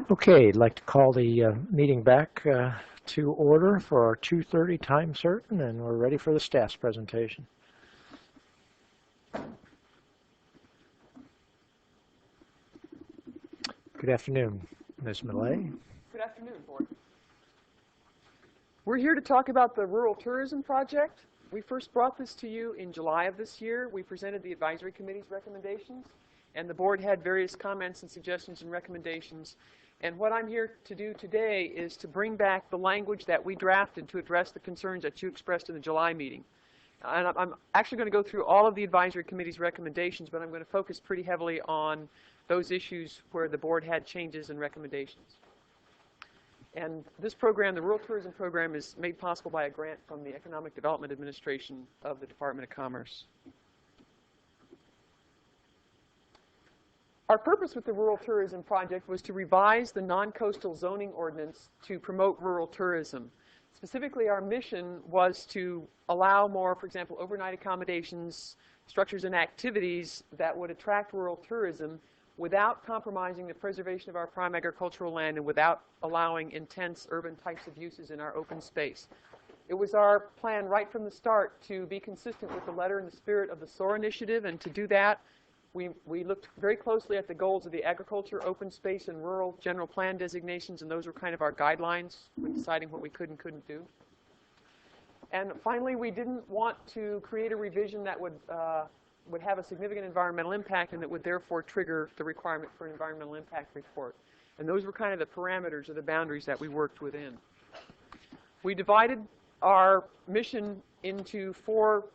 S1: Okay, I'd like to call the meeting back to order for our 2:30 time certain, and we're ready for the staff's presentation. Good afternoon, Ms. Millay.
S12: Good afternoon, Board. We're here to talk about the Rural Tourism Project. We first brought this to you in July of this year. We presented the Advisory Committee's recommendations, and the Board had various comments and suggestions and recommendations. And what I'm here to do today is to bring back the language that we drafted to address the concerns that you expressed in the July meeting. And I'm actually going to go through all of the Advisory Committee's recommendations, but I'm going to focus pretty heavily on those issues where the Board had changes and recommendations. And this program, the Rural Tourism Program, is made possible by a grant from the Economic Development Administration of the Department of Commerce. Our purpose with the Rural Tourism Project was to revise the non-coastal zoning ordinance to promote rural tourism. Specifically, our mission was to allow more, for example, overnight accommodations, structures and activities that would attract rural tourism without compromising the preservation of our prime agricultural land and without allowing intense urban types of uses in our open space. It was our plan right from the start to be consistent with the letter and the spirit of the SOAR initiative, and to do that, we looked very closely at the goals of the agriculture, open space, and rural general plan designations, and those were kind of our guidelines when deciding what we could and couldn't do. And finally, we didn't want to create a revision that would have a significant environmental impact and that would therefore trigger the requirement for an environmental impact report. And those were kind of the parameters or the boundaries that we worked within. We divided our mission into 4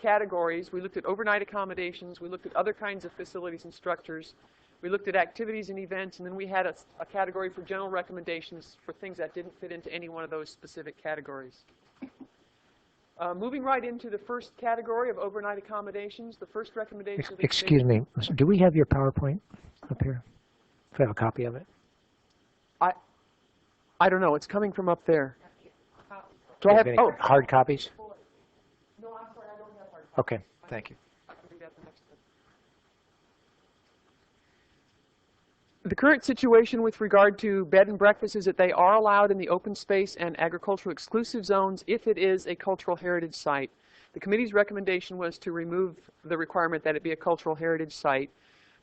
S12: categories. We looked at overnight accommodations, we looked at other kinds of facilities and structures, we looked at activities and events, and then we had a category for general recommendations for things that didn't fit into any one of those specific categories. Moving right into the first category of overnight accommodations, the first recommendation...
S1: Excuse me, do we have your PowerPoint up here? Do we have a copy of it?
S12: I don't know, it's coming from up there.
S1: Do I have any hard copies?
S12: No, I'm sorry, I don't have hard copies.
S1: Okay, thank you.
S12: The current situation with regard to bed and breakfast is that they are allowed in the open space and agricultural exclusive zones if it is a cultural heritage site. The committee's recommendation was to remove the requirement that it be a cultural heritage site.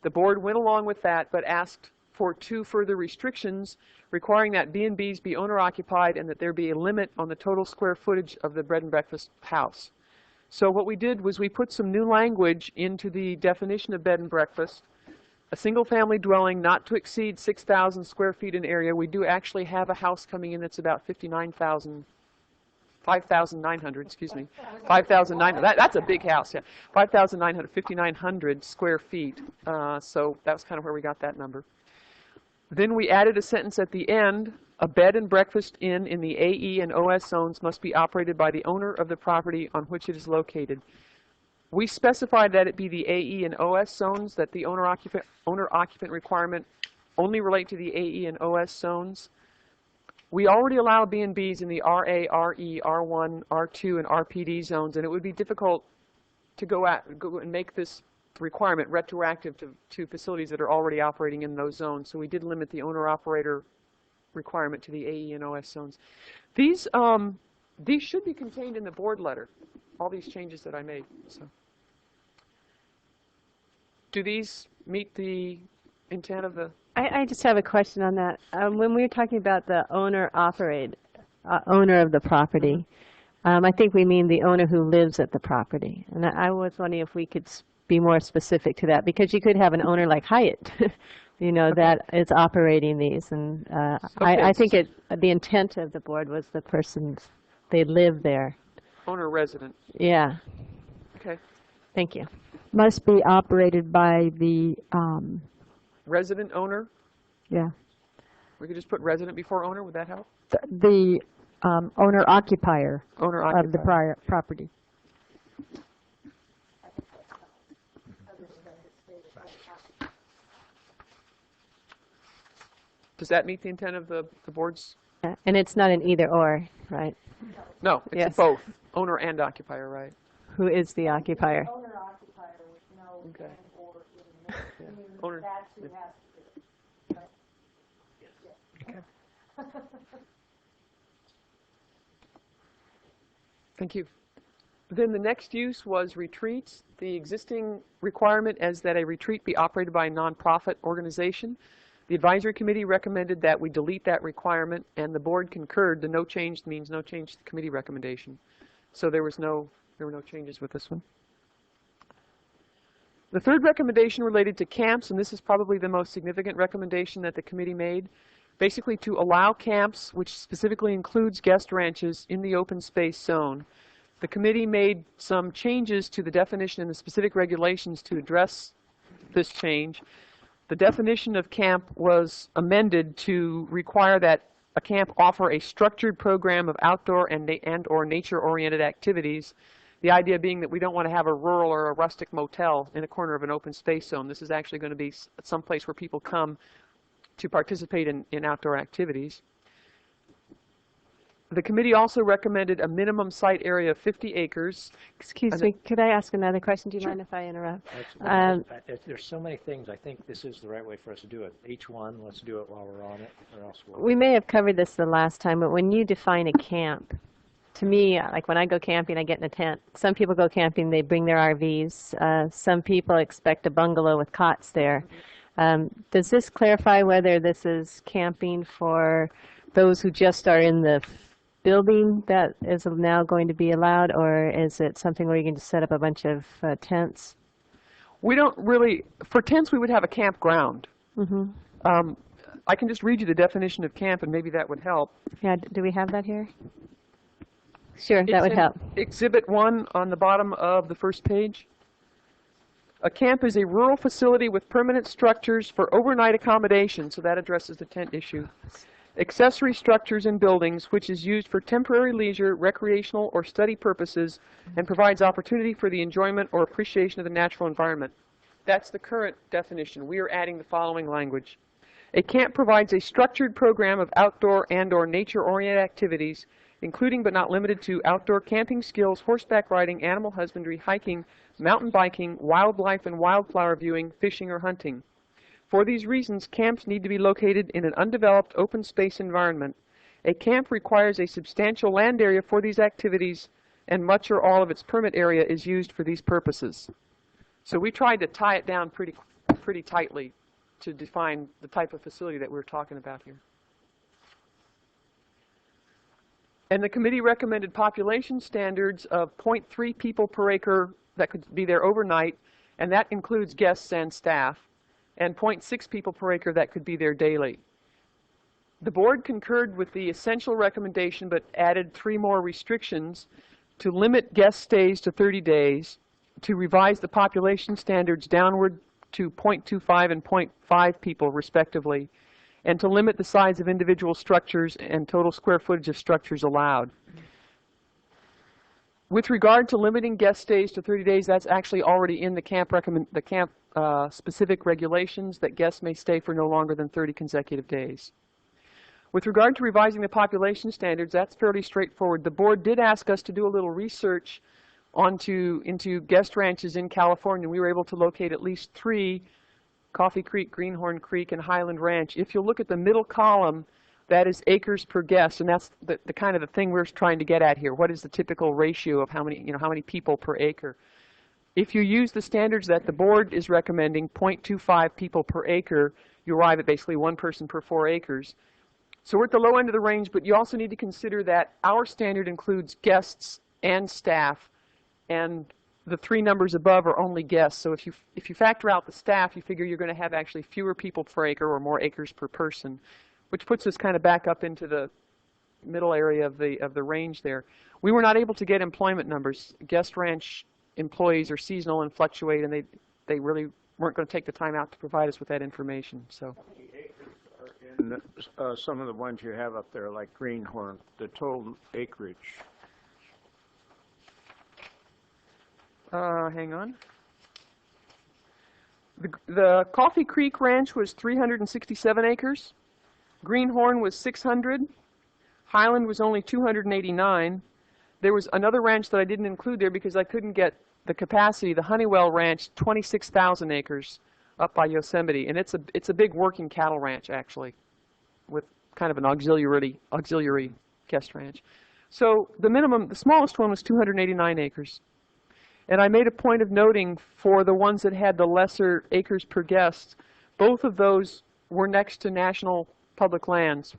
S12: The board went along with that, but asked for 2 further restrictions requiring that B&Bs be owner occupied and that there be a limit on the total square footage of the bed and breakfast house. So what we did was we put some new language into the definition of bed and breakfast. A single-family dwelling not to exceed 6,000 square feet in area. We do actually have a house coming in that's about 5,900, excuse me. 5,900, that's a big house, yeah. 5,900 square feet. So that's kind of where we got that number. Then we added a sentence at the end. A bed and breakfast inn in the AE and OS zones must be operated by the owner of the property on which it is located. We specified that it be the AE and OS zones, that the owner-occupant requirement only relate to the AE and OS zones. We already allow B&Bs in the RA, RE, R1, R2, and RPD zones, and it would be difficult to go and make this requirement retroactive to facilities that are already operating in those zones. So we did limit the owner-operator requirement to the AE and OS zones. These should be contained in the board letter, all these changes that I made. So, do these meet the intent of the...
S5: I just have a question on that. When we were talking about the owner of the property, I think we mean the owner who lives at the property. And I was wondering if we could be more specific to that, because you could have an owner like Hyatt, you know, that is operating these. And I think the intent of the board was the persons, they live there.
S12: Owner resident.
S5: Yeah.
S12: Okay.
S5: Thank you.
S4: Must be operated by the...
S12: resident owner?
S4: Yeah.
S12: We could just put resident before owner, would that help?
S4: The owner-occupier of the property.
S12: Does that meet the intent of the board's?
S5: And it's not an either or, right?
S12: No, it's both, owner and occupier, right?
S5: Who is the occupier?
S12: Owner Okay. Owner.
S1: Okay.
S12: Thank you. Then the next use was retreats. The existing requirement is that a retreat be operated by a nonprofit organization. The advisory committee recommended that we delete that requirement, and the board concurred. The no change means no change to the committee recommendation. So there were no changes with this one. The third recommendation related to camps, and this is probably the most significant recommendation that the committee made, basically to allow camps, which specifically includes guest ranches, in the open space zone. The committee made some changes to the definition and the specific regulations to address this change. The definition of camp was amended to require that a camp offer a structured program of outdoor and or nature-oriented activities. The idea being that we don't want to have a rural or a rustic motel in a corner of an open space zone. This is actually going to be some place where people come to participate in outdoor activities. The committee also recommended a minimum site area of 50 acres.
S5: Excuse me, could I ask another question? Do you mind if I interrupt?
S1: There's so many things. I think this is the right way for us to do it. Each one, let's do it while we're on it, or else we'll...
S5: We may have covered this the last time, but when you define a camp, to me, like when I go camping, I get in a tent. Some people go camping, they bring their RVs. Some people expect a bungalow with cots there. Does this clarify whether this is camping for those who just are in the building that is now going to be allowed, or is it something where you can just set up a bunch of tents?
S12: We don't really, for tents we would have a campground.
S5: Mm-hmm.
S12: I can just read you the definition of camp and maybe that would help.
S5: Yeah, do we have that here? Sure, that
S12: It's
S5: would
S12: in
S5: help.
S12: Exhibit 1 on the bottom of the first page. A camp is a rural facility with permanent structures for overnight accommodation, so that addresses the tent issue. Accessory structures and buildings, which is used for temporary leisure, recreational, or study purposes, and provides opportunity for the enjoyment or appreciation of the natural environment. That's the current definition. We are adding the following language. A camp provides a structured program of outdoor and or nature-oriented activities, including but not limited to outdoor camping skills, horseback riding, animal husbandry, hiking, mountain biking, wildlife and wildflower viewing, fishing, or hunting. For these reasons, camps need to be located in an undeveloped open space environment. A camp requires a substantial land area for these activities, and much or all of its permit area is used for these purposes. So we tried to tie it down pretty tightly to define the type of facility that we're talking about here. And the committee recommended population standards of 0.3 people per acre that could be there overnight, and that includes guests and staff, and 0.6 people per acre that could be there daily. The board concurred with the essential recommendation but added 3 more restrictions: to limit guest stays to 30 days, to revise the population standards downward to 0.25 and 0.5 people respectively, and to limit the size of individual structures and total square footage of structures allowed. With regard to limiting guest stays to 30 days, that's actually already in the camp specific regulations, that guests may stay for no longer than 30 consecutive days. With regard to revising the population standards, that's fairly straightforward. The board did ask us to do a little research into guest ranches in California. We were able to locate at least 3: Coffee Creek, Greenhorn Creek, and Highland Ranch. If you look at the middle column, that is acres per guest, and that's the kind of the thing we're trying to get at here. What is the typical ratio of how many people per acre? If you use the standards that the board is recommending, 0.25 people per acre, you arrive at basically 1 person per 4 acres. So we're at the low end of the range, but you also need to consider that our standard includes guests and staff, and the 3 numbers above are only guests. So if you factor out the staff, you figure you're going to have actually fewer people per acre or more acres per person, which puts us kind of back up into the middle area of the range there. We were not able to get employment numbers. Guest ranch employees are seasonal and fluctuate, and they really weren't going to take the time out to provide us with that information. So,
S2: and some of the ones you have up there, like Greenhorn, the total acreage.
S12: Hang on. The Coffee Creek Ranch was 367 acres. Greenhorn was 600. Highland was only 289. There was another ranch that I didn't include there because I couldn't get the capacity, the Honeywell Ranch, 26,000 acres up by Yosemite, and it's a big working cattle ranch actually, with kind of an auxiliary guest ranch. So the smallest one was 289 acres. And I made a point of noting for the ones that had the lesser acres per guest, both of those were next to national public lands,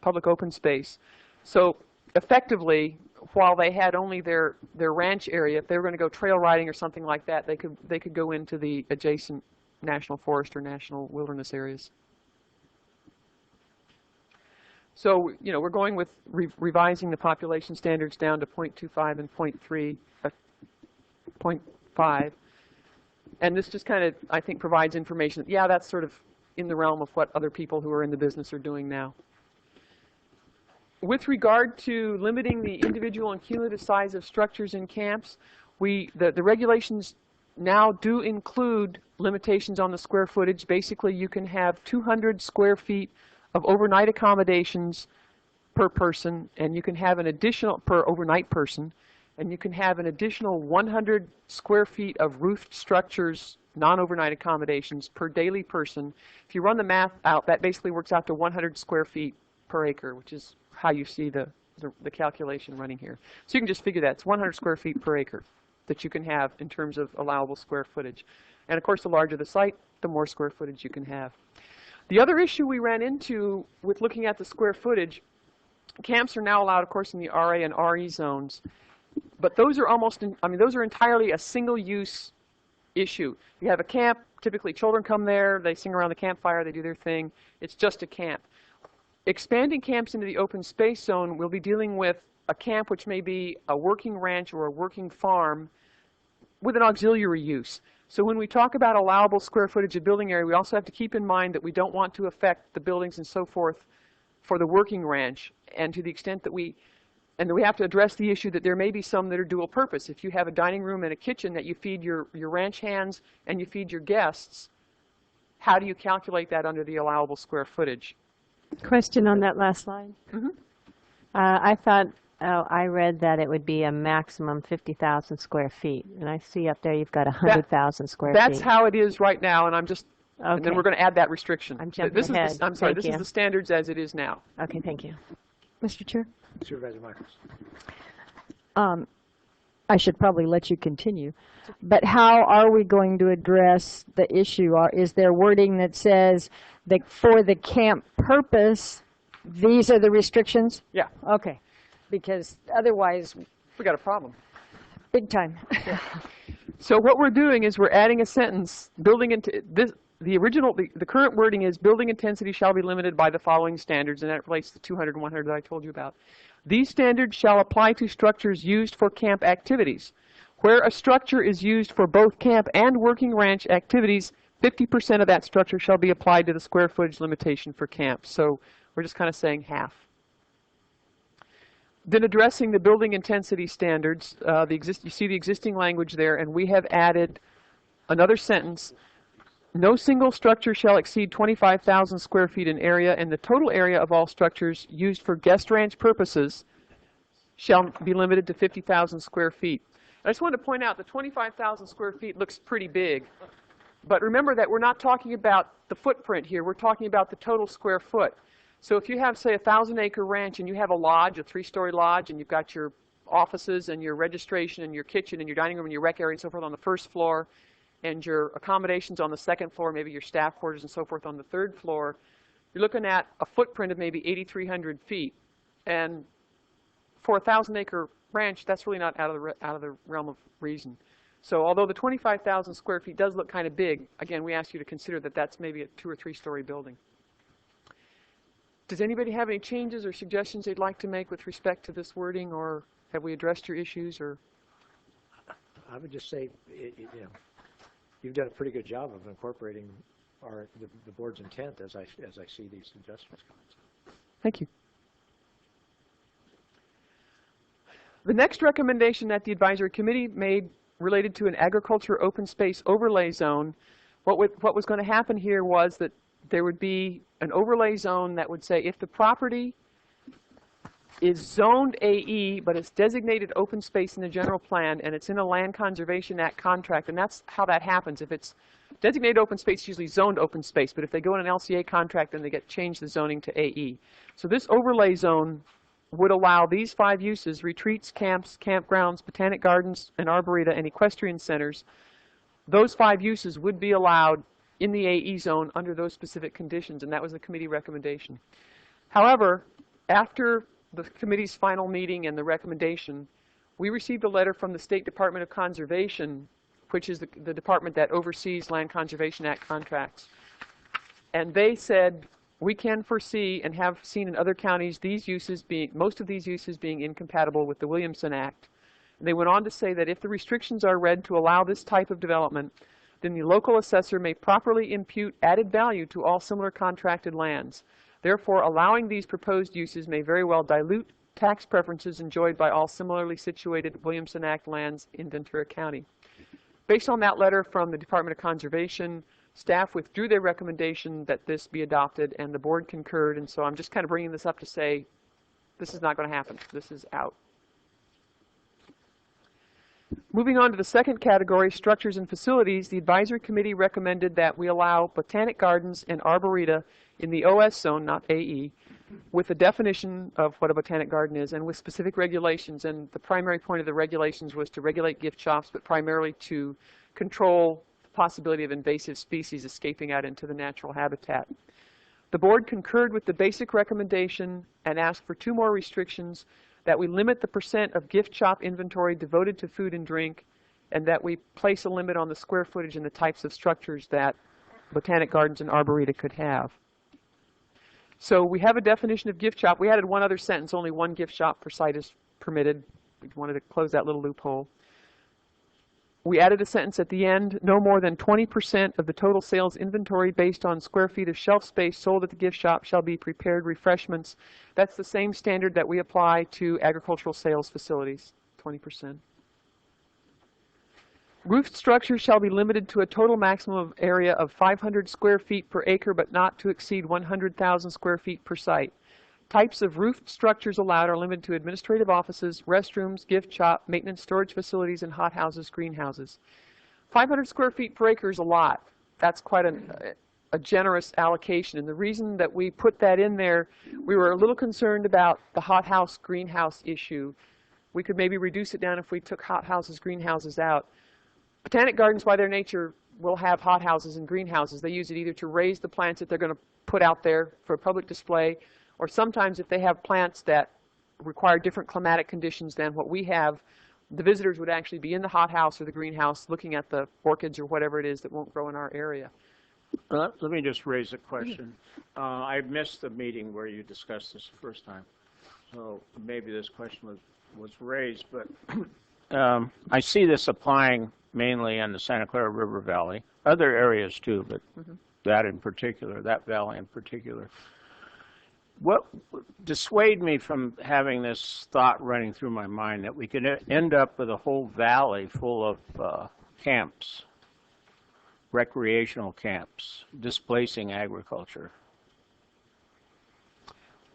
S12: public open space. So effectively, while they had only their ranch area, if they were going to go trail riding or something like that, they could go into the adjacent national forest or national wilderness areas. So, we're going with revising the population standards down to 0.25 and 0.5. And this just kind of, I think, provides information. Yeah, that's sort of in the realm of what other people who are in the business are doing now. With regard to limiting the individual and cumulative size of structures in camps, the regulations now do include limitations on the square footage. Basically, you can have 200 square feet of overnight accommodations per person, and you can have an additional, per overnight person, and you can have an additional 100 square feet of roofed structures, non-overnight accommodations per daily person. If you run the math out, that basically works out to 100 square feet per acre, which is how you see the calculation running here. So you can just figure that. It's 100 square feet per acre that you can have in terms of allowable square footage. And of course, the larger the site, the more square footage you can have. The other issue we ran into with looking at the square footage, camps are now allowed, of course, in the RA and RE zones. But those are those are entirely a single-use issue. You have a camp, typically children come there, they sing around the campfire, they do their thing. It's just a camp. Expanding camps into the open space zone, we'll be dealing with a camp which may be a working ranch or a working farm with an auxiliary use. So when we talk about allowable square footage of building area, we also have to keep in mind that we don't want to affect the buildings and so forth for the working ranch. And to the extent that we have to address the issue that there may be some that are dual purpose. If you have a dining room and a kitchen that you feed your ranch hands and you feed your guests, how do you calculate that under the allowable square footage?
S5: Question on that last slide.
S12: Mm-hmm.
S5: I thought, I read that it would be a maximum 50,000 square feet. And I see up there you've got 100,000 square feet.
S12: That's how it is right now, and I'm just,
S5: okay.
S12: And then we're going to add that restriction.
S5: I'm jumping ahead.
S12: I'm sorry,
S5: Thank
S12: this is the standards as it is now.
S5: Okay, thank you.
S4: Mr. Chair?
S1: Supervisor Michaels.
S4: I should probably let you continue. But how are we going to address the issue? Is there wording that says that for the camp purpose, these are the restrictions?
S12: Yeah.
S4: Okay. Because otherwise,
S12: we got a problem.
S4: Big time.
S12: Yeah. So what we're doing is we're adding a sentence, building into this. The current wording is building intensity shall be limited by the following standards, and that relates to 200 and 100 that I told you about. These standards shall apply to structures used for camp activities. Where a structure is used for both camp and working ranch activities, 50% of that structure shall be applied to the square footage limitation for camp. So we're just kind of saying half. Then addressing the building intensity standards, you see the existing language there, and we have added another sentence. No single structure shall exceed 25,000 square feet in area, and the total area of all structures used for guest ranch purposes shall be limited to 50,000 square feet. I just wanted to point out that 25,000 square feet looks pretty big, but remember that we're not talking about the footprint here. We're talking about the total square foot. So if you have, say, a 1,000-acre ranch and you have a lodge, a 3-story lodge, and you've got your offices and your registration and your kitchen and your dining room and your rec area and so forth on the first floor, and your accommodations on the second floor, maybe your staff quarters and so forth on the third floor, you're looking at a footprint of maybe 8,300 feet. And for a 1,000-acre ranch, that's really not out of the realm of reason. So although the 25,000 square feet does look kind of big, again, we ask you to consider that that's maybe a 2- or 3-story building. Does anybody have any changes or suggestions they'd like to make with respect to this wording, or have we addressed your issues? Or
S1: I would just say, you've done a pretty good job of incorporating the board's intent as I see these suggestions.
S12: Thank you. The next recommendation that the advisory committee made related to an agriculture open space overlay zone. What was going to happen here was that there would be an overlay zone that would say if the property is zoned AE, but it's designated open space in the general plan, and it's in a Land Conservation Act contract, and that's how that happens. If it's designated open space, it's usually zoned open space, but if they go in an LCA contract, then they get changed the zoning to AE. So this overlay zone would allow these 5 uses: retreats, camps, campgrounds, botanic gardens, and arboreta, and equestrian centers. Those 5 uses would be allowed in the AE zone under those specific conditions, and that was the committee recommendation. However, after the committee's final meeting and the recommendation, we received a letter from the State Department of Conservation, which is the department that oversees Land Conservation Act contracts. And they said, we can foresee and have seen in other counties most of these uses being incompatible with the Williamson Act. And they went on to say that if the restrictions are read to allow this type of development, then the local assessor may properly impute added value to all similar contracted lands. Therefore, allowing these proposed uses may very well dilute tax preferences enjoyed by all similarly situated Williamson Act lands in Ventura County. Based on that letter from the Department of Conservation, staff withdrew their recommendation that this be adopted, and the board concurred. And so I'm just kind of bringing this up to say this is not going to happen. This is out. Moving on to the second category, structures and facilities, the advisory committee recommended that we allow botanic gardens and arboreta in the OS zone, not AE, with a definition of what a botanic garden is and with specific regulations. And the primary point of the regulations was to regulate gift shops, but primarily to control the possibility of invasive species escaping out into the natural habitat. The board concurred with the basic recommendation and asked for 2 more restrictions: that we limit the % of gift shop inventory devoted to food and drink, and that we place a limit on the square footage and the types of structures that botanic gardens and arboreta could have. So we have a definition of gift shop. We added one other sentence: only 1 gift shop per site is permitted. We wanted to close that little loophole. We added a sentence at the end: no more than 20% of the total sales inventory based on square feet of shelf space sold at the gift shop shall be prepared refreshments. That's the same standard that we apply to agricultural sales facilities, 20%. Roofed structures shall be limited to a total maximum area of 500 square feet per acre, but not to exceed 100,000 square feet per site. Types of roofed structures allowed are limited to administrative offices, restrooms, gift shop, maintenance storage facilities, and hothouses, greenhouses. 500 square feet per acre is a lot. That's quite a generous allocation. And the reason that we put that in there, we were a little concerned about the hothouse, greenhouse issue. We could maybe reduce it down if we took hothouses, greenhouses out. Botanic gardens, by their nature, will have hothouses and greenhouses. They use it either to raise the plants that they're going to put out there for public display, or sometimes if they have plants that require different climatic conditions than what we have, the visitors would actually be in the hothouse or the greenhouse looking at the orchids or whatever it is that won't grow in our area.
S2: Let me just raise a question. I missed the meeting where you discussed this the first time, so maybe this question was raised, but I see this applying mainly in the Santa Clara River Valley, other areas too, but that in particular, that valley in particular. What dissuaded me from having this thought running through my mind that we could end up with a whole valley full of camps, recreational camps, displacing agriculture?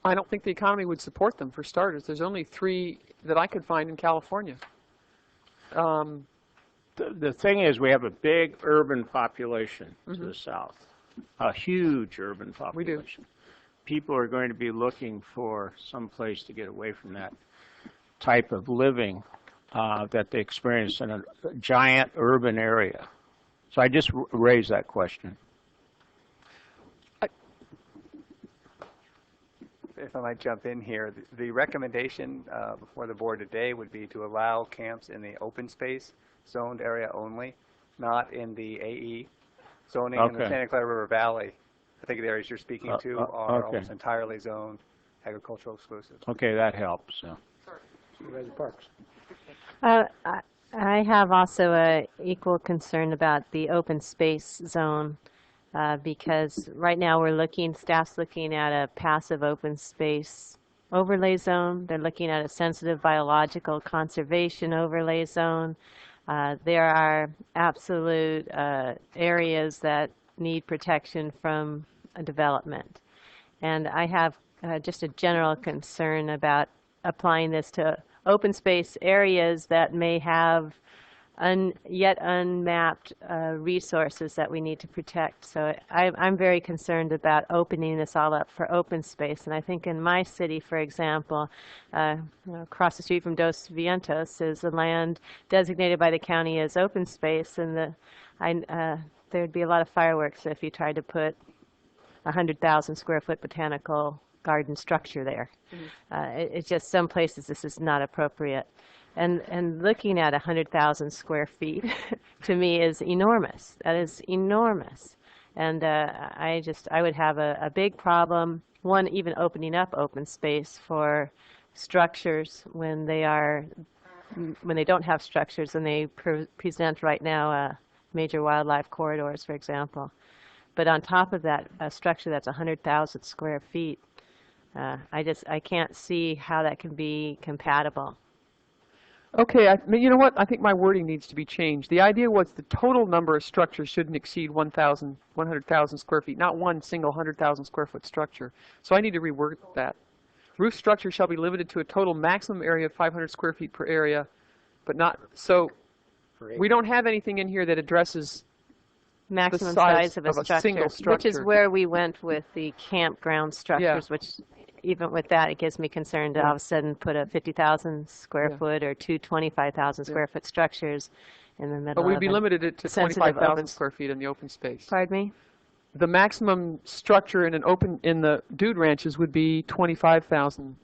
S12: I don't think the economy would support them, for starters. There's only 3 that I could find in California.
S2: The thing is, we have a big urban population to the south, a huge urban population.
S12: We do.
S2: People are going to be looking for some place to get away from that type of living that they experience in a giant urban area. So I just raised that question.
S10: If I might jump in here, the recommendation before the board today would be to allow camps in the open space zoned area only, not in the AE zoning in the Santa Clara River Valley. I think the areas you're speaking to are almost entirely zoned agricultural exclusive.
S2: Okay, that helps. So.
S1: Supervisor Parks.
S5: I have also a equal concern about the open space zone because right now staff's looking at a passive open space overlay zone. They're looking at a sensitive biological conservation overlay zone. There are absolute areas that need protection from development. And I have just a general concern about applying this to open space areas that may have yet unmapped resources that we need to protect. So I'm very concerned about opening this all up for open space. And I think in my city, for example, across the street from Dos Vientos is the land designated by the county as open space, and there'd be a lot of fireworks if you tried to put 100,000 square foot botanical garden structure there. It's just some places this is not appropriate. And looking at 100,000 square feet to me is enormous. That is enormous. And I would have a big problem, one, even opening up open space for structures when they don't have structures and they present right now major wildlife corridors, for example. But on top of that, a structure that's 100,000 square feet, I can't see how that can be compatible.
S12: Okay, you know what? I think my wording needs to be changed. The idea was the total number of structures shouldn't exceed 100,000 square feet, not one single 100,000 square foot structure. So I need to reword that. Roof structure shall be limited to a total maximum area of 500 square feet per area, but not, so we don't have anything in here that addresses
S5: maximum
S12: the
S5: size of a
S12: single structure.
S5: Which is where we went with the campground structures, which even with that, it gives me concern to all of a sudden put a 50,000 square foot or two 25,000 square foot structures in the middle.
S12: But we'd be
S5: of
S12: limited it to 25,000 square feet in the open space.
S5: Pardon me?
S12: The maximum structure in the dude ranches would be 25,000.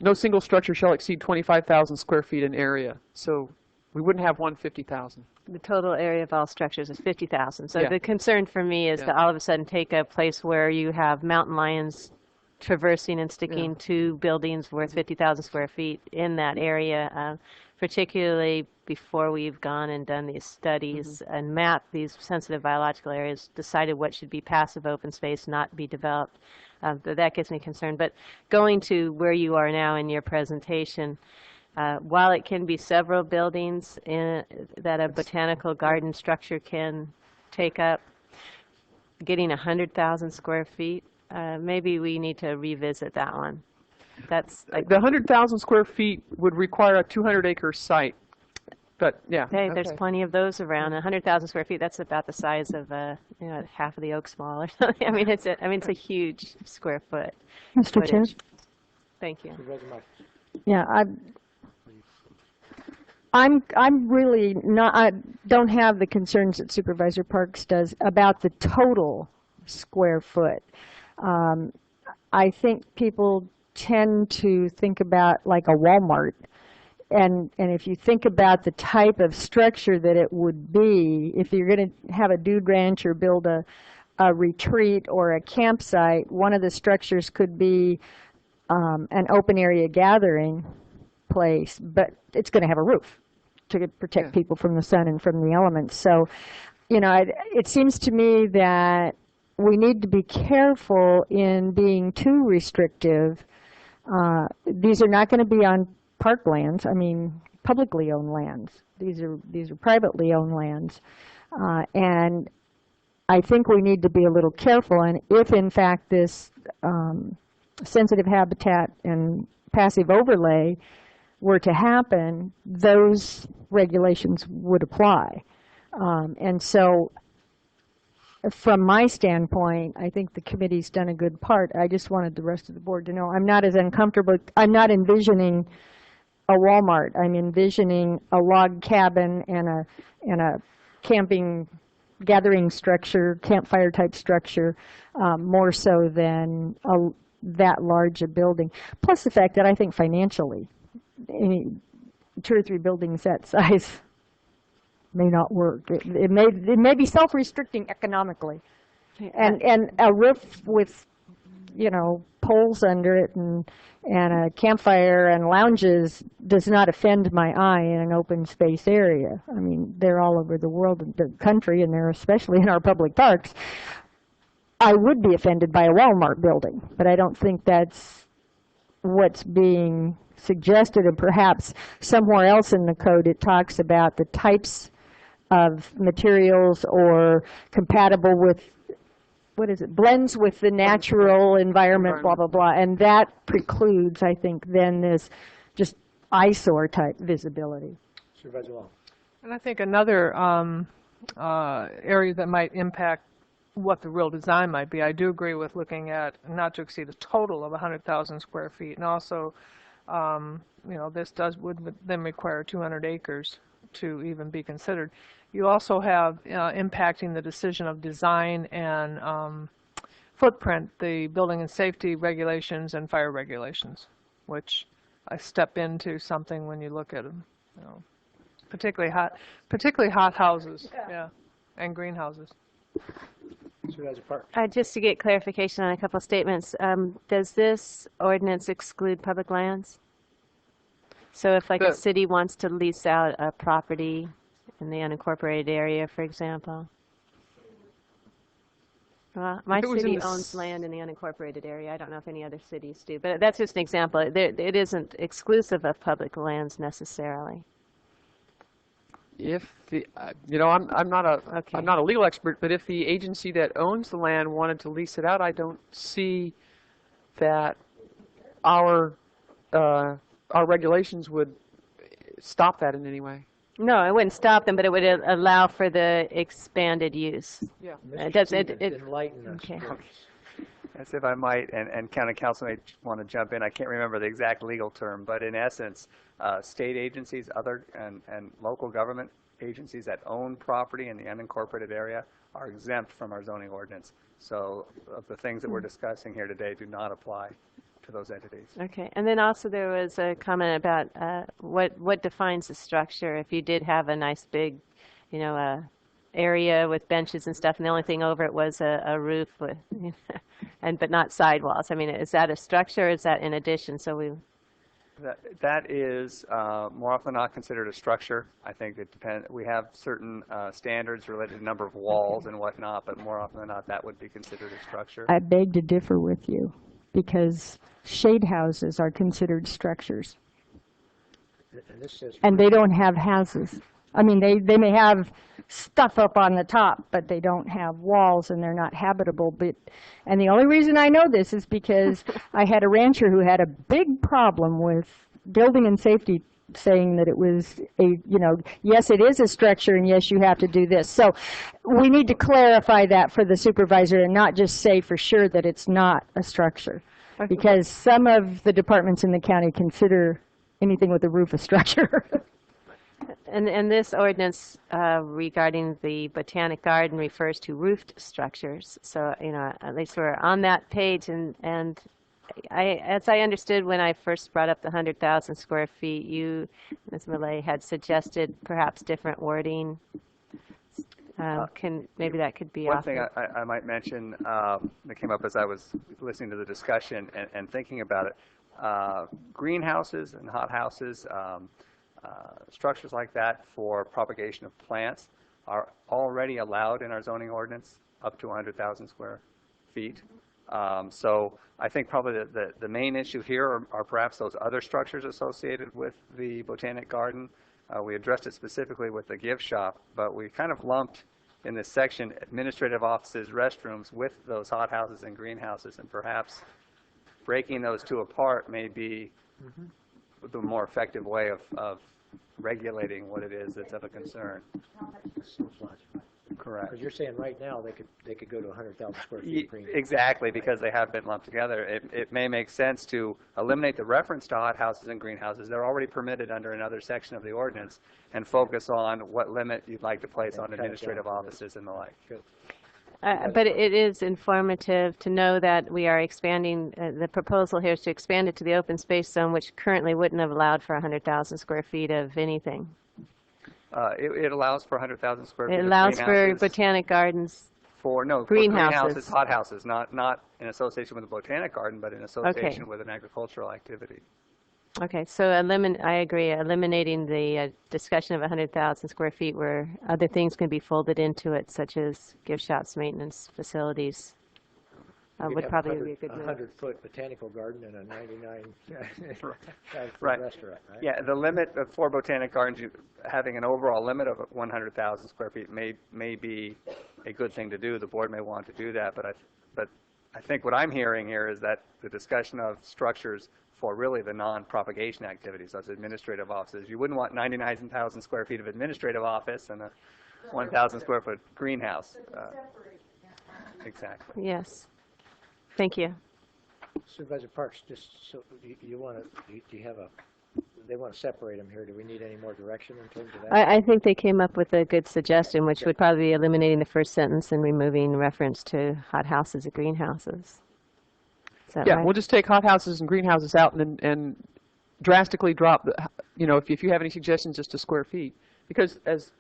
S12: No single structure shall exceed 25,000 square feet in area. So we wouldn't have 150,000.
S5: The total area of all structures is 50,000. So the concern for me is to all of a sudden take a place where you have mountain lions traversing and sticking two buildings worth 50,000 square feet in that area, particularly before we've gone and done these studies and mapped these sensitive biological areas, decided what should be passive open space, not be developed. That gives me concern. But going to where you are now in your presentation, while it can be several buildings that a botanical garden structure can take up, getting 100,000 square feet, maybe we need to revisit that one. That's like
S12: the 100,000 square feet would require a 200-acre site. But yeah,
S5: hey, there's plenty of those around. 100,000 square feet, that's about the size of half of the Oaks Mall or something. I mean, it's a huge square foot.
S4: Mr. Chair.
S5: Thank you.
S4: Yeah, I'm really not. I don't have the concerns that Supervisor Parks does about the total square foot. I think people tend to think about like a Walmart, and if you think about the type of structure that it would be, if you're going to have a dude ranch or build a retreat or a campsite, one of the structures could be an open area gathering place, but it's going to have a roof to protect people from the sun and from the elements. So, it seems to me that we need to be careful in being too restrictive. These are not going to be on parklands. I mean, publicly owned lands. These are privately owned lands, and I think we need to be a little careful. And if in fact this sensitive habitat and passive overlay were to happen, those regulations would apply. And so from my standpoint, I think the committee's done a good part. I just wanted the rest of the board to know I'm not as uncomfortable. I'm not envisioning a Walmart. I'm envisioning a log cabin and a camping gathering structure, campfire type structure, more so than that large a building. Plus the fact that I think financially, two or three buildings that size may not work. It may be self-restricting economically, and a roof with poles under it and a campfire and lounges does not offend my eye in an open space area. I mean, they're all over the world, the country, and they're especially in our public parks. I would be offended by a Walmart building, but I don't think that's what's being suggested. And perhaps somewhere else in the code it talks about the types of materials or compatible with what is it, blends with the natural environment, blah, blah, blah. And that precludes, I think, then this just eyesore type visibility.
S1: Supervisor Wong.
S3: And I think another area that might impact what the real design might be, I do agree with looking at not to exceed a total of 100,000 square feet. And also, you know, this would then require 200 acres to even be considered. You also have impacting the decision of design and footprint, the building and safety regulations and fire regulations, which I step into something when you look at them, you know, particularly hot houses, yeah, and greenhouses.
S1: Supervisor Park.
S5: Just to get clarification on a couple of statements, does this ordinance exclude public lands? So if like a city wants to lease out a property in the unincorporated area, for example? Well, my city owns land in the unincorporated area. I don't know if any other cities do, but that's just an example. It isn't exclusive of public lands necessarily.
S12: If the, you know, I'm not a legal expert, but if the agency that owns the land wanted to lease it out, I don't see that our regulations would stop that in any way.
S5: No, it wouldn't stop them, but it would allow for the expanded use.
S12: Yeah.
S1: Enlighten us.
S5: Okay.
S10: As if I might, and county council may want to jump in, I can't remember the exact legal term, but in essence, state agencies, and local government agencies that own property in the unincorporated area are exempt from our zoning ordinance. So the things that we're discussing here today do not apply to those entities.
S5: Okay, and then also there was a comment about what defines a structure. If you did have a nice big, you know, area with benches and stuff, and the only thing over it was a roof with, but not sidewalls. I mean, is that a structure? Or is that in addition? So
S10: that is more often than not considered a structure. I think it depends. We have certain standards related to number of walls and whatnot, but more often than not, that would be considered a structure.
S4: I beg to differ with you, because shade houses are considered structures. And they don't have houses. I mean, they may have stuff up on the top, but they don't have walls and they're not habitable. And the only reason I know this is because I had a rancher who had a big problem with building and safety saying that it was yes, it is a structure, and yes, you have to do this. So we need to clarify that for the supervisor and not just say for sure that it's not a structure. Because some of the departments in the county consider anything with a roof a structure.
S5: And this ordinance regarding the Botanic Garden refers to roofed structures. So, you know, at least we're on that page. And as I understood when I first brought up the 100,000 square feet, you, Ms. Millay, had suggested perhaps different wording. Maybe that could be
S10: One
S5: offered.
S10: thing I might mention that came up as I was listening to the discussion and thinking about it, greenhouses and hothouses, structures like that for propagation of plants are already allowed in our zoning ordinance up to 100,000 square feet. So I think probably the main issue here are perhaps those other structures associated with the Botanic Garden. We addressed it specifically with the gift shop, but we kind of lumped in this section administrative offices, restrooms with those hothouses and greenhouses, and perhaps breaking those two apart may be the more effective way of regulating what it is that's of a concern. Correct.
S1: Because you're saying right now they could go to 100,000 square feet.
S10: Exactly, because they have been lumped together. It may make sense to eliminate the reference to hothouses and greenhouses. They're already permitted under another section of the ordinance, and focus on what limit you'd like to place on administrative offices and the like. Good.
S5: But it is informative to know that we are expanding, the proposal here is to expand it to the open space zone, which currently wouldn't have allowed for 100,000 square feet of anything.
S10: It allows for 100,000 square feet.
S5: It allows for botanic gardens.
S10: Greenhouses, hothouses, not in association with the botanic garden, but in association with an agricultural activity.
S5: Okay, so I agree, eliminating the discussion of 100,000 square feet where other things can be folded into it, such as gift shops, maintenance facilities. would probably be a good move.
S1: 100-foot botanical garden and a 99
S10: Right.
S1: restaurant, right?
S10: Yeah, the limit for botanic gardens, having an overall limit of 100,000 square feet may be a good thing to do. The board may want to do that, but I think what I'm hearing here is that the discussion of structures for really the non-propagation activities, those administrative offices, you wouldn't want 99,000 square feet of administrative office and a 1,000 square foot greenhouse. Exactly.
S5: Yes. Thank you.
S1: Supervisor Parks, just so you want to, do you have they want to separate them here. Do we need any more direction in terms of that?
S5: I think they came up with a good suggestion, which would probably be eliminating the first sentence and removing reference to hothouses and greenhouses. Is that
S12: Yeah,
S5: right?
S12: we'll just take hothouses and greenhouses out and drastically drop, if you have any suggestions just to square feet. Because as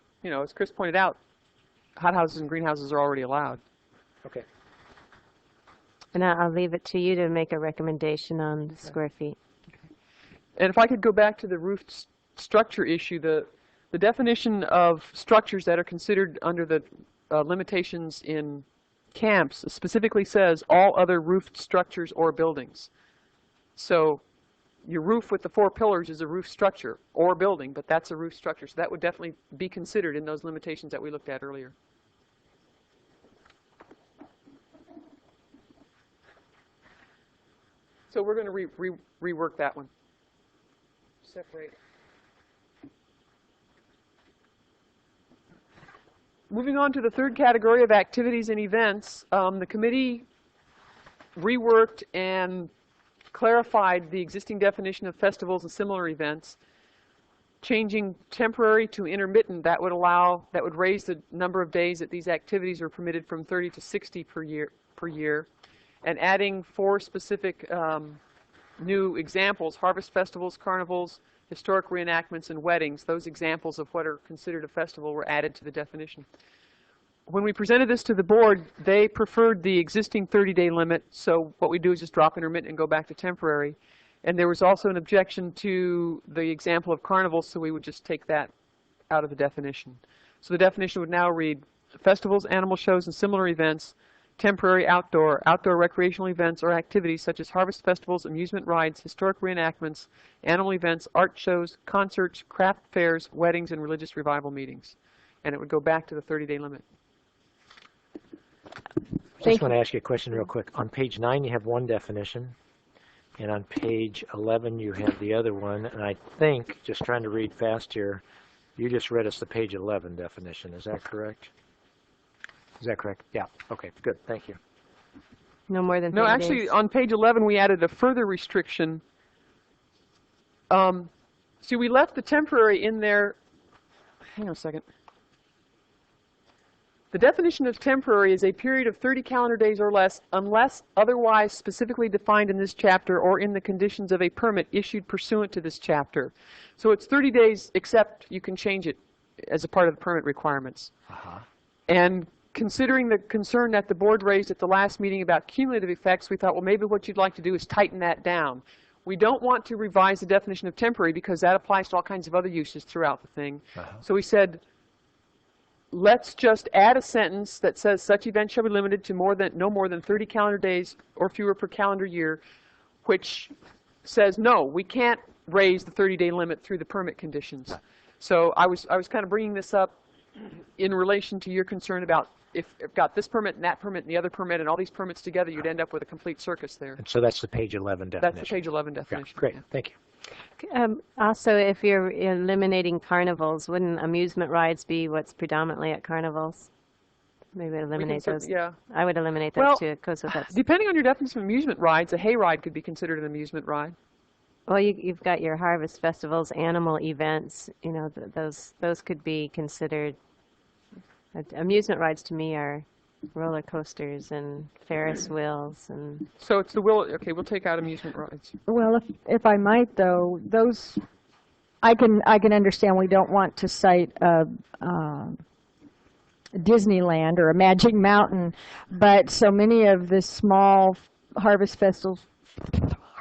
S12: Chris pointed out, hothouses and greenhouses are already allowed.
S1: Okay.
S5: And I'll leave it to you to make a recommendation on the square feet.
S12: And if I could go back to the roof structure issue, the definition of structures that are considered under the limitations in camps specifically says all other roofed structures or buildings. So your roof with the 4 pillars is a roof structure or building, but that's a roof structure. So that would definitely be considered in those limitations that we looked at earlier. So we're going to rework that one. Separate. Moving on to the third category of activities and events, the committee reworked and clarified the existing definition of festivals and similar events, changing temporary to intermittent. That would raise the number of days that these activities are permitted from 30 to 60 per year, and adding 4 specific new examples: harvest festivals, carnivals, historic reenactments, and weddings. Those examples of what are considered a festival were added to the definition. When we presented this to the board, they preferred the existing 30-day limit, so what we do is just drop intermittent and go back to temporary. And there was also an objection to the example of carnivals, so we would just take that out of the definition. So the definition would now read: festivals, animal shows, and similar events, temporary outdoor recreational events or activities such as harvest festivals, amusement rides, historic reenactments, animal events, art shows, concerts, craft fairs, weddings, and religious revival meetings. And it would go back to the 30-day limit.
S1: I just want to ask you a question real quick. On page 9, you have one definition, and on page 11, you have the other one. And I think, just trying to read fast here, you just read us the page 11 definition. Is that correct? Is that correct? Yeah. Okay, good. Thank you.
S5: No more than 30
S12: No, actually,
S5: days.
S12: on page 11, we added a further restriction. See, we left the temporary in there. Hang on a second. The definition of temporary is a period of 30 calendar days or less, unless otherwise specifically defined in this chapter or in the conditions of a permit issued pursuant to this chapter. So it's 30 days, except you can change it as a part of the permit requirements. And considering the concern that the board raised at the last meeting about cumulative effects, we thought, well, maybe what you'd like to do is tighten that down. We don't want to revise the definition of temporary because that applies to all kinds of other uses throughout the thing. So we said, let's just add a sentence that says such events shall be limited to no more than 30 calendar days or fewer per calendar year, which says, no, we can't raise the 30-day limit through the permit conditions. So I was kind of bringing this up in relation to your concern about if you've got this permit and that permit and the other permit and all these permits together, you'd end up with a complete circus there.
S1: And so that's the page 11 definition.
S12: That's the page 11 definition.
S1: Yeah, great. Thank you.
S5: Also, if you're eliminating carnivals, wouldn't amusement rides be what's predominantly at carnivals? Maybe eliminate those.
S12: Yeah.
S5: I would eliminate those
S12: Well,
S5: too. It goes with that.
S12: Depending on your definition of amusement rides, a hayride could be considered an amusement ride.
S5: Well, you've got your harvest festivals, animal events. You know, those could be considered. Amusement rides to me are roller coasters and Ferris wheels and.
S12: So it's the will. Okay, we'll take out amusement rides.
S4: Well, if I might, though, those I can understand. We don't want to cite Disneyland or a Magic Mountain, but so many of the small harvest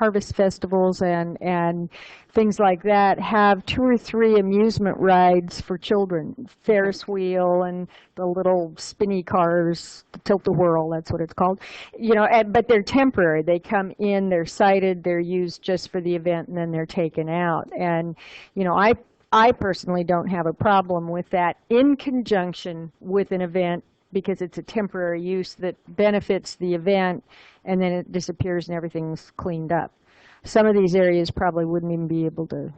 S4: harvest festivals and things like that have 2 or 3 amusement rides for children. Ferris wheel and the little spinny cars, the tilt-a-whirl, that's what it's called. You know, but they're temporary. They come in, they're sited, they're used just for the event, and then they're taken out. And, you know, I personally don't have a problem with that in conjunction with an event, because it's a temporary use that benefits the event, and then it disappears and everything's cleaned up. Some of these areas probably wouldn't even be able to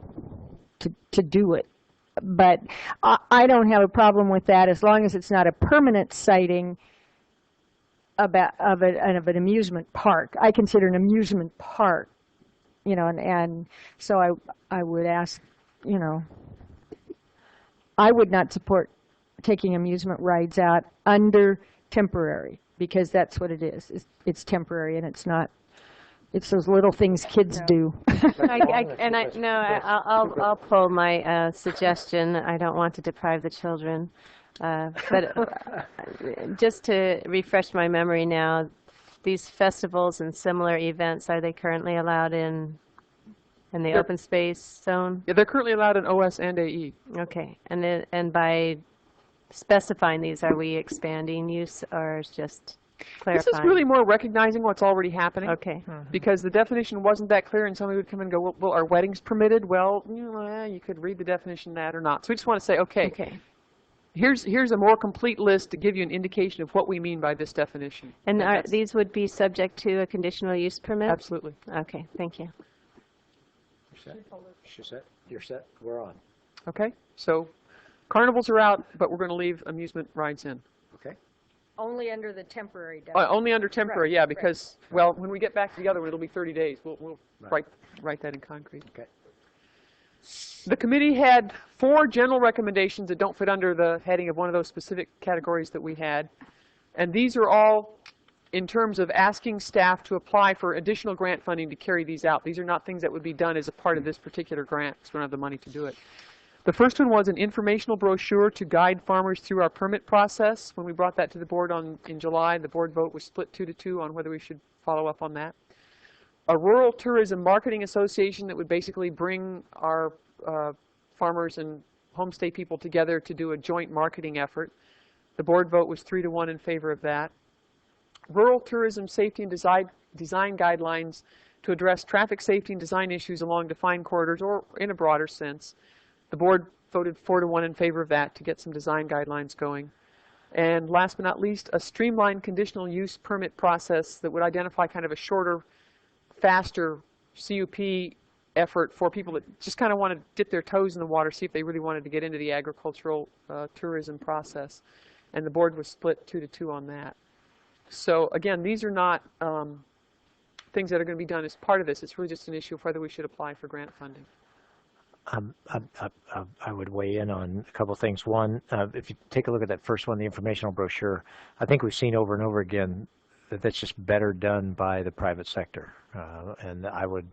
S4: do it. But I don't have a problem with that as long as it's not a permanent siting of an amusement park. I consider an amusement park, you know, and so I would ask, you know, I would not support taking amusement rides out under temporary, because that's what it is. It's temporary, and it's not. It's those little things kids do.
S5: I'll pull my suggestion. I don't want to deprive the children, but just to refresh my memory now, these festivals and similar events, are they currently allowed in the open space zone?
S12: Yeah, they're currently allowed in OS and AE.
S5: Okay, and by specifying these, are we expanding use or just clarifying?
S12: This is really more recognizing what's already happening.
S5: Okay.
S12: Because the definition wasn't that clear, and somebody would come in and go, well, are weddings permitted? Well, you know, you could read the definition that or not. So we just want to say, okay. Here's a more complete list to give you an indication of what we mean by this definition.
S5: And these would be subject to a conditional use permit?
S12: Absolutely.
S5: Okay, thank you.
S1: You're set. We're on.
S12: Okay, so carnivals are out, but we're going to leave amusement rides in.
S1: Okay.
S4: Only under the temporary.
S12: Only under temporary, yeah, because, well, when we get back to the other one, it'll be 30 days. We'll write that in concrete.
S1: Okay.
S12: The committee had 4 general recommendations that don't fit under the heading of one of those specific categories that we had. And these are all in terms of asking staff to apply for additional grant funding to carry these out. These are not things that would be done as a part of this particular grant, because we don't have the money to do it. The first one was an informational brochure to guide farmers through our permit process. When we brought that to the board in July, the board vote was split 2-2 on whether we should follow up on that. A rural tourism marketing association that would basically bring our farmers and homestay people together to do a joint marketing effort. The board vote was 3-1 in favor of that. Rural tourism safety and design guidelines to address traffic safety and design issues along defined corridors, or in a broader sense. The board voted 4-1 in favor of that to get some design guidelines going. And last but not least, a streamlined conditional use permit process that would identify kind of a shorter, faster CUP effort for people that just kind of want to dip their toes in the water, see if they really wanted to get into the agricultural tourism process. And the board was split 2-2 on that. So again, these are not things that are going to be done as part of this. It's really just an issue of whether we should apply for grant funding.
S1: I would weigh in on a couple of things. One, if you take a look at that first one, the informational brochure, I think we've seen over and over again that that's just better done by the private sector. And I would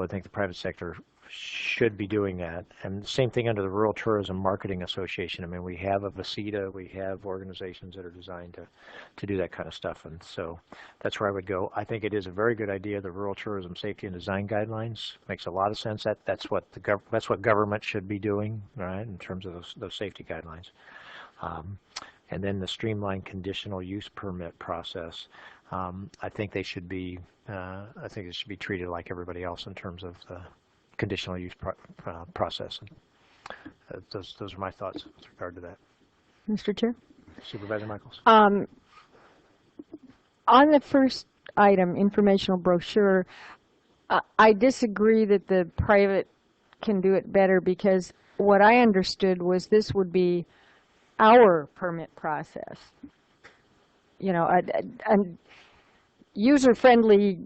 S1: think the private sector should be doing that. And same thing under the Rural Tourism Marketing Association. I mean, we have a VACITA, we have organizations that are designed to do that kind of stuff. And so that's where I would go. I think it is a very good idea, the Rural Tourism Safety and Design Guidelines. Makes a lot of sense. That's what government should be doing, right, in terms of those safety guidelines. And then the streamlined conditional use permit process. I think they should be treated like everybody else in terms of the conditional use process. Those are my thoughts with regard to that.
S4: Mr. Chair?
S1: Supervisor Michaels.
S4: On the first item, informational brochure, I disagree that the private can do it better, because what I understood was this would be our permit process. You know, a user-friendly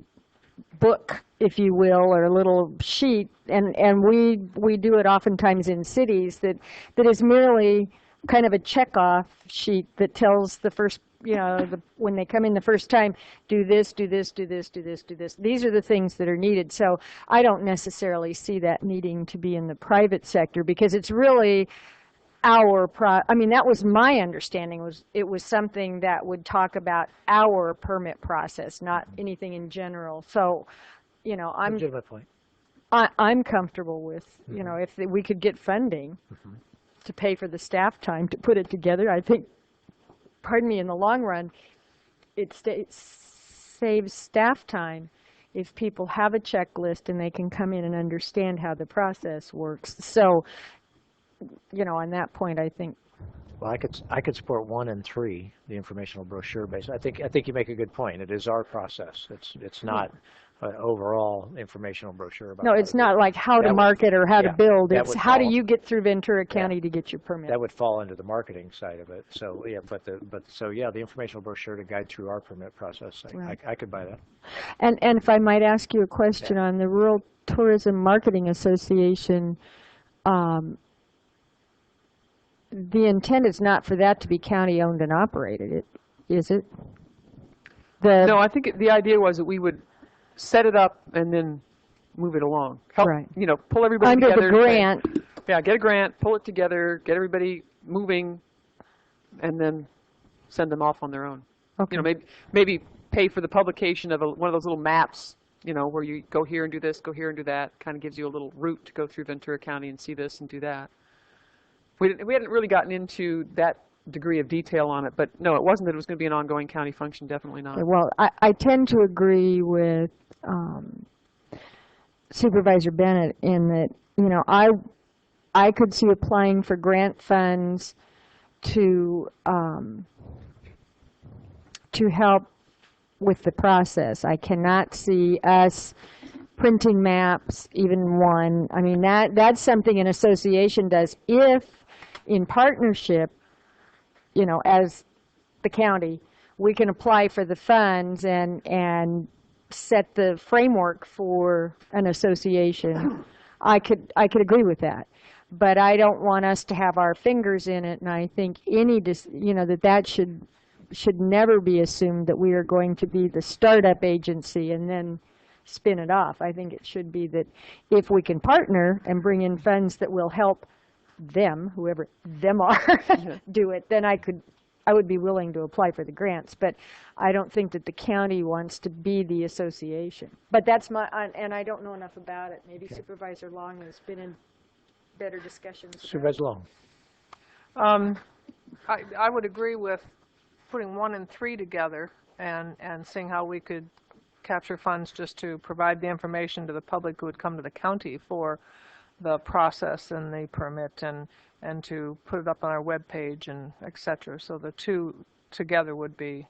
S4: book, if you will, or a little sheet, and we do it oftentimes in cities that is merely kind of a check-off sheet that tells the first, you know, when they come in the first time, do this, do this, do this, do this, do this. These are the things that are needed. So I don't necessarily see that needing to be in the private sector, because it's really I mean, that was my understanding, it was something that would talk about our permit process, not anything in general. So, you know, I'm
S1: Legitimate point.
S4: I'm comfortable with, you know, if we could get funding to pay for the staff time to put it together. I think, pardon me, in the long run, it saves staff time if people have a checklist and they can come in and understand how the process works. So, you know, on that point, I think.
S1: Well, I could support 1 and 3, the informational brochure base. I think you make a good point. It is our process. It's not an overall informational brochure about.
S4: No, it's not like how to market or how to build. It's how do you get through Ventura County to get your permit.
S1: That would fall into the marketing side of it. So yeah, the informational brochure to guide through our permit process.
S4: Right.
S1: I could buy that.
S4: And if I might ask you a question on the Rural Tourism Marketing Association. The intent is not for that to be county owned and operated, is it?
S12: No, I think the idea was that we would set it up and then move it along. Help,
S4: right.
S12: You know, pull everybody
S4: under
S12: together.
S4: Under the grant.
S12: Yeah, get a grant, pull it together, get everybody moving, and then send them off on their own.
S4: Okay.
S12: You know, maybe pay for the publication of one of those little maps, you know, where you go here and do this, go here and do that. Kind of gives you a little route to go through Ventura County and see this and do that. We hadn't really gotten into that degree of detail on it, but no, it wasn't that it was going to be an ongoing county function, definitely not.
S4: Well, I tend to agree with Supervisor Bennett in that, you know, I could see applying for grant funds to help with the process. I cannot see us printing maps, even one. I mean, that's something an association does if, in partnership, you know, as the county, we can apply for the funds and set the framework for an association. I could agree with that, but I don't want us to have our fingers in it. And I think you know, that should never be assumed that we are going to be the startup agency and then spin it off. I think it should be that if we can partner and bring in funds that will help them, whoever them are, do it, then I would be willing to apply for the grants. But I don't think that the county wants to be the association. But that's and I don't know enough about it. Maybe Supervisor Long has been in better discussions.
S1: Supervisor Long.
S3: I would agree with putting 1 and 3 together and seeing how we could capture funds just to provide the information to the public who would come to the county for the process and the permit and to put it up on our webpage and et cetera. So the two together would be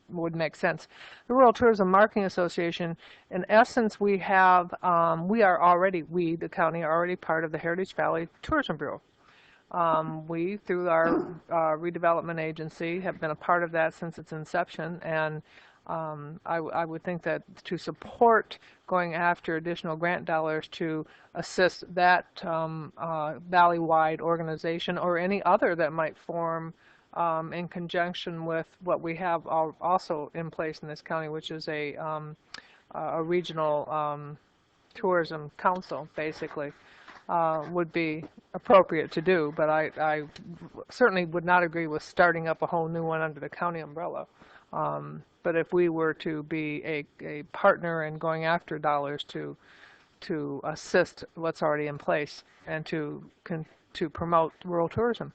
S3: would make sense. The Rural Tourism Marketing Association, in essence, we have the county are already part of the Heritage Valley Tourism Bureau. We, through our redevelopment agency, have been a part of that since its inception, and I would think that to support going after additional grant dollars to assist that valley-wide organization or any other that might form in conjunction with what we have also in place in this county, which is a regional tourism council, basically, would be appropriate to do. But I certainly would not agree with starting up a whole new one under the county umbrella. But if we were to be a partner in going after dollars to assist what's already in place and to promote rural tourism.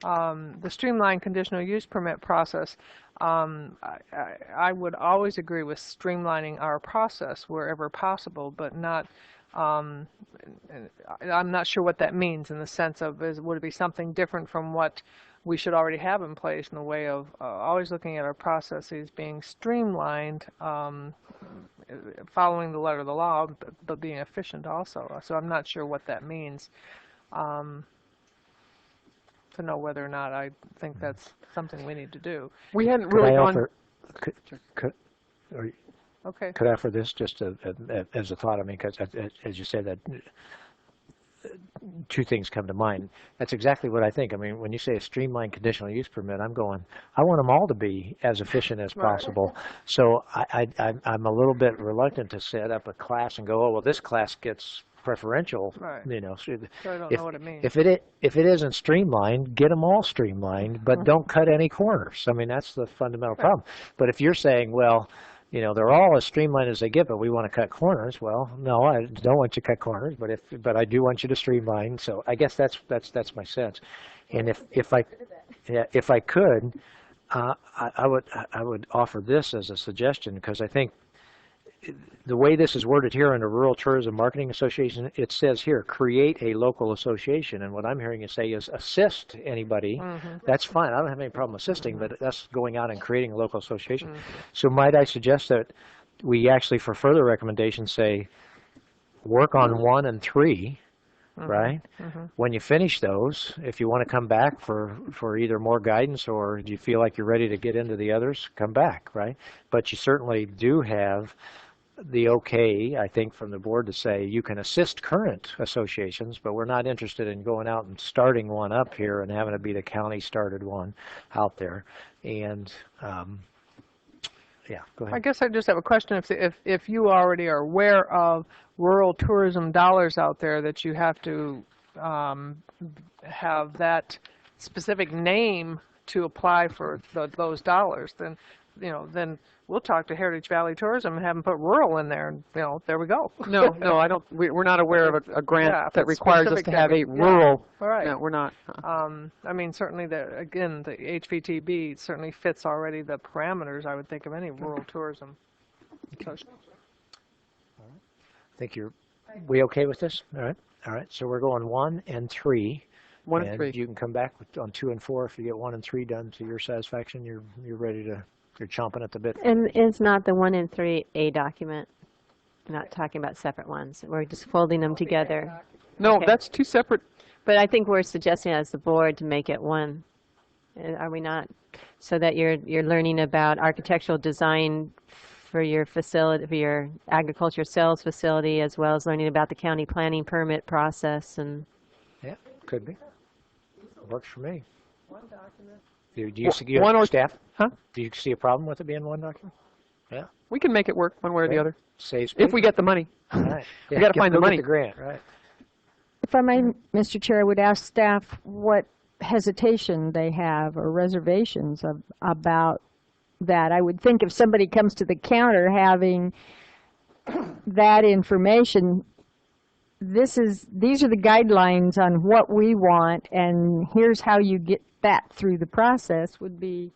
S3: The streamlined conditional use permit process, I would always agree with streamlining our process wherever possible, but not, I'm not sure what that means in the sense of would it be something different from what we should already have in place in the way of always looking at our processes being streamlined, following the letter of the law, but being efficient also. So I'm not sure what that means to know whether or not I think that's something we need to do.
S12: We hadn't really gone.
S3: Okay.
S1: Could I offer this just as a thought? I mean, because as you said that. Two things come to mind. That's exactly what I think. I mean, when you say a streamlined conditional use permit, I'm going, I want them all to be as efficient as possible. So I'm a little bit reluctant to set up a class and go, oh, well, this class gets preferential.
S3: Right.
S1: You know,
S3: so I don't know what it means.
S1: If it isn't streamlined, get them all streamlined, but don't cut any corners. I mean, that's the fundamental problem. But if you're saying, well, you know, they're all as streamlined as they get, but we want to cut corners. Well, no, I don't want you to cut corners, but I do want you to streamline. So I guess that's my sense. And if I could, I would offer this as a suggestion, because I think the way this is worded here under Rural Tourism Marketing Association, it says here, create a local association. And what I'm hearing you say is assist anybody. That's fine. I don't have any problem assisting, but that's going out and creating a local association. So might I suggest that we actually, for further recommendations, say work on 1 and 3, right? When you finish those, if you want to come back for either more guidance, or do you feel like you're ready to get into the others, come back, right? But you certainly do have the okay, I think, from the board to say you can assist current associations, but we're not interested in going out and starting one up here and having it be the county started one out there. And yeah, go ahead.
S3: I guess I just have a question. If you already are aware of rural tourism dollars out there that you have to have that specific name to apply for those dollars, then then we'll talk to Heritage Valley Tourism and have them put rural in there, and there we go.
S12: No, I don't. We're not aware of a grant that requires us to have a rural.
S3: Right.
S12: No, we're not.
S3: I mean, certainly the HVTB certainly fits already the parameters, I would think, of any rural tourism.
S1: I think we okay with this? All right. So we're going 1 and 3.
S12: 1 and 3.
S1: You can come back on 2 and 4 if you get 1 and 3 done to your satisfaction. You're ready to. You're chomping at the bit.
S5: And it's not the 1 and 3 a document. We're not talking about separate ones. We're just folding them together.
S12: No,
S5: Okay.
S12: that's 2 separate.
S5: But I think we're suggesting as the board to make it 1. Are we not? So that you're learning about architectural design for your facility, for your agriculture sales facility, as well as learning about the county planning permit process. And
S1: yeah, could be. Works for me.
S3: 1 document.
S1: Do you see
S12: one or
S1: staff?
S12: Huh?
S1: Do you see a problem with it being 1 document? Yeah.
S12: We can make it work one way or the other.
S1: Saves
S12: if we get the money.
S1: All right.
S12: We got to find the money.
S1: Get the grant, right?
S4: If I may, Mr. Chair, I would ask staff what hesitation they have or reservations about that. I would think if somebody comes to the counter having that information, these are the guidelines on what we want, and here's how you get that through the process, would be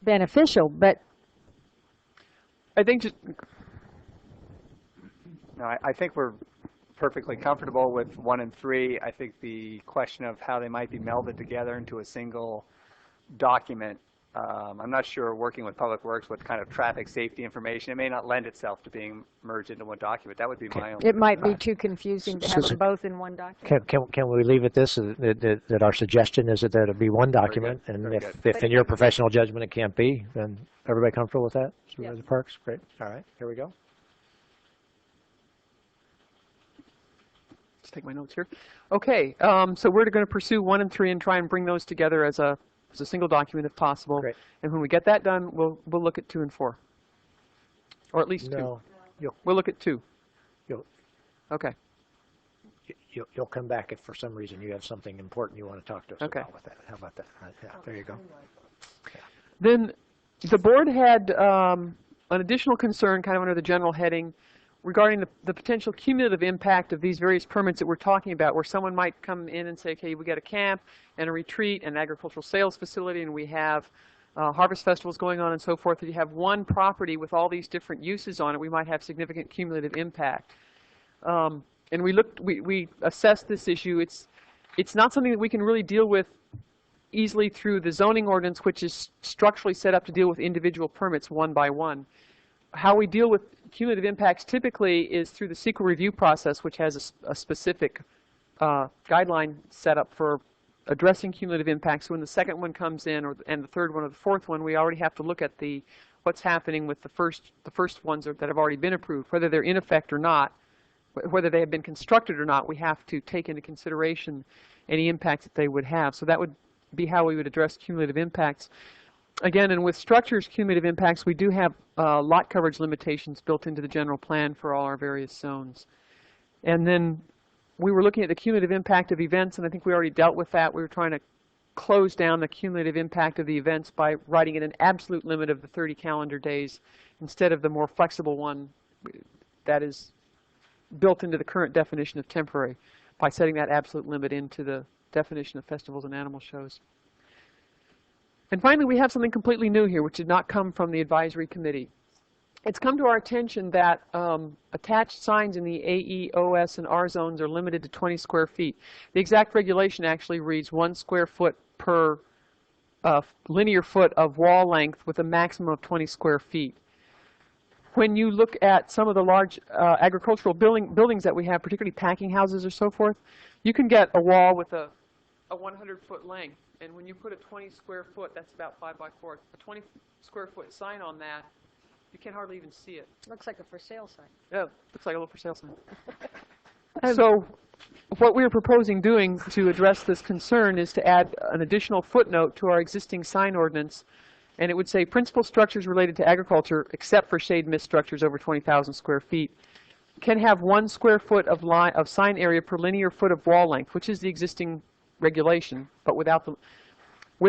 S4: beneficial. But
S12: I think just
S10: No, I think we're perfectly comfortable with 1 and 3. I think the question of how they might be melded together into a single document, I'm not sure, working with Public Works with kind of traffic safety information, it may not lend itself to being merged into one document. That would be my own.
S4: it might be too confusing to have them both in one document.
S1: Can we leave it this, that our suggestion is that it be 1 document, and if in your professional judgment it can't be, then everybody comfortable with that? Supervisor Parks? Great. All right, here we go.
S12: Let's take my notes here. Okay, so we're going to pursue 1 and 3 and try and bring those together as a single document if possible.
S1: Great.
S12: And when we get that done, we'll look at 2 and 4, or at least 2.
S1: No,
S12: We'll look at 2.
S1: Okay. You'll come back if for some reason you have something important you want to talk to us about with that. How about that? Yeah, there you go.
S12: Then the board had an additional concern, kind of under the general heading, regarding the potential cumulative impact of these various permits that we're talking about, where someone might come in and say, okay, we got a camp and a retreat and an agricultural sales facility, and we have harvest festivals going on and so forth. If you have one property with all these different uses on it, we might have significant cumulative impact. And we assessed this issue. It's not something that we can really deal with easily through the zoning ordinance, which is structurally set up to deal with individual permits one by one. How we deal with cumulative impacts typically is through the CEQA review process, which has a specific guideline set up for addressing cumulative impacts. So when the second one comes in, and the third one or the fourth one, we already have to look at what's happening with the first ones that have already been approved, whether they're in effect or not, whether they have been constructed or not. We have to take into consideration any impacts that they would have. So that would be how we would address cumulative impacts. Again, and with structures cumulative impacts, we do have lot coverage limitations built into the general plan for all our various zones. And then we were looking at the cumulative impact of events, and I think we already dealt with that. We were trying to close down the cumulative impact of the events by writing in an absolute limit of the 30 calendar days instead of the more flexible one that is built into the current definition of temporary, by setting that absolute limit into the definition of festivals and animal shows. And finally, we have something completely new here, which did not come from the advisory committee. It's come to our attention that attached signs in the AE, OS, and R zones are limited to 20 square feet. The exact regulation actually reads 1 square foot per linear foot of wall length with a maximum of 20 square feet. When you look at some of the large agricultural buildings that we have, particularly packing houses or so forth, you can get a wall with a 100-foot length. And when you put a 20 square foot, that's about 5 by 4, a 20 square foot sign on that, you can hardly even see it.
S4: Looks like a for sale sign.
S12: Yeah, looks like a little for sale sign. So what we're proposing doing to address this concern is to add an additional footnote to our existing sign ordinance, and it would say principal structures related to agriculture, except for shade mist structures over 20,000 square feet, can have 1 square foot of sign area per linear foot of wall length, which is the existing regulation, but with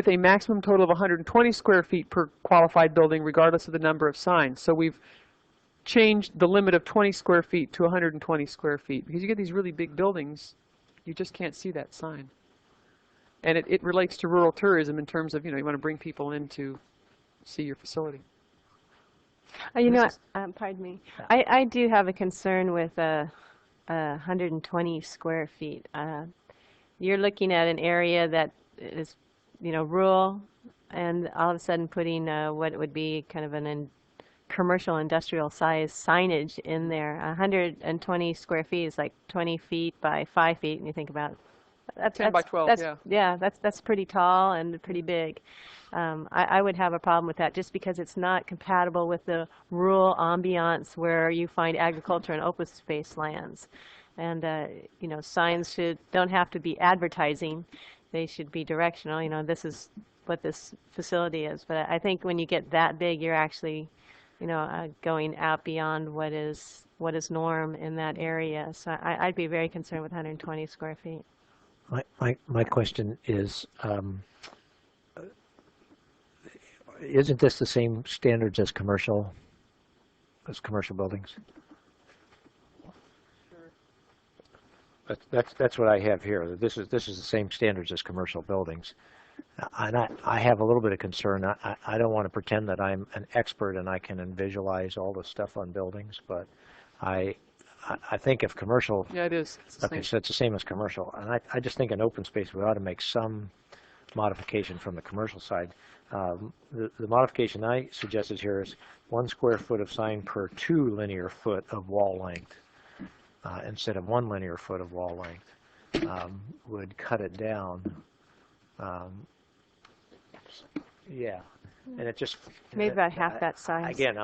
S12: a maximum total of 120 square feet per qualified building, regardless of the number of signs. So we've changed the limit of 20 square feet to 120 square feet. Because you get these really big buildings, you just can't see that sign. And it relates to rural tourism in terms of, you want to bring people in to see your facility.
S5: Pardon me. I do have a concern with 120 square feet. You're looking at an area that is rural, and all of a sudden putting what would be kind of commercial industrial size signage in there. 120 square feet is like 20 feet by 5 feet, and you think about that's
S12: 10 by 12,
S5: yeah, that's pretty tall and pretty big. I would have a problem with that just because it's not compatible with the rural ambiance where you find agriculture and open space lands. And signs don't have to be advertising. They should be directional. This is what this facility is. But I think when you get that big, you're actually, going out beyond what is norm in that area. So I'd be very concerned with 120 square feet.
S1: My question is, isn't this the same standards as commercial buildings? That's what I have here. This is the same standards as commercial buildings. And I have a little bit of concern. I don't want to pretend that I'm an expert and I can visualize all the stuff on buildings, but I think if commercial...
S12: Yeah, it is.
S1: Okay, so it's the same as commercial. And I just think in open space we ought to make some modification from the commercial side. The modification I suggested here is 1 square foot of sign per 2 linear foot of wall length. Instead of 1 linear foot of wall length, would cut it down. Yeah, and it just
S5: maybe about half that size.
S1: Again,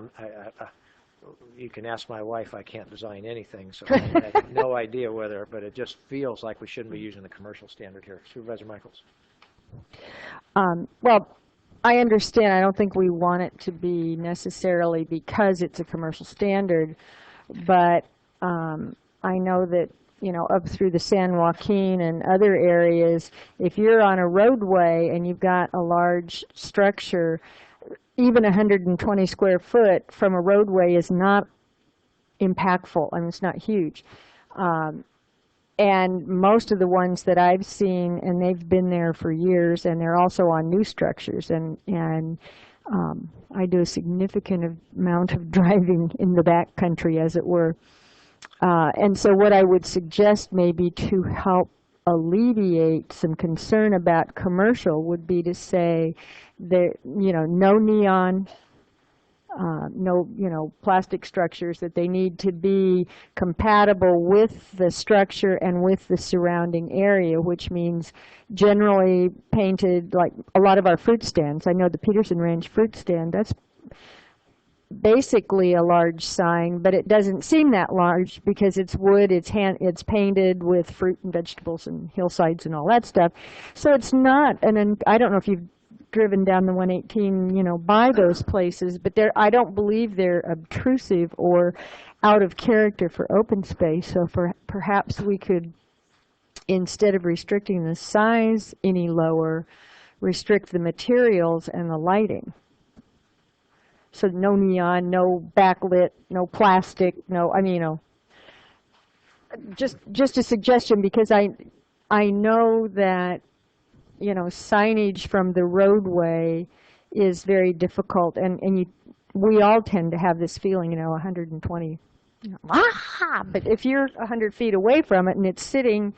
S1: you can ask my wife. I can't design anything, so I have no idea whether. But it just feels like we shouldn't be using the commercial standard here. Supervisor Michaels.
S4: Well, I understand. I don't think we want it to be necessarily because it's a commercial standard, but I know that, up through the San Joaquin and other areas, if you're on a roadway and you've got a large structure, even 120 square foot from a roadway is not impactful. I mean, it's not huge. And most of the ones that I've seen, and they've been there for years, and they're also on new structures, and I do a significant amount of driving in the back country, as it were. And so what I would suggest maybe to help alleviate some concern about commercial would be to say that, no neon, no, plastic structures, that they need to be compatible with the structure and with the surrounding area, which means generally painted, like a lot of our fruit stands. I know the Peterson Ranch fruit stand, that's basically a large sign, but it doesn't seem that large because it's wood, it's painted with fruit and vegetables and hillsides and all that stuff. So it's not, I don't know if you've driven down the 118, by those places, but I don't believe they're obtrusive or out of character for open space. So perhaps we could, instead of restricting the size any lower, restrict the materials and the lighting. So no neon, no backlit, no plastic, no, I mean, you know, just a suggestion, because I know that, you know, signage from the roadway is very difficult, and we all tend to have this feeling, you know, 120, you know, but if you're 100 feet away from it and it's sitting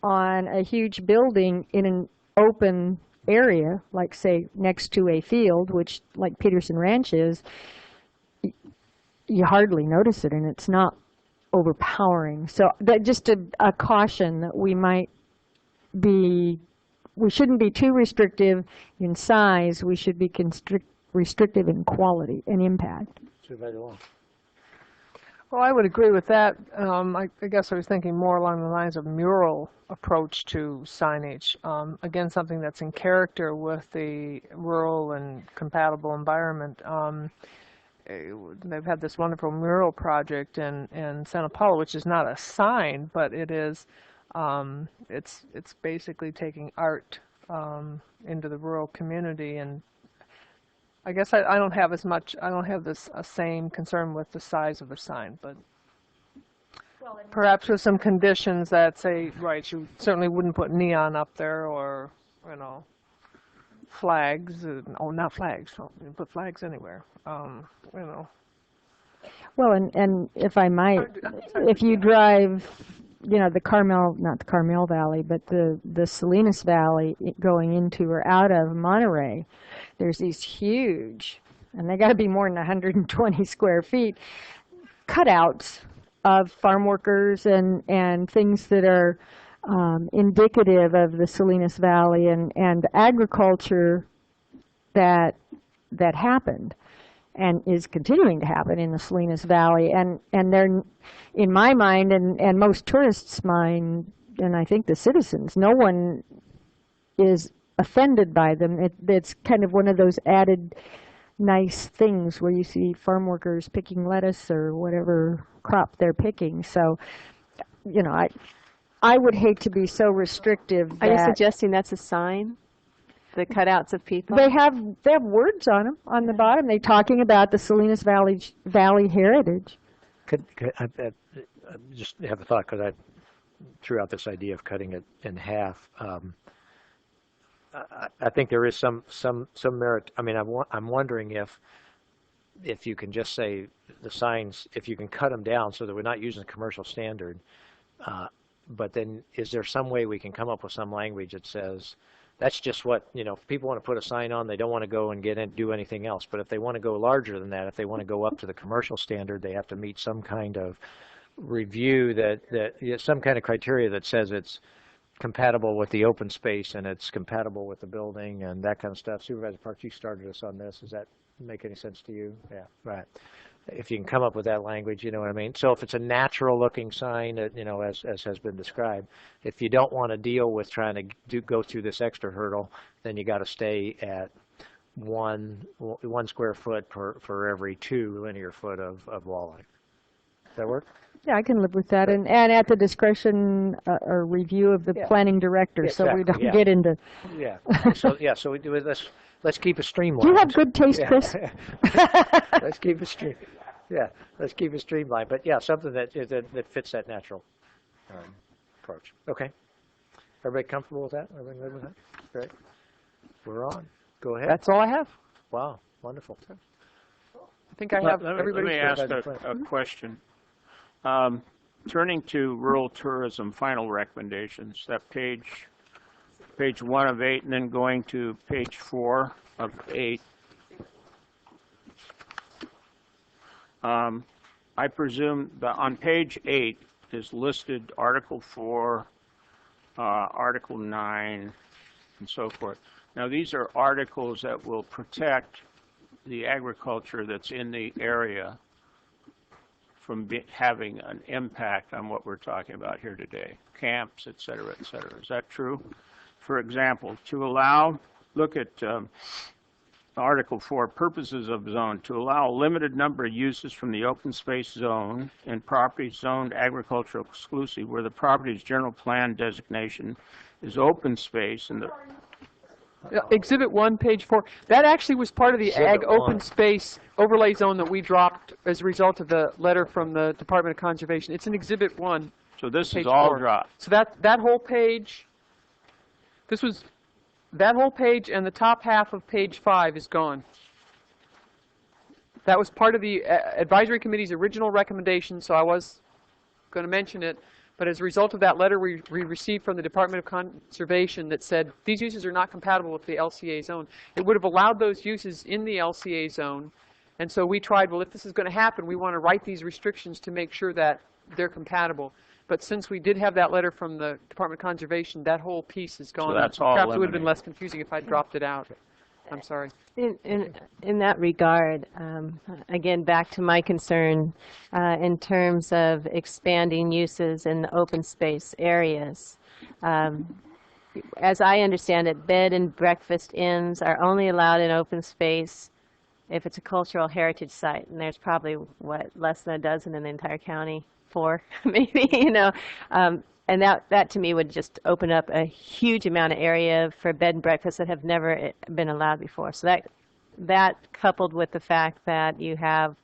S4: on a huge building in an open area, like say next to a field, which like Peterson Ranch is, you hardly notice it, and it's not overpowering. So that just a caution that we shouldn't be too restrictive in size. We should be restrictive in quality and impact.
S3: Well, I would agree with that. I guess I was thinking more along the lines of mural approach to signage. Again, something that's in character with the rural and compatible environment. They've had this wonderful mural project in Santa Paula, which is not a sign, but it is. It's basically taking art into the rural community, and I guess I don't have as much. I don't have this same concern with the size of the sign, but perhaps with some conditions that say, right, you certainly wouldn't put neon up there, or you know, flags. Oh, not flags. You put flags anywhere. You know.
S4: Well, and if I might, if you drive, you know, not the Carmel Valley, but the Salinas Valley going into or out of Monterey, there's these huge, and they got to be more than 120 square feet, cutouts of farm workers and things that are indicative of the Salinas Valley and agriculture that happened and is continuing to happen in the Salinas Valley. And they're, in my mind and most tourists' mind, and I think the citizens, no one is offended by them. It's kind of one of those added nice things where you see farm workers picking lettuce or whatever crop they're picking. So, you know, I would hate to be so restrictive that...
S5: Are you suggesting that's a sign? The cutouts of people?
S4: They have words on them, on the bottom. They're talking about the Salinas Valley heritage.
S1: Could I just have a thought, because I threw out this idea of cutting it in half. I think there is some merit. I mean, I'm wondering if you can just say the signs, if you can cut them down so that we're not using the commercial standard, but then is there some way we can come up with some language that says, that's just what, you know, if people want to put a sign on, they don't want to go and do anything else. But if they want to go larger than that, if they want to go up to the commercial standard, they have to meet some kind of review some kind of criteria that says it's compatible with the open space and it's compatible with the building and that kind of stuff. Supervisor Parks, you started us on this. Does that make any sense to you? Yeah, right. If you can come up with that language, you know what I mean? So if it's a natural looking sign, you know, as has been described, if you don't want to deal with trying to go through this extra hurdle, then you got to stay at one square foot for every 2 linear foot of wall height. Does that work?
S4: Yeah, I can live with that, and at the discretion or review of the planning director,
S1: Exactly,
S4: so we don't get into...
S1: Yeah, so we do it, let's keep it streamlined.
S4: You have good taste, Chris.
S1: Let's keep it let's keep it streamlined, but yeah, something that fits that natural approach. Okay. Everybody comfortable with that? Everybody good with that? Great. We're on. Go ahead.
S12: That's all I have.
S1: Wow, wonderful.
S12: I think I have
S2: Let
S12: everybody.
S2: me ask a question. Turning to rural tourism, final recommendations, that page 1 of 8, and then going to page 4 of 8. I presume that on page 8 is listed Article 4, Article 9, and so forth. Now, these are articles that will protect the agriculture that's in the area from having an impact on what we're talking about here today, camps, et cetera, et cetera. Is that true? For example, look at Article 4, purposes of zone, to allow a limited number of uses from the open space zone in properties zoned agricultural exclusive, where the property's general plan designation is open space and
S12: Exhibit 1, page 4. That actually was part of the
S1: Exhibit
S12: Ag Open
S1: 1.
S12: Space Overlay Zone that we dropped as a result of the letter from the Department of Conservation. It's in Exhibit 1.
S2: So this
S12: page
S2: is all
S12: 4.
S2: dropped.
S12: So that whole page, that whole page and the top half of page 5 is gone. That was part of the Advisory Committee's original recommendation, so I was going to mention it. But as a result of that letter we received from the Department of Conservation that said these uses are not compatible with the LCA zone, it would have allowed those uses in the LCA zone. And so we tried, well, if this is going to happen, we want to write these restrictions to make sure that they're compatible. But since we did have that letter from the Department of Conservation, that whole piece is gone.
S2: So that's all
S12: Perhaps it would have been
S2: eliminated.
S12: less confusing if I dropped it out. I'm sorry.
S5: In that regard, again, back to my concern in terms of expanding uses in the open space areas. As I understand it, bed and breakfast inns are only allowed in open space if it's a cultural heritage site, and there's probably, what, less than a dozen in the entire county? 4, maybe, you know. And that to me would just open up a huge amount of area for bed and breakfast that have never been allowed before. So that coupled with the fact that you have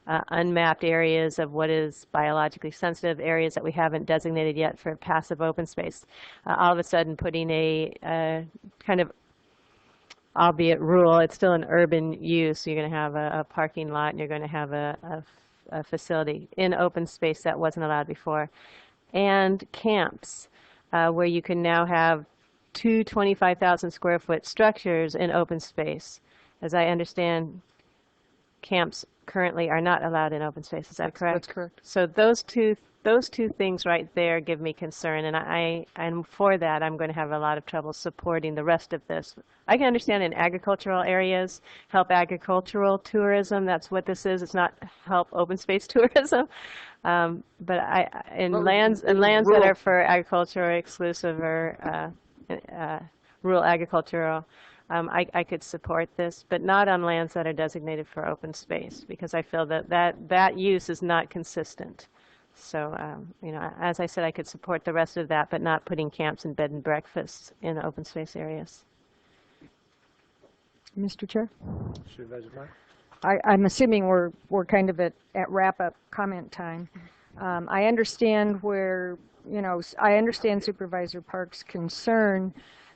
S5: unmapped areas of what is biologically sensitive areas that we haven't designated yet for passive open space, all of a sudden putting a kind of, albeit rural, it's still an urban use. You're going to have a parking lot and you're going to have a facility in open space that wasn't allowed before. And camps, where you can now have 2 25,000 square foot structures in open space. As I understand, camps currently are not allowed in open space. Is that correct?
S12: That's correct.
S5: So those two things right there give me concern, and for that I'm going to have a lot of trouble supporting the rest of this. I can understand in agricultural areas, help agricultural tourism. That's what this is. It's not help open space tourism. But in lands that are for agriculture or exclusive or rural agricultural, I could support this, but not on lands that are designated for open space, because I feel that use is not consistent. So, you know, as I said, I could support the rest of that, but not putting camps and bed and breakfasts in open space areas.
S4: Mr. Chair?
S1: Supervisor Clark?
S4: I'm assuming we're kind of at wrap-up comment time. I understand I understand Supervisor Park's concern,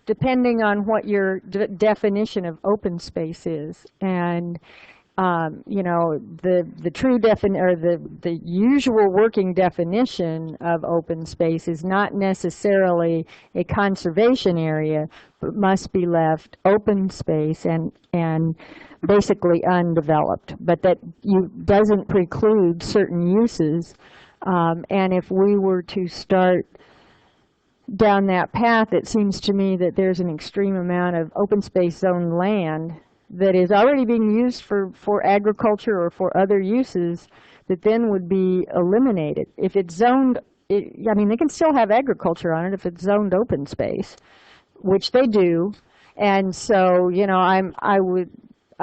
S4: depending on what your definition of open space is, and you know, the true the usual working definition of open space is not necessarily a conservation area, but must be left open space and basically undeveloped, but that doesn't preclude certain uses. And if we were to start down that path, it seems to me that there's an extreme amount of open space zone land that is already being used for agriculture or for other uses that then would be eliminated. If it's zoned, I mean, they can still have agriculture on it if it's zoned open space, which they do. And so, you know, I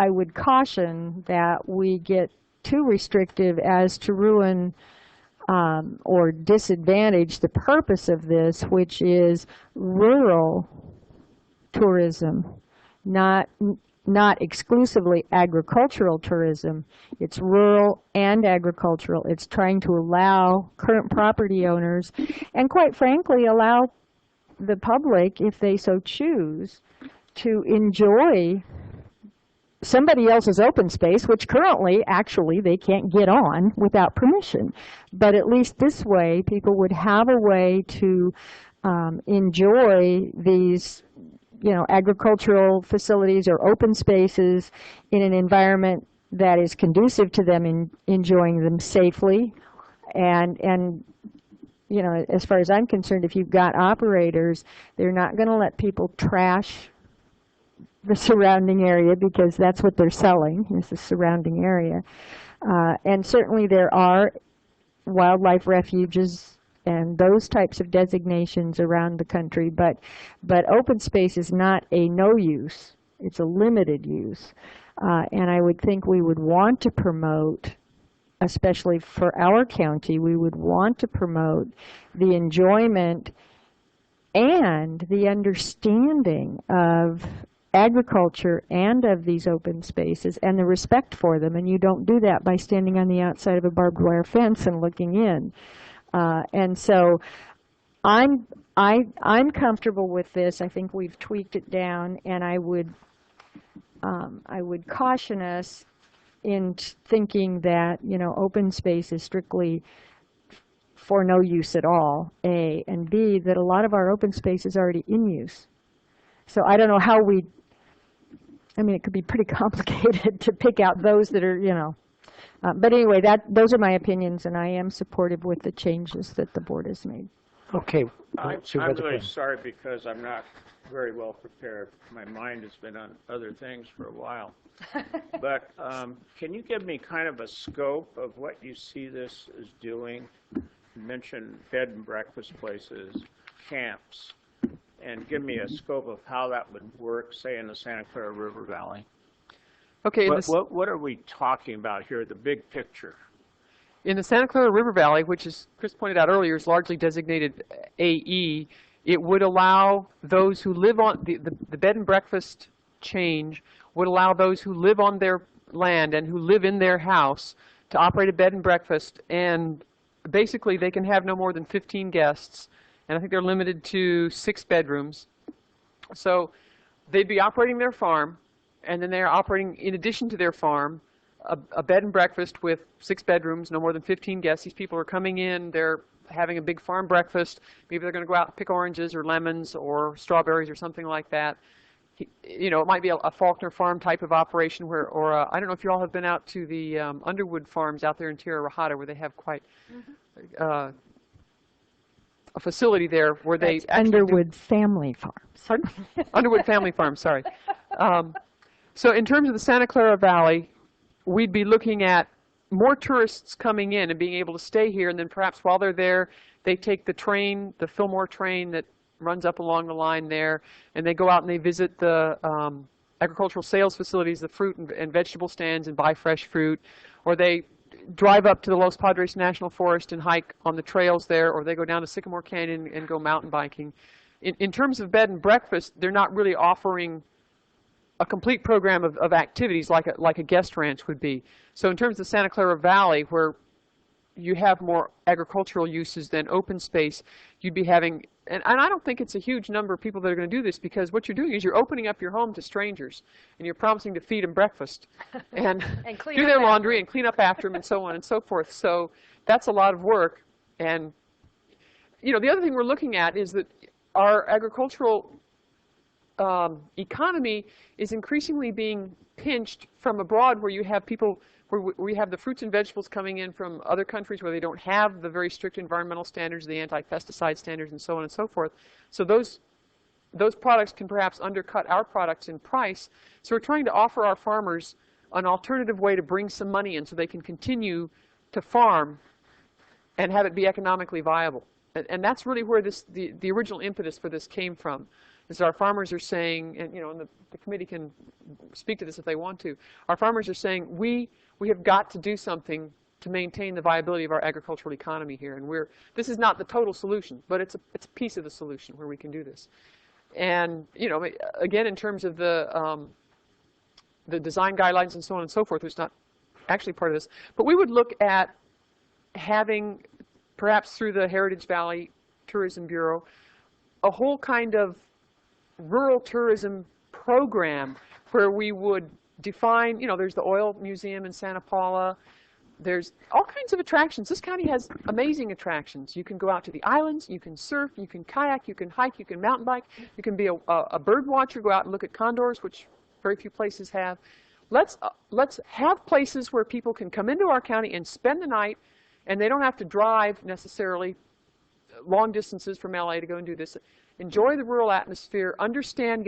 S4: would caution that we get too restrictive as to ruin or disadvantage the purpose of this, which is rural tourism, not exclusively agricultural tourism. It's rural and agricultural. It's trying to allow current property owners, and quite frankly, allow the public, if they so choose, to enjoy somebody else's open space, which currently, actually, they can't get on without permission. But at least this way, people would have a way to enjoy these, you know, agricultural facilities or open spaces in an environment that is conducive to them in enjoying them safely. And you know, as far as I'm concerned, if you've got operators, they're not going to let people trash the surrounding area, because that's what they're selling, is the surrounding area. And certainly there are wildlife refuges and those types of designations around the country, but open space is not a no use, it's a limited use. And I would think we would want to promote, especially for our county, we would want to promote the enjoyment and the understanding of agriculture and of these open spaces and the respect for them, and you don't do that by standing on the outside of a barbed wire fence and looking in. And so I'm comfortable with this. I think we've tweaked it down, and I would caution us in thinking that, you know, open space is strictly for no use at all, A, and B, that a lot of our open space is already in use. So I don't know how I mean, it could be pretty complicated to pick out those that are, you know. But anyway, those are my opinions, and I am supportive with the changes that the board has made.
S1: Okay.
S2: I'm really sorry because I'm not very well prepared. My mind has been on other things for a while. But can you give me kind of a scope of what you see this as doing? You mentioned bed and breakfast places, camps, and give me a scope of how that would work, say, in the Santa Clara River Valley.
S12: Okay.
S2: What are we talking about here, the big picture?
S12: In the Santa Clara River Valley, which, as Chris pointed out earlier, is largely designated AE, it would allow those who live on the bed and breakfast change would allow those who live on their land and who live in their house to operate a bed and breakfast, and basically they can have no more than 15 guests, and I think they're limited to 6 bedrooms. So they'd be operating their farm, and then they're operating, in addition to their farm, a bed and breakfast with 6 bedrooms, no more than 15 guests. These people are coming in, they're having a big farm breakfast. Maybe they're going to go out and pick oranges or lemons or strawberries or something like that. You know, it might be a Faulkner farm type of operation where, or I don't know if you all have been out to the Underwood farms out there in Tierra Rajada, where they have quite a facility there where
S4: That's
S12: they
S4: Underwood Family Farms.
S12: Pardon? Underwood Family Farm, sorry. So in terms of the Santa Clara Valley, we'd be looking at more tourists coming in and being able to stay here, and then perhaps while they're there, they take the train, the Fillmore train that runs up along the line there, and they go out and they visit the agricultural sales facilities, the fruit and vegetable stands, and buy fresh fruit, or they drive up to the Los Padres National Forest and hike on the trails there, or they go down to Sycamore Canyon and go mountain biking. In terms of bed and breakfast, they're not really offering a complete program of activities like a guest ranch would be. So in terms of Santa Clara Valley, where you have more agricultural uses than open space, you'd be having, and I don't think it's a huge number of people that are going to do this, because what you're doing is you're opening up your home to strangers, and you're promising to feed them breakfast and do their laundry and clean up after them and so on and so forth. So that's a lot of work. And you know, the other thing we're looking at is that our agricultural economy is increasingly being pinched from abroad, where you have people, where we have the fruits and vegetables coming in from other countries where they don't have the very strict environmental standards, the anti-pesticide standards, and so on and so forth. So those products can perhaps undercut our products in price. So we're trying to offer our farmers an alternative way to bring some money in so they can continue to farm and have it be economically viable. And that's really where the original impetus for this came from. Is our farmers are saying, and you know, and the committee can speak to this if they want to, our farmers are saying, we have got to do something to maintain the viability of our agricultural economy here. And this is not the total solution, but it's a piece of the solution where we can do this. And you know, again, in terms of the design guidelines and so on and so forth, which is not actually part of this, but we would look at having, perhaps through the Heritage Valley Tourism Bureau, a whole kind of rural tourism program where we would define, you know, there's the oil museum in Santa Paula, there's all kinds of attractions. This county has amazing attractions. You can go out to the islands, you can surf, you can kayak, you can hike, you can mountain bike, you can be a bird watcher, go out and look at condors, which very few places have. Let's have places where people can come into our county and spend the night, and they don't have to drive necessarily long distances from LA to go and do this. Enjoy the rural atmosphere, understand,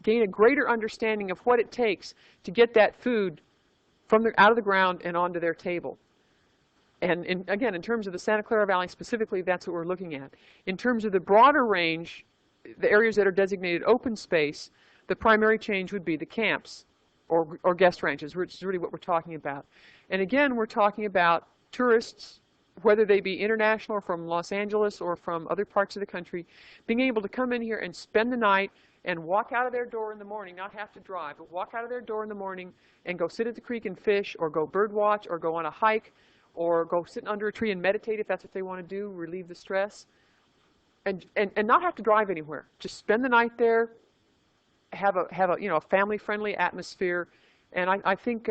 S12: gain a greater understanding of what it takes to get that food from out of the ground and onto their table. And again, in terms of the Santa Clara Valley specifically, that's what we're looking at. In terms of the broader range, the areas that are designated open space, the primary change would be the camps or guest ranches, which is really what we're talking about. And again, we're talking about tourists, whether they be international or from Los Angeles or from other parts of the country, being able to come in here and spend the night and walk out of their door in the morning, not have to drive, but walk out of their door in the morning and go sit at the creek and fish, or go bird watch, or go on a hike, or go sit under a tree and meditate if that's what they want to do, relieve the stress, and not have to drive anywhere. Just spend the night there, have a a family-friendly atmosphere. And I think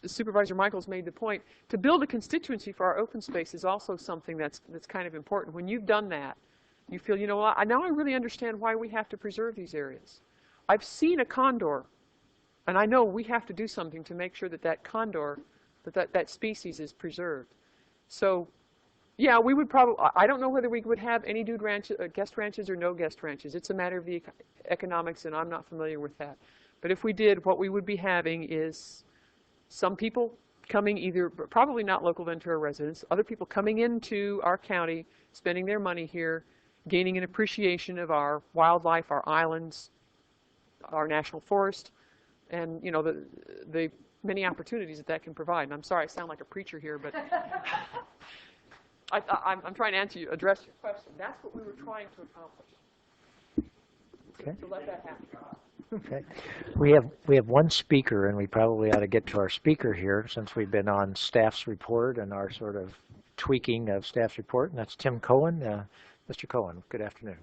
S12: Supervisor Michaels made the point, to build a constituency for our open space is also something that's kind of important. When you've done that, you feel, you know what, now I really understand why we have to preserve these areas. I've seen a condor, and I know we have to do something to make sure that that condor, that species is preserved. So, yeah, we would probably, I don't know whether we would have any dude ranches, guest ranches or no guest ranches. It's a matter of the economics, and I'm not familiar with that. But if we did, what we would be having is some people coming, either probably not local Ventura residents, other people coming into our county, spending their money here, gaining an appreciation of our wildlife, our islands, our national forest, and the many opportunities that can provide. And I'm sorry I sound like a preacher here, but I'm trying to address your question. That's what we were trying to accomplish.
S1: Okay.
S12: To let that happen.
S1: Okay. We have one speaker, and we probably ought to get to our speaker here, since we've been on staff's report and our sort of tweaking of staff's report, and that's Tim Cohen. Mr. Cohen, good afternoon.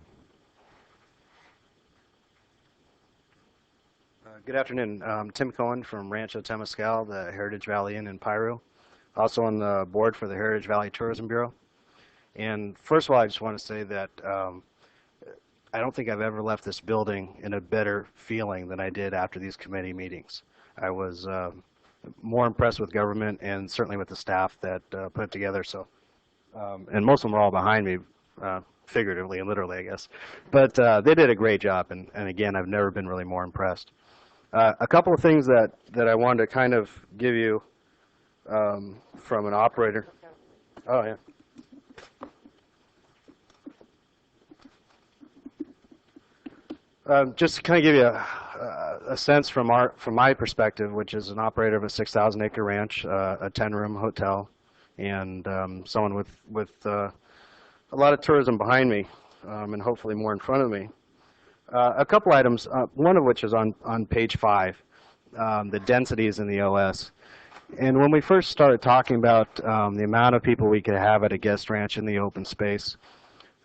S13: Good afternoon. Tim Cohen from Rancho Temescal, the Heritage Valley Inn in Piru. Also on the board for the Heritage Valley Tourism Bureau. And first of all, I just want to say that I don't think I've ever left this building in a better feeling than I did after these committee meetings. I was more impressed with government and certainly with the staff that put it together. So, and most of them are all behind me, figuratively and literally, I guess. But they did a great job, and again, I've never been really more impressed. A couple of things that I wanted to kind of give you from an operator. Oh, yeah. Just to kind of give you a sense from my perspective, which is an operator of a 6,000-acre ranch, a 10-room hotel, and someone with a lot of tourism behind me, and hopefully more in front of me. A couple items, one of which is on page 5, the densities in the OS. And when we first started talking about the amount of people we could have at a guest ranch in the open space,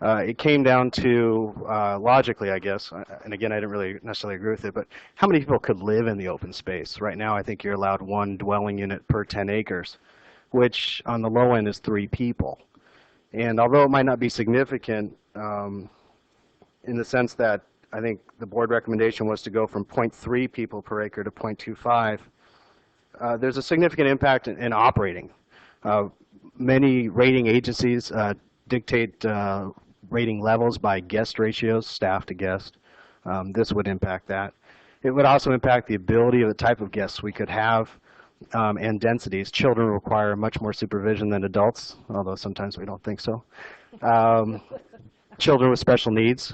S13: it came down to, logically, I guess, and again, I didn't really necessarily agree with it, but how many people could live in the open space? Right now, I think you're allowed 1 dwelling unit per 10 acres, which on the low end is 3 people. And although it might not be significant in the sense that I think the board recommendation was to go from 0.3 people per acre to 0.25, there's a significant impact in operating. Many rating agencies dictate rating levels by guest ratios, staff to guest. This would impact that. It would also impact the ability of the type of guests we could have and densities. Children require much more supervision than adults, although sometimes we don't think so. Children with special needs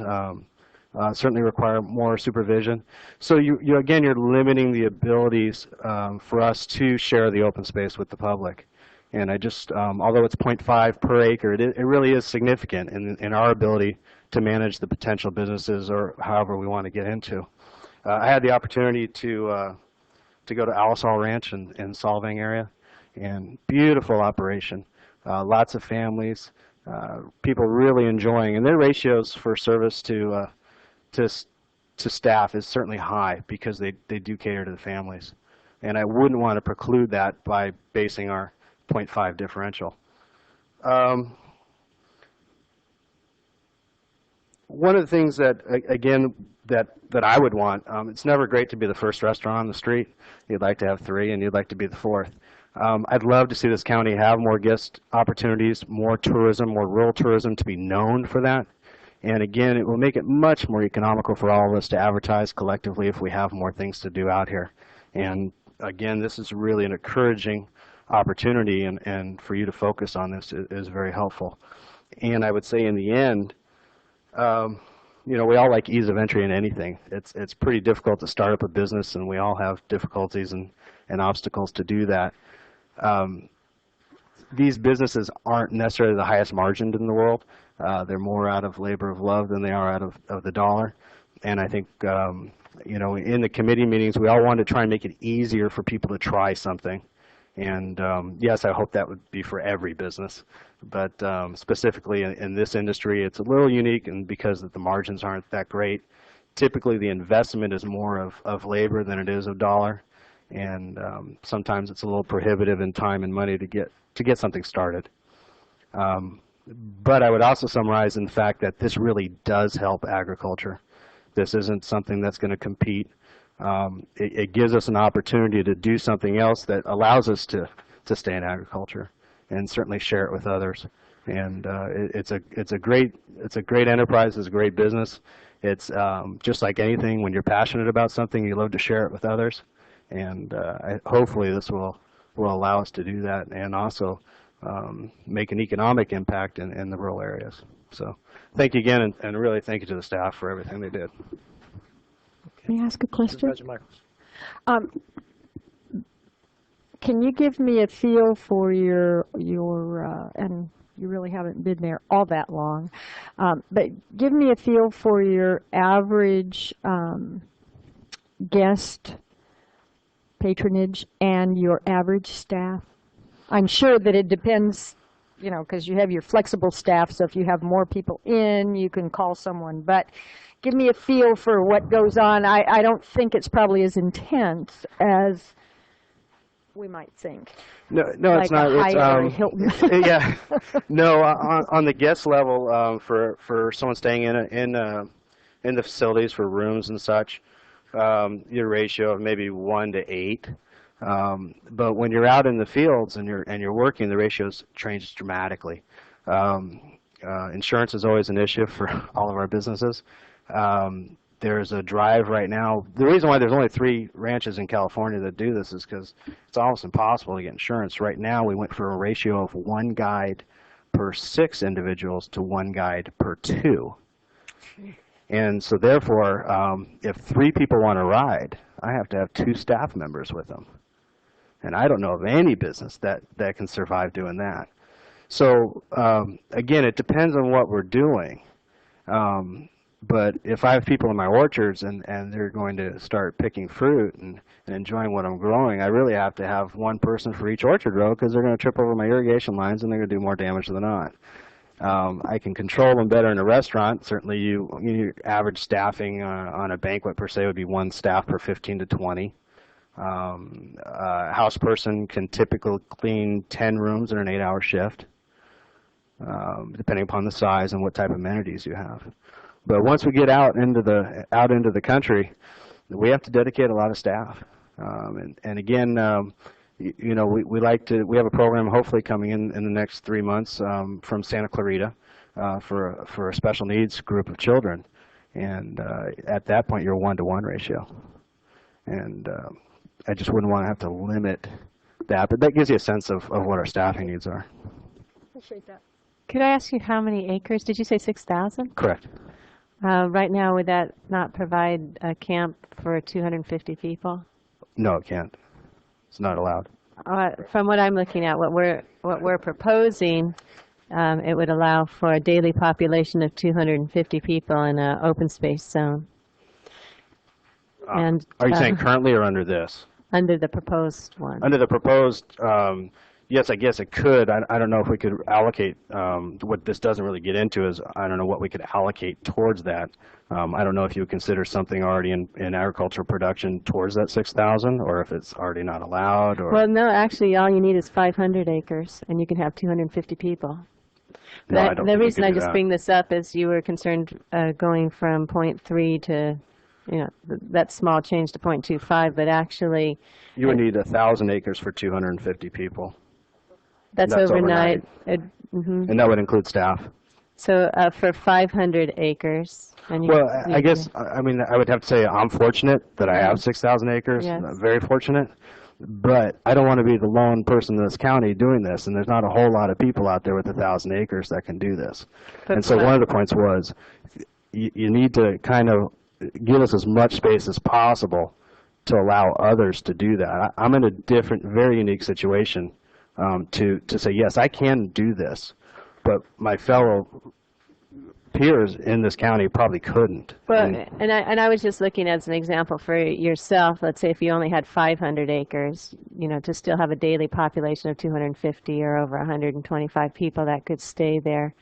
S13: certainly require more supervision. So again, you're limiting the abilities for us to share the open space with the public. And I just, although it's 0.5 per acre, it really is significant in our ability to manage the potential businesses or however we want to get into. I had the opportunity to go to Alisal Ranch in Solvang area, and beautiful operation. Lots of families, people really enjoying, and their ratios for service to staff is certainly high because they do cater to the families. And I wouldn't want to preclude that by basing our 0.5 differential. One of the things that, again, that I would want, it's never great to be the first restaurant on the street. You'd like to have 3, and you'd like to be the 4th. I'd love to see this county have more guest opportunities, more tourism, more rural tourism, to be known for that. And again, it will make it much more economical for all of us to advertise collectively if we have more things to do out here. And again, this is really an encouraging opportunity, and for you to focus on this is very helpful. And I would say in the end, we all like ease of entry in anything. It's pretty difficult to start up a business, and we all have difficulties and obstacles to do that. These businesses aren't necessarily the highest margined in the world. They're more out of labor of love than they are out of the dollar. And I think, you know, in the committee meetings, we all wanted to try and make it easier for people to try something. And yes, I hope that would be for every business. But specifically in this industry, it's a little unique, and because the margins aren't that great. Typically, the investment is more of labor than it is of dollar. And sometimes it's a little prohibitive in time and money to get something started. But I would also summarize in the fact that this really does help agriculture. This isn't something that's going to compete. It gives us an opportunity to do something else that allows us to stay in agriculture, and certainly share it with others. And it's a great enterprise. It's a great business. It's just like anything. When you're passionate about something, you love to share it with others. And hopefully this will allow us to do that, and also make an economic impact in the rural areas. So thank you again, and really thank you to the staff for everything they did.
S4: May I ask a question?
S1: Supervisor Michaels.
S4: Can you give me a feel for your and you really haven't been there all that long, but give me a feel for your average guest patronage and your average staff? I'm sure that it depends, you know, because you have your flexible staff, so if you have more people in, you can call someone. But give me a feel for what goes on. I don't think it's probably as intense as we might think.
S13: No,
S4: like
S13: it's not.
S4: A Hyatt or a Hilton.
S13: Yeah, no. On the guest level, for someone staying in the facilities for rooms and such, your ratio of maybe 1 to 8. But when you're out in the fields and you're working, the ratios change dramatically. Insurance is always an issue for all of our businesses. There's a drive right now. The reason why there's only 3 ranches in California that do this is because it's almost impossible to get insurance. Right now, we went for a ratio of 1 guide per 6 individuals to 1 guide per 2. And so therefore, if 3 people want to ride, I have to have 2 staff members with them. And I don't know of any business that can survive doing that. So again, it depends on what we're doing. But if I have people in my orchards and they're going to start picking fruit and enjoying what I'm growing, I really have to have 1 person for each orchard row, because they're going to trip over my irrigation lines and they're going to do more damage than not. I can control them better in a restaurant. Certainly, your average staffing on a banquet per se would be 1 staff per 15 to 20. A house person can typically clean 10 rooms in an 8-hour shift, depending upon the size and what type of amenities you have. But once we get out into the country, we have to dedicate a lot of staff. And again, you know, we have a program hopefully coming in the next 3 months from Santa Clarita for a special needs group of children. And at that point, you're a 1-to-1 ratio. And I just wouldn't want to have to limit that. But that gives you a sense of what our staffing needs are.
S4: Appreciate that.
S5: Could I ask you how many acres? Did you say 6,000?
S13: Correct.
S5: Right now, would that not provide a camp for 250 people?
S13: No, it can't. It's not allowed.
S5: From what I'm looking at, what we're proposing, it would allow for a daily population of 250 people in an open space zone. And
S13: are you saying currently or under this?
S5: Under the proposed one.
S13: Under the proposed, yes, I guess it could. I don't know if we could allocate. What this doesn't really get into is I don't know what we could allocate towards that. I don't know if you would consider something already in agricultural production towards that 6,000, or if it's already not allowed. Or
S5: well, no, actually, all you need is 500 acres, and you can have 250 people.
S13: No,
S5: The reason I just bring this up is you were concerned going from 0.3 to, you know, that small change to 0.25, but actually
S13: you would need 1,000 acres for 250 people.
S5: That's overnight.
S13: And that would include staff.
S5: So for 500 acres. And
S13: I guess, I mean, I would have to say I'm fortunate that I have 6,000 acres.
S5: Yes.
S13: Very fortunate. But I don't want to be the lone person in this county doing this, and there's not a whole lot of people out there with 1,000 acres that can do this. And so one of the points was you need to kind of give us as much space as possible to allow others to do that. I'm in a different, very unique situation to say, yes, I can do this, but my fellow peers in this county probably couldn't.
S5: Well, and I was just looking as an example for yourself. Let's say if you only had 500 acres, you know, to still have a daily population of 250 or over 125 people that could stay there.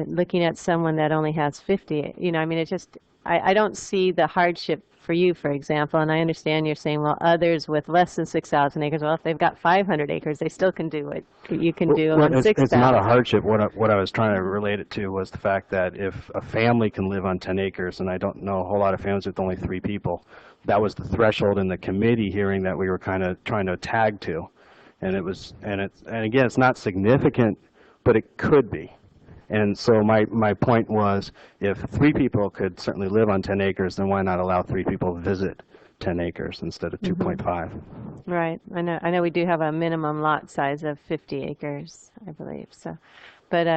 S5: Looking at someone that only has 50, you know, I mean, it just, I don't see the hardship for you, for example, and I understand you're saying, well, others with less than 6,000 acres, well, if they've got 500 acres, they still can do what you can do on 6,000.
S13: It's not a hardship. What I was trying to relate it to was the fact that if a family can live on 10 acres, and I don't know a whole lot of families with only 3 people, that was the threshold in the committee hearing that we were kind of trying to tag to. And it was, and again, it's not significant, but it could be. And so my point was, if 3 people could certainly live on 10 acres, then why not allow 3 people to visit 10 acres instead of 2.5?
S5: Right. I know we do have a minimum lot size of 50 acres, I believe. So, but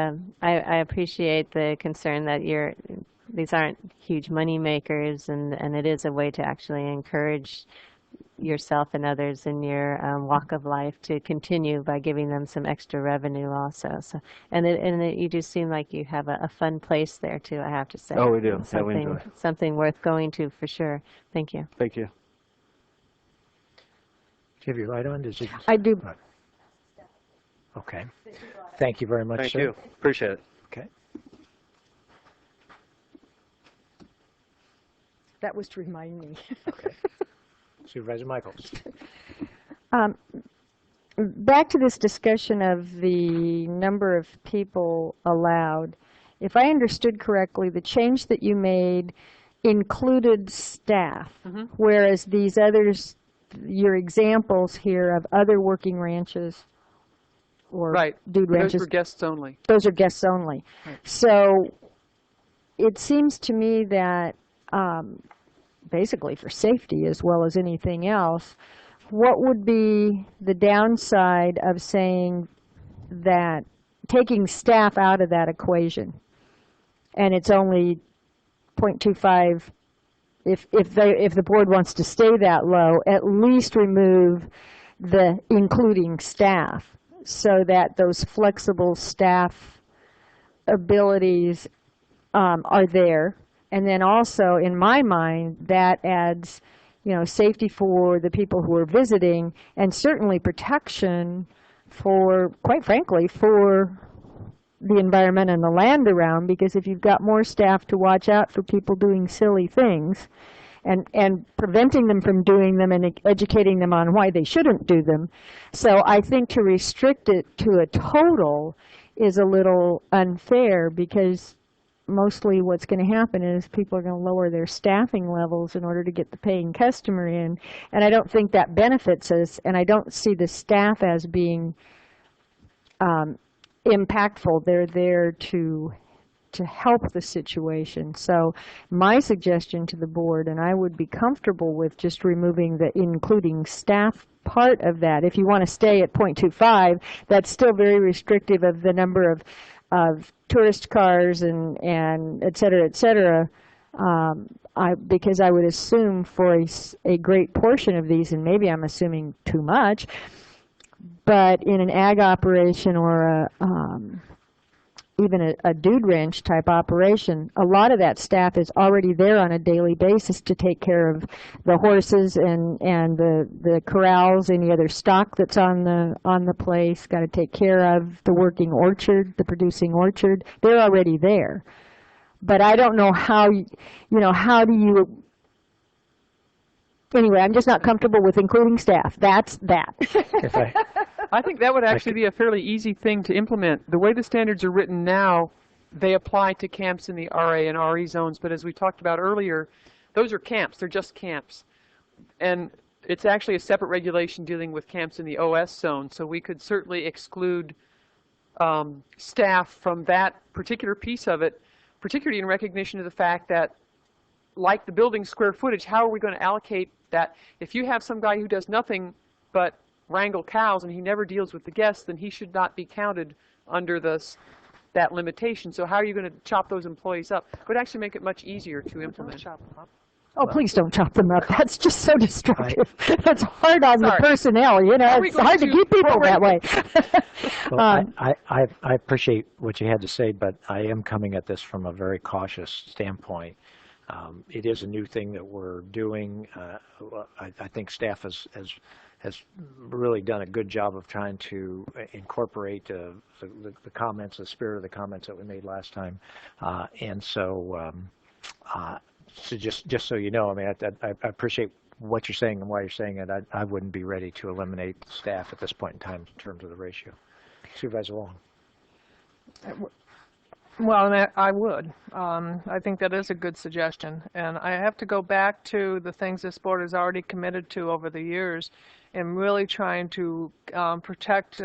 S5: I appreciate the concern that these aren't huge money makers, and it is a way to actually encourage yourself and others in your walk of life to continue by giving them some extra revenue also. So, and you do seem like you have a fun place there too, I have to say.
S13: Oh, we do. Yeah, we enjoy.
S5: Something worth going to for sure. Thank you.
S13: Thank you.
S1: Do you have your light on?
S4: I do.
S1: Okay. Thank you very much,
S13: Thank
S1: sir.
S13: you. Appreciate it.
S1: Okay.
S4: That was to remind me.
S1: Okay. Supervisor Michaels.
S4: Back to this discussion of the number of people allowed. If I understood correctly, the change that you made included staff, whereas these others, your examples here of other working ranches or dude ranches.
S12: Those were guests only.
S4: Those are guests only.
S12: Right.
S4: So it seems to me that basically for safety as well as anything else, what would be the downside of saying that taking staff out of that equation and it's only 0.25, if the board wants to stay that low, at least remove the including staff so that those flexible staff abilities are there. And then also, in my mind, that adds, you know, safety for the people who are visiting, and certainly protection for, quite frankly, for the environment and the land around. Because if you've got more staff to watch out for people doing silly things, and preventing them from doing them and educating them on why they shouldn't do them, so I think to restrict it to a total is a little unfair, because mostly what's going to happen is people are going to lower their staffing levels in order to get the paying customer in. And I don't think that benefits us, and I don't see the staff as being impactful. They're there to help the situation. So my suggestion to the board, and I would be comfortable with just removing the including staff part of that. If you want to stay at 0.25, that's still very restrictive of the number of tourist cars and et cetera, because I would assume for a great portion of these, and maybe I'm assuming too much, but in an ag operation or even a dude ranch type operation, a lot of that staff is already there on a daily basis to take care of the horses and the corrals, any other stock that's on the place. Got to take care of the working orchard, the producing orchard. They're already there, but I don't know how how do you. Anyway, I'm just not comfortable with including staff. That's that.
S12: I think that would actually be a fairly easy thing to implement. The way the standards are written now, they apply to camps in the RA and RE zones, but as we talked about earlier, those are camps. They're just camps. And it's actually a separate regulation dealing with camps in the OS zone, so we could certainly exclude staff from that particular piece of it, particularly in recognition of the fact that, like the building square footage, how are we going to allocate that? If you have some guy who does nothing but wrangle cows and he never deals with the guests, then he should not be counted under that limitation. So how are you going to chop those employees up? It would actually make it much easier to implement.
S4: Oh, please don't chop them up. That's just so destructive. It's hard on the personnel, you know.
S12: Are we
S4: It's
S12: going
S4: hard to
S12: to
S4: keep people that way.
S1: Well, I appreciate what you had to say, but I am coming at this from a very cautious standpoint. It is a new thing that we're doing. I think staff has really done a good job of trying to incorporate the comments, the spirit of the comments that we made last time. And so, so just so you know, I mean, I appreciate what you're saying and why you're saying it. I wouldn't be ready to eliminate staff at this point in time in terms of the ratio. Supervisor Wong.
S3: Well, and I would. I think that is a good suggestion. And I have to go back to the things this board has already committed to over the years in really trying to protect,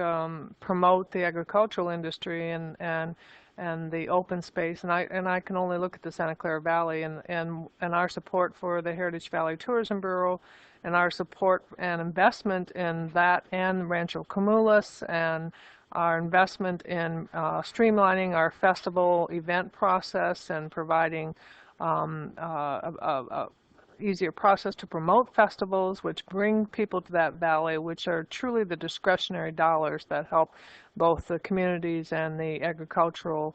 S3: promote the agricultural industry and the open space. And I can only look at the Santa Clara Valley and our support for the Heritage Valley Tourism Bureau and our support and investment in that and Rancho Cumulas and our investment in streamlining our festival event process and providing a easier process to promote festivals which bring people to that valley, which are truly the discretionary dollars that help both the communities and the agricultural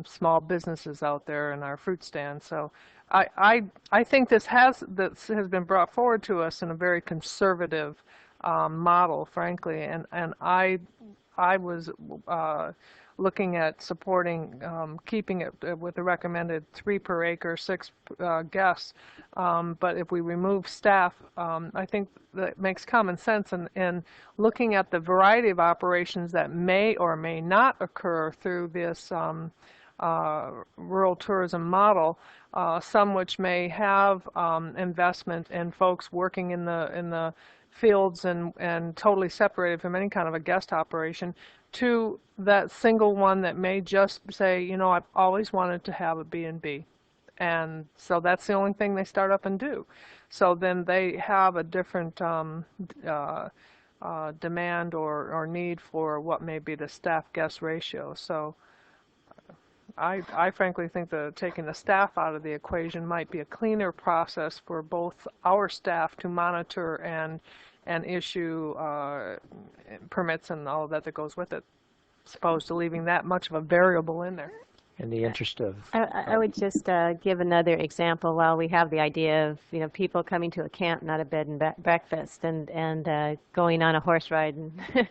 S3: small businesses out there in our fruit stands. So I think this has been brought forward to us in a very conservative model, frankly, and I was looking at supporting keeping it with the recommended 3 per acre, 6 guests. But if we remove staff, I think that makes common sense in looking at the variety of operations that may or may not occur through this rural tourism model. Some which may have investment in folks working in the fields and totally separated from any kind of a guest operation, to that single one that may just say, you know, I've always wanted to have a B&B. And so that's the only thing they start up and do. So then they have a different demand or need for what may be the staff-guest ratio. So I frankly think that taking the staff out of the equation might be a cleaner process for both our staff to monitor and issue permits and all of that goes with it, as opposed to leaving that much of a variable in there.
S1: In the interest of...
S5: I would just give another example while we have the idea of, you know, people coming to a camp, not a bed and breakfast, and going on a horse ride. And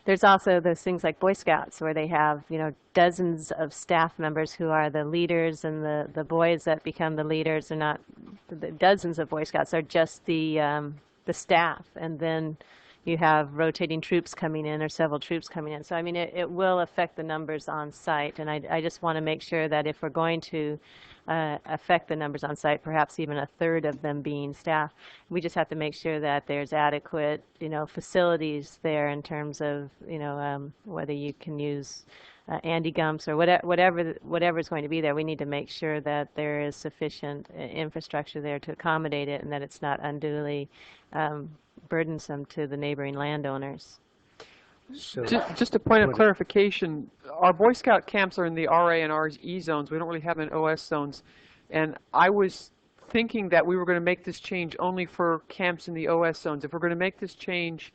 S5: there's also those things like Boy Scouts where they have, you know, dozens of staff members who are the leaders, and the boys that become the leaders are not, the dozens of Boy Scouts are just the staff, and then you have rotating troops coming in or several troops coming in. So I mean, it will affect the numbers on site, and I just want to make sure that if we're going to affect the numbers on site, perhaps even a third of them being staff, we just have to make sure that there's adequate, you know, facilities there in terms of, you know, whether you can use Andy Gumps or whatever is going to be there. We need to make sure that there is sufficient infrastructure there to accommodate it, and that it's not unduly burdensome to the neighboring landowners.
S12: So, just a point of clarification, our Boy Scout camps are in the RA and RE zones. We don't really have them in OS zones. And I was thinking that we were going to make this change only for camps in the OS zones. If we're going to make this change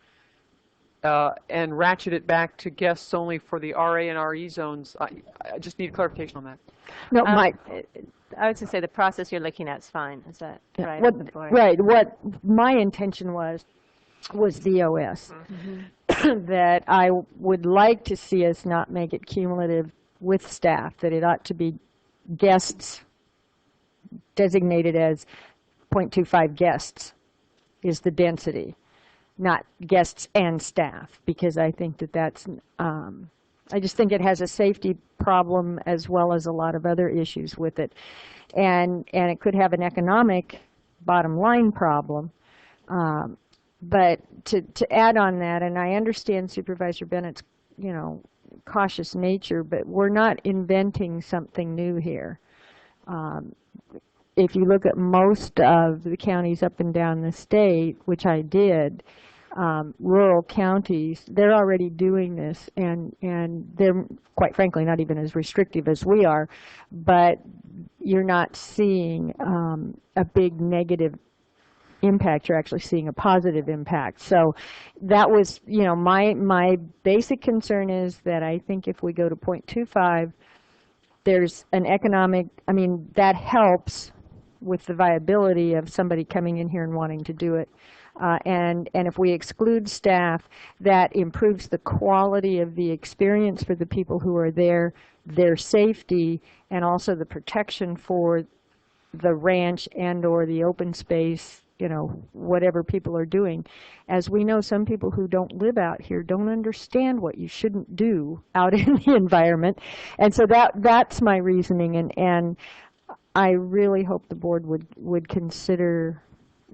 S12: and ratchet it back to guests only for the RA and RE zones, I just need clarification on that.
S4: No,
S5: I would just say the process you're looking at is fine. Is that right?
S4: Right. What my intention was the OS. That I would like to see us not make it cumulative with staff, that it ought to be guests designated as 0.25 guests is the density, not guests and staff, because I think that's, I just think it has a safety problem as well as a lot of other issues with it. And it could have an economic bottom line problem. But to add on that, and I understand Supervisor Bennett's, you know, cautious nature, but we're not inventing something new here. If you look at most of the counties up and down the state, which I did, rural counties, they're already doing this, and they're, quite frankly, not even as restrictive as we are, but you're not seeing a big negative impact. You're actually seeing a positive impact. So that was, you know, my basic concern is that I think if we go to 0.25, there's an economic, I mean, that helps with the viability of somebody coming in here and wanting to do it. And if we exclude staff, that improves the quality of the experience for the people who are there, their safety, and also the protection for the ranch and or the open space, you know, whatever people are doing. As we know, some people who don't live out here don't understand what you shouldn't do out in the environment. And so that's my reasoning, and I really hope the board would consider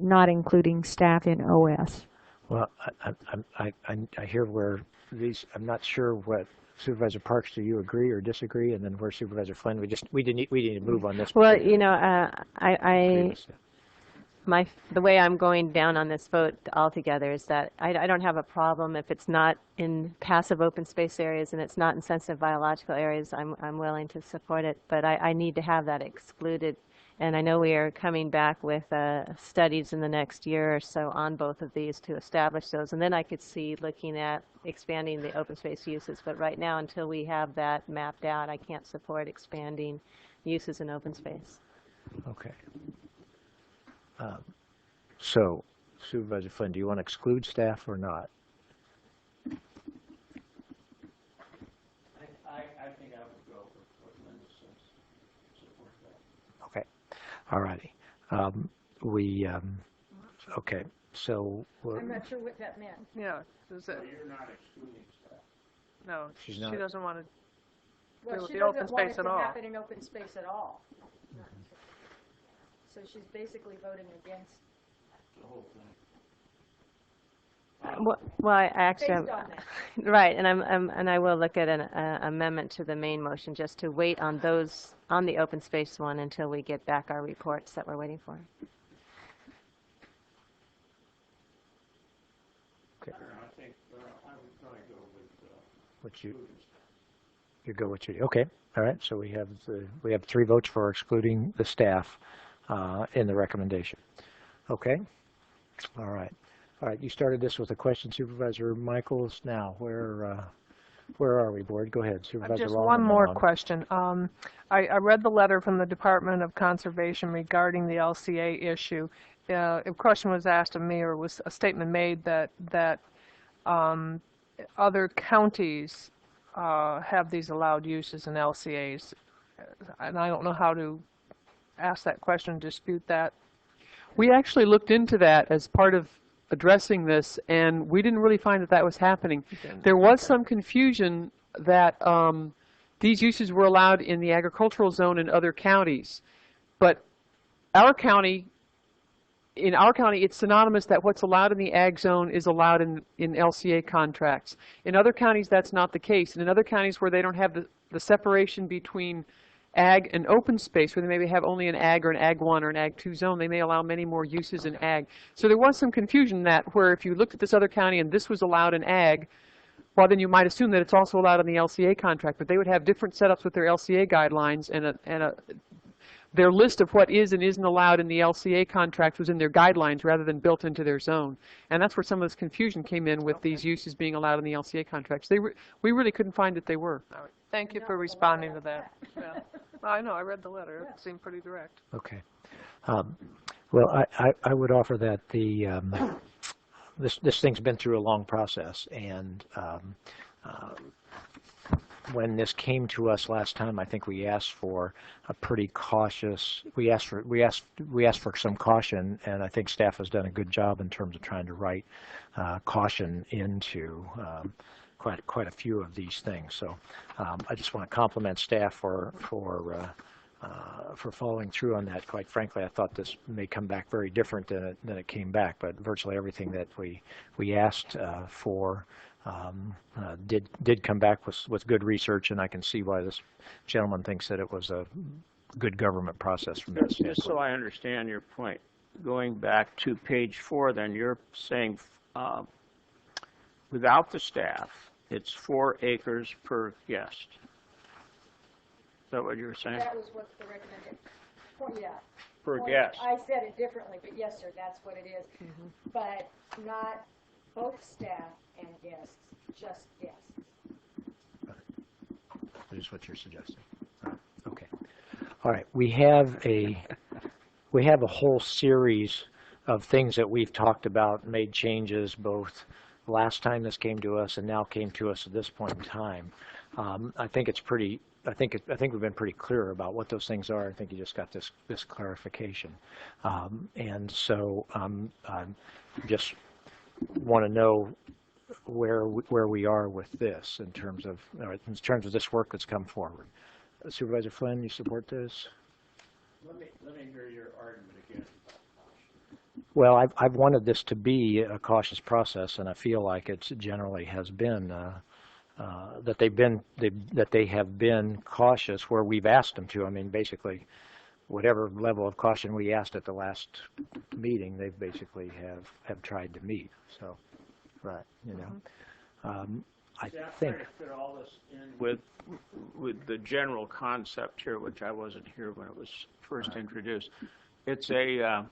S4: not including staff in OS.
S1: Well, I hear where these, I'm not sure what Supervisor Parks, do you agree or disagree? And then where Supervisor Flynn, we need to move on this.
S5: Well, you know, the way I'm going down on this vote altogether is that I don't have a problem if it's not in passive open space areas and it's not in sensitive biological areas. I'm willing to support it, but I need to have that excluded. And I know we are coming back with studies in the next year or so on both of these to establish those. And then I could see looking at expanding the open space uses. But right now, until we have that mapped out, I can't support expanding uses in open space.
S1: Okay. So, Supervisor Flynn, do you want to exclude staff or not?
S2: I think I would go with what Linda says. Support that.
S1: Okay. All righty. Okay. So
S4: I'm not sure what that meant.
S3: Yeah. Is it?
S2: So you're not excluding staff.
S3: No,
S1: She's
S3: she
S1: not.
S3: doesn't want to deal with
S4: She
S3: the open
S4: doesn't want
S3: space
S4: it
S3: at
S4: to
S3: all.
S4: happen in open space at all. So she's basically voting against.
S2: The whole thing.
S5: Well, I actually,
S4: Based on that.
S5: right, and I will look at an amendment to the main motion just to wait on those on the open space one until we get back our reports that we're waiting for.
S1: Okay.
S2: I think I would probably go with
S1: What you go with you. Okay. All right. So we have 3 votes for excluding the staff in the recommendation. Okay. All right. All right. You started this with a question, Supervisor Michaels. Now, where are we, board? Go ahead, Supervisor.
S3: Just
S1: Long,
S3: one more
S1: on.
S3: question. I read the letter from the Department of Conservation regarding the LCA issue. A question was asked of me, or was a statement made that other counties have these allowed uses in LCAs, and I don't know how to ask that question, dispute that.
S12: We actually looked into that as part of addressing this, and we didn't really find that that was happening. There was some confusion that these uses were allowed in the agricultural zone in other counties, but our county, in our county, it's synonymous that what's allowed in the ag zone is allowed in LCA contracts. In other counties, that's not the case, and in other counties where they don't have the separation between ag and open space, where they maybe have only an ag or an ag 1 or an ag 2 zone, they may allow many more uses in ag. So there was some confusion that where if you looked at this other county and this was allowed in ag, well, then you might assume that it's also allowed in the LCA contract, but they would have different setups with their LCA guidelines, and their list of what is and isn't allowed in the LCA contract was in their guidelines rather than built into their zone. And that's where some of this confusion came in with these uses being allowed in the LCA contracts. We really couldn't find that they were.
S3: All right. Thank you for responding to that. Yeah. I know, I read the letter. It seemed pretty direct.
S1: Okay. Well, I would offer that this thing's been through a long process, and when this came to us last time, I think we asked for a pretty cautious. We asked for some caution, and I think staff has done a good job in terms of trying to write caution into quite a few of these things. So I just want to compliment staff for following through on that. Quite frankly, I thought this may come back very different than it came back, but virtually everything that we asked for did come back with good research, and I can see why this gentleman thinks that it was a good government process from that standpoint.
S2: Just so I understand your point, going back to page 4, then you're saying without the staff, it's 4 acres per guest. Is that what you were saying?
S14: That was what's the recommended. Oh, yeah.
S2: Per
S14: Well,
S2: guest.
S14: I said it differently, but yes, sir, that's what it is. But not both staff and guests, just guests.
S1: That is what you're suggesting. Okay. All right. We have a whole series of things that we've talked about, made changes both last time this came to us and now came to us at this point in time. I think it's pretty. I think we've been pretty clear about what those things are. I think you just got this clarification, and so I just want to know where we are with this in terms of this work that's come forward. Supervisor Flynn, you support this?
S2: Let me hear your argument again.
S1: Well, I've wanted this to be a cautious process, and I feel like it generally has been that they have been cautious where we've asked them to. I mean, basically, whatever level of caution we asked at the last meeting, they basically have tried to meet. So, right, you know, I think.
S2: I'm trying to fit all this in with the general concept here, which I wasn't here when it was first introduced. It's a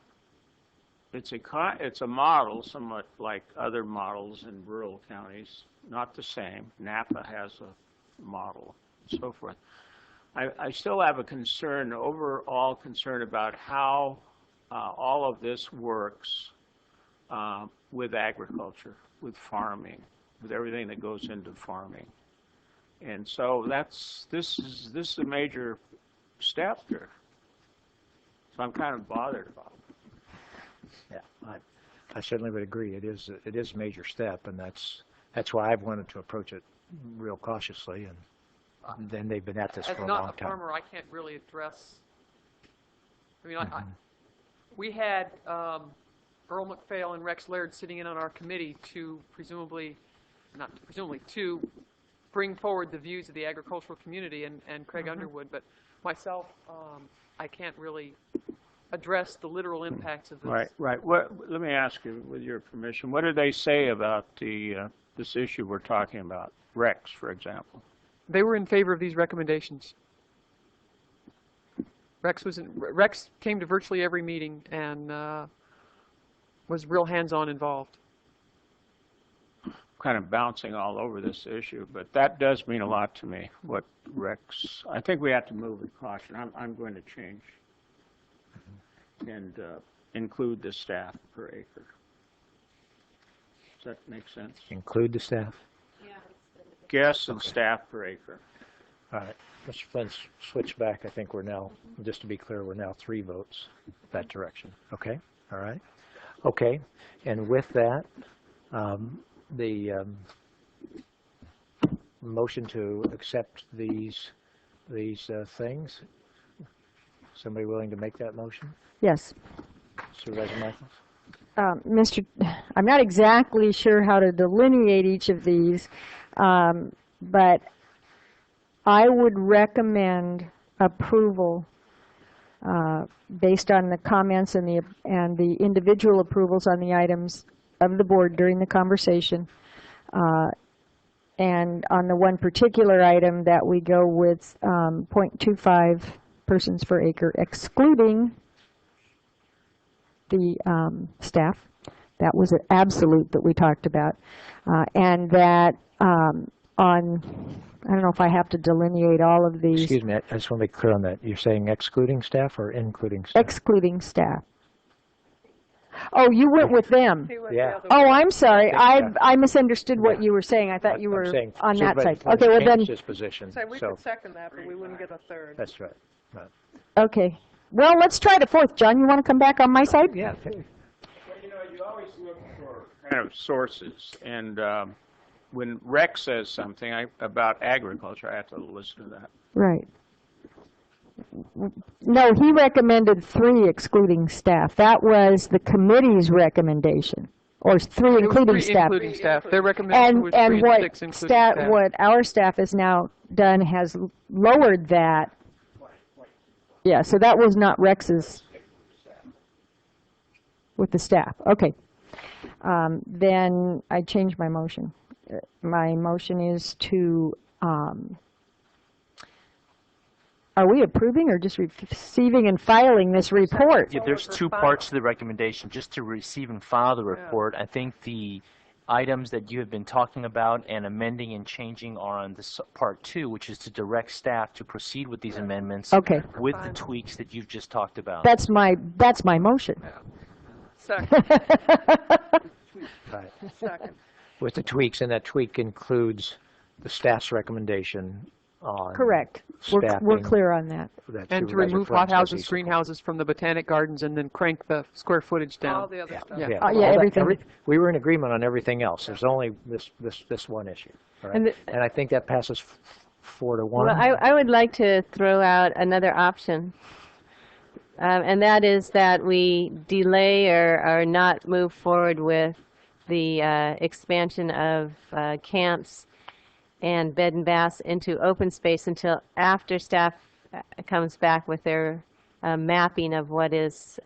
S2: model somewhat like other models in rural counties, not the same. Napa has a model, and so forth. I still have a concern, overall concern about how all of this works with agriculture, with farming, with everything that goes into farming. And so this is a major step here. So I'm kind of bothered about it.
S1: Yeah, I certainly would agree. It is a major step, and that's why I've wanted to approach it real cautiously. And then they've been at this for a long time.
S12: As not a farmer, I can't really address. I mean, we had Earl McPhail and Rex Laird sitting in on our committee to to bring forward the views of the agricultural community and Craig Underwood, but myself, I can't really address the literal impacts of this.
S2: Right. Let me ask you, with your permission, what did they say about this issue we're talking about? Rex, for example.
S12: They were in favor of these recommendations. Rex came to virtually every meeting and was real hands-on involved.
S2: Kind of bouncing all over this issue, but that does mean a lot to me. What Rex, I think we have to move with caution. I'm going to change and include the staff per acre. Does that make sense?
S1: Include the staff?
S2: Guests and staff per acre.
S1: All right. Mr. Flynn, switch back. I think we're now, just to be clear, we're now 3 votes that direction. Okay? All right? Okay. And with that, the motion to accept these things, somebody willing to make that motion?
S4: Yes.
S1: Supervisor Michaels?
S4: I'm not exactly sure how to delineate each of these, but I would recommend approval based on the comments and the individual approvals on the items of the board during the conversation. And on the one particular item that we go with 0.25 persons per acre, excluding the staff. That was an absolute that we talked about. And that I don't know if I have to delineate all of these.
S1: Excuse me, I just want to be clear on that. You're saying excluding staff or including staff?
S4: Excluding staff. Oh, you went with them.
S1: Yeah.
S4: Oh, I'm sorry. I misunderstood what you were saying. I thought you were on that side. Okay, well then.
S1: Position,
S3: So we could second that, but we wouldn't get a third.
S1: That's right.
S4: Okay. Well, let's try the fourth. John, you want to come back on my side?
S1: Yeah.
S2: Well, you always look for kind of sources, and when Rex says something about agriculture, I have to listen to that.
S4: Right. No, he recommended 3 excluding staff. That was the committee's recommendation, or 3 including staff.
S12: Including staff. Their recommendation was 3 and 6 including staff.
S4: What our staff has now done has lowered that. Yeah, so that was not Rex's with the staff. Okay. Then I changed my motion. my motion is to, are we approving or just receiving and filing this report?
S15: Yeah, there's two parts to the recommendation. Just to receive and file the report, I think the items that you have been talking about and amending and changing are on this part 2, which is to direct staff to proceed with these amendments with the tweaks that you've just talked about.
S4: That's my motion.
S3: Second.
S1: Right.
S3: Second.
S1: With the tweaks, and that tweak includes the staff's recommendation on
S4: Correct. We're
S1: staffing.
S4: clear on that.
S12: And to remove hothouses, greenhouses from the botanic gardens, and then crank the square footage down.
S3: All the other stuff.
S1: Yeah,
S4: Oh, yeah, everything.
S1: we were in agreement on everything else. There's only this one issue. All right? And I think that passes 4-1.
S5: Well, I would like to throw out another option, and that is that we delay or not move forward with the expansion of camps and bed and baths into open space until after staff comes back with their mapping of what is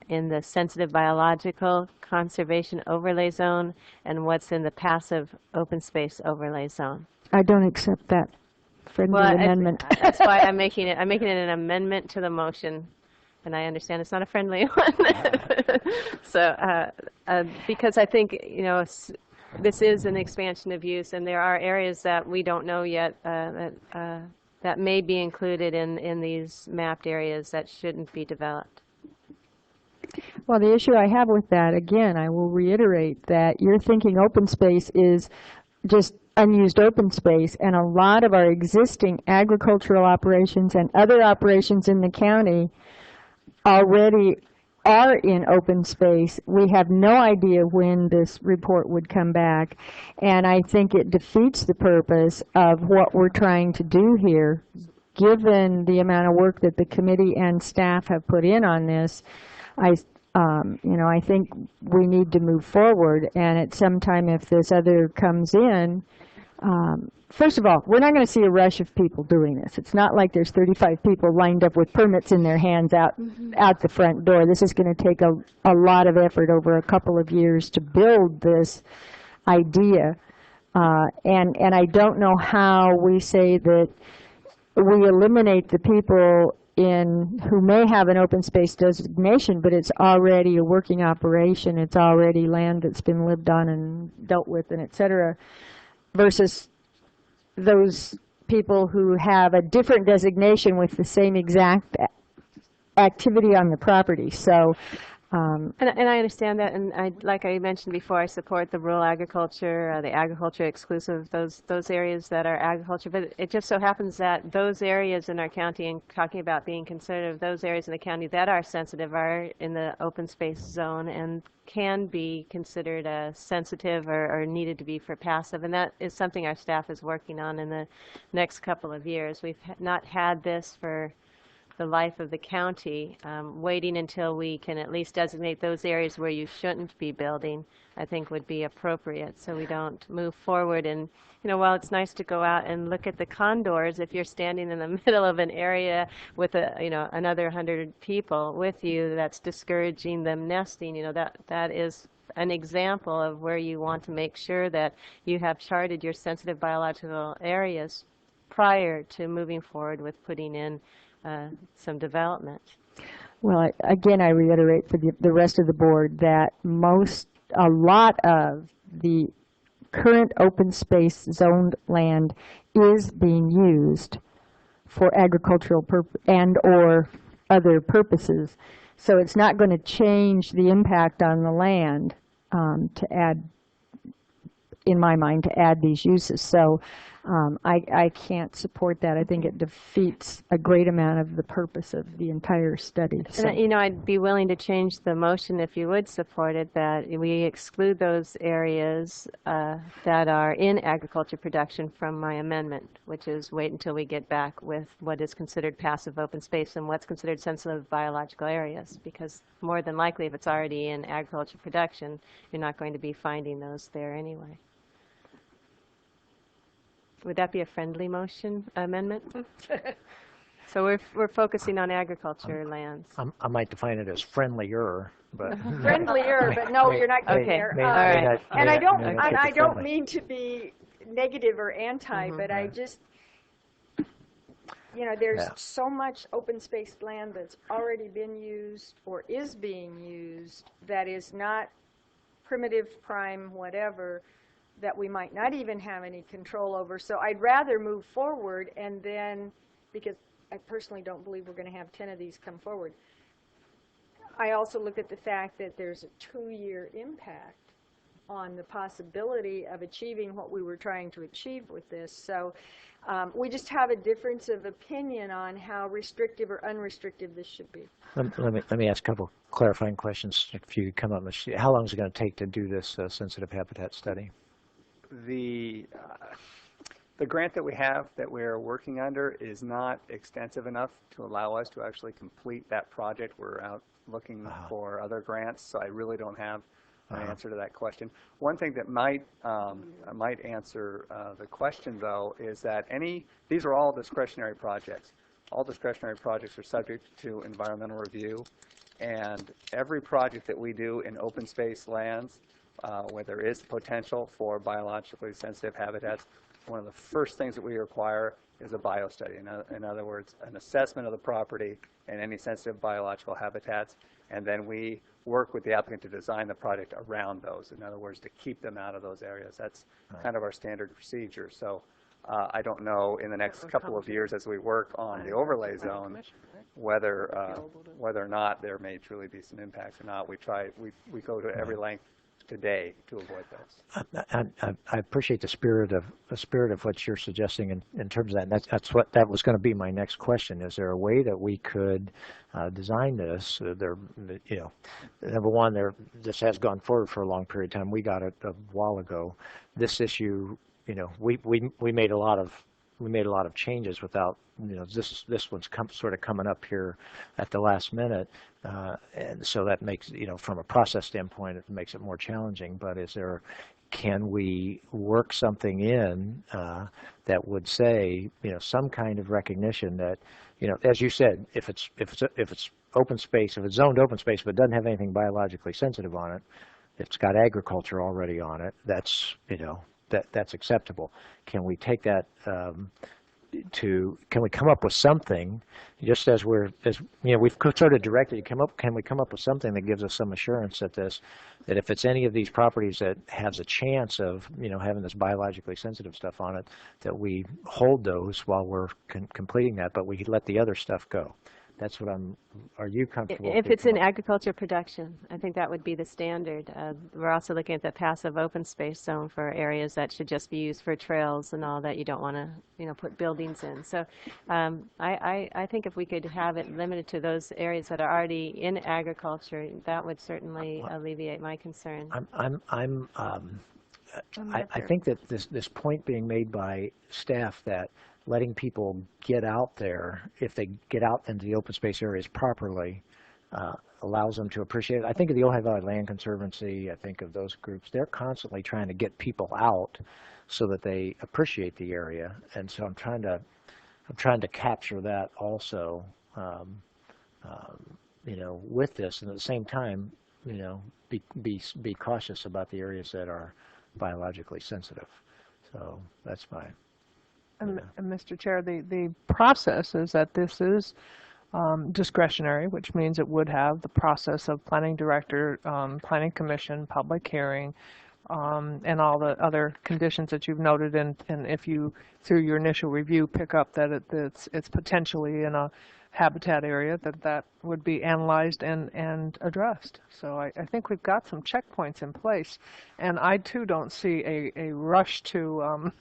S5: in the sensitive biological conservation overlay zone and what's in the passive open space overlay zone.
S4: I don't accept that friendly amendment.
S5: That's why I'm making it an amendment to the motion, and I understand it's not a friendly one. So because I think, you know, this is an expansion of use, and there are areas that we don't know yet that may be included in these mapped areas that shouldn't be developed.
S4: Well, the issue I have with that, again, I will reiterate that you're thinking open space is just unused open space, and a lot of our existing agricultural operations and other operations in the county already are in open space. We have no idea when this report would come back, and I think it defeats the purpose of what we're trying to do here. Given the amount of work that the committee and staff have put in on this, I think we need to move forward, and at some time if this other comes in, first of all, we're not going to see a rush of people doing this. It's not like there's 35 people lined up with permits in their hands out the front door. This is going to take a lot of effort over a couple of years to build this idea. And I don't know how we say that we eliminate the people who may have an open space designation, but it's already a working operation. It's already land that's been lived on and dealt with, and et cetera, versus those people who have a different designation with the same exact activity on the property. So,
S5: and I understand that, and like I mentioned before, I support the rural agriculture, the agriculture exclusive, those areas that are agriculture. But it just so happens that those areas in our county, and talking about being conservative, those areas in the county that are sensitive are in the open space zone and can be considered sensitive or needed to be for passive. And that is something our staff is working on in the next couple of years. We've not had this for the life of the county. Waiting until we can at least designate those areas where you shouldn't be building, I think would be appropriate, so we don't move forward. And while it's nice to go out and look at the condors, if you're standing in the middle of an area with another 100 people with you, that's discouraging them nesting. That is an example of where you want to make sure that you have charted your sensitive biological areas prior to moving forward with putting in some development.
S4: Well, again, I reiterate for the rest of the board that a lot of the current open space zoned land is being used for agricultural and or other purposes. So it's not going to change the impact on the land in my mind, to add these uses. So I can't support that. I think it defeats a great amount of the purpose of the entire study. So.
S5: And, I'd be willing to change the motion if you would support it, that we exclude those areas that are in agriculture production from my amendment, which is wait until we get back with what is considered passive open space and what's considered sensitive biological areas, because more than likely if it's already in agriculture production, you're not going to be finding those there anyway. Would that be a friendly motion amendment? So we're focusing on agriculture lands.
S1: I might define it as friendlier, but
S4: friendlier, but no, you're not getting
S5: Okay.
S4: there.
S1: May-
S5: All
S1: may
S5: right.
S1: not-
S4: And
S1: may
S4: I don't,
S1: not
S4: and
S1: get to
S4: I don't
S1: friendly.
S4: mean to be negative or anti, but I just, there's
S1: Yeah.
S4: so much open space land that's already been used or is being used that is not primitive, prime, whatever, that we might not even have any control over. So I'd rather move forward and then, because I personally don't believe we're going to have 10 of these come forward. I also look at the fact that there's a 2-year impact on the possibility of achieving what we were trying to achieve with this. So we just have a difference of opinion on how restrictive or unrestrictive this should be.
S1: Let me ask a couple clarifying questions. If you could come up with, how long is it going to take to do this sensitive habitat study?
S10: The grant that we have that we're working under is not extensive enough to allow us to actually complete that project. We're out looking for other grants, so I really don't have an answer to that question. One thing that might answer the question, though, is that these are all discretionary projects. All discretionary projects are subject to environmental review, and every project that we do in open space lands, where there is potential for biologically sensitive habitats, one of the first things that we require is a biostudy. In other words, an assessment of the property and any sensitive biological habitats, and then we work with the applicant to design the project around those. In other words, to keep them out of those areas. That's kind of our standard procedure. So I don't know in the next couple of years as we work on the overlay zone whether or not there may truly be some impacts or not. We go to every length today to avoid those.
S1: I appreciate the spirit of what you're suggesting in terms of that. And that was going to be my next question. Is there a way that we could design this? Number one, this has gone forward for a long period of time. We got it a while ago. This issue, we made a lot of changes without, this one's sort of coming up here at the last minute, and so that makes, from a process standpoint, it makes it more challenging. But can we work something in that would say, some kind of recognition that, as you said, if it's open space, if it's zoned open space but doesn't have anything biologically sensitive on it, it's got agriculture already on it, that's acceptable. Can we take that can we come up with something, just as we've sort of directed, can we come up with something that gives us some assurance that if it's any of these properties that has a chance of, having this biologically sensitive stuff on it, that we hold those while we're completing that, but we let the other stuff go. That's what are you comfortable?
S5: If it's in agriculture production, I think that would be the standard. We're also looking at the passive open space zone for areas that should just be used for trails and all that you don't want to, put buildings in. So I think if we could have it limited to those areas that are already in agriculture, that would certainly alleviate my concern.
S1: I think that this point being made by staff that letting people get out there, if they get out into the open space areas properly, allows them to appreciate it. I think of the Ojai Valley Land Conservancy, I think of those groups, they're constantly trying to get people out so that they appreciate the area. And so I'm trying to capture that also, with this, and at the same time, be cautious about the areas that are biologically sensitive. So that's my.
S3: And Mr. Chair, the process is that this is discretionary, which means it would have the process of planning director, planning commission, public hearing, and all the other conditions that you've noted. And if you, through your initial review, pick up that it's potentially in a habitat area, that would be analyzed and addressed. So I think we've got some checkpoints in place, and I too don't see a rush to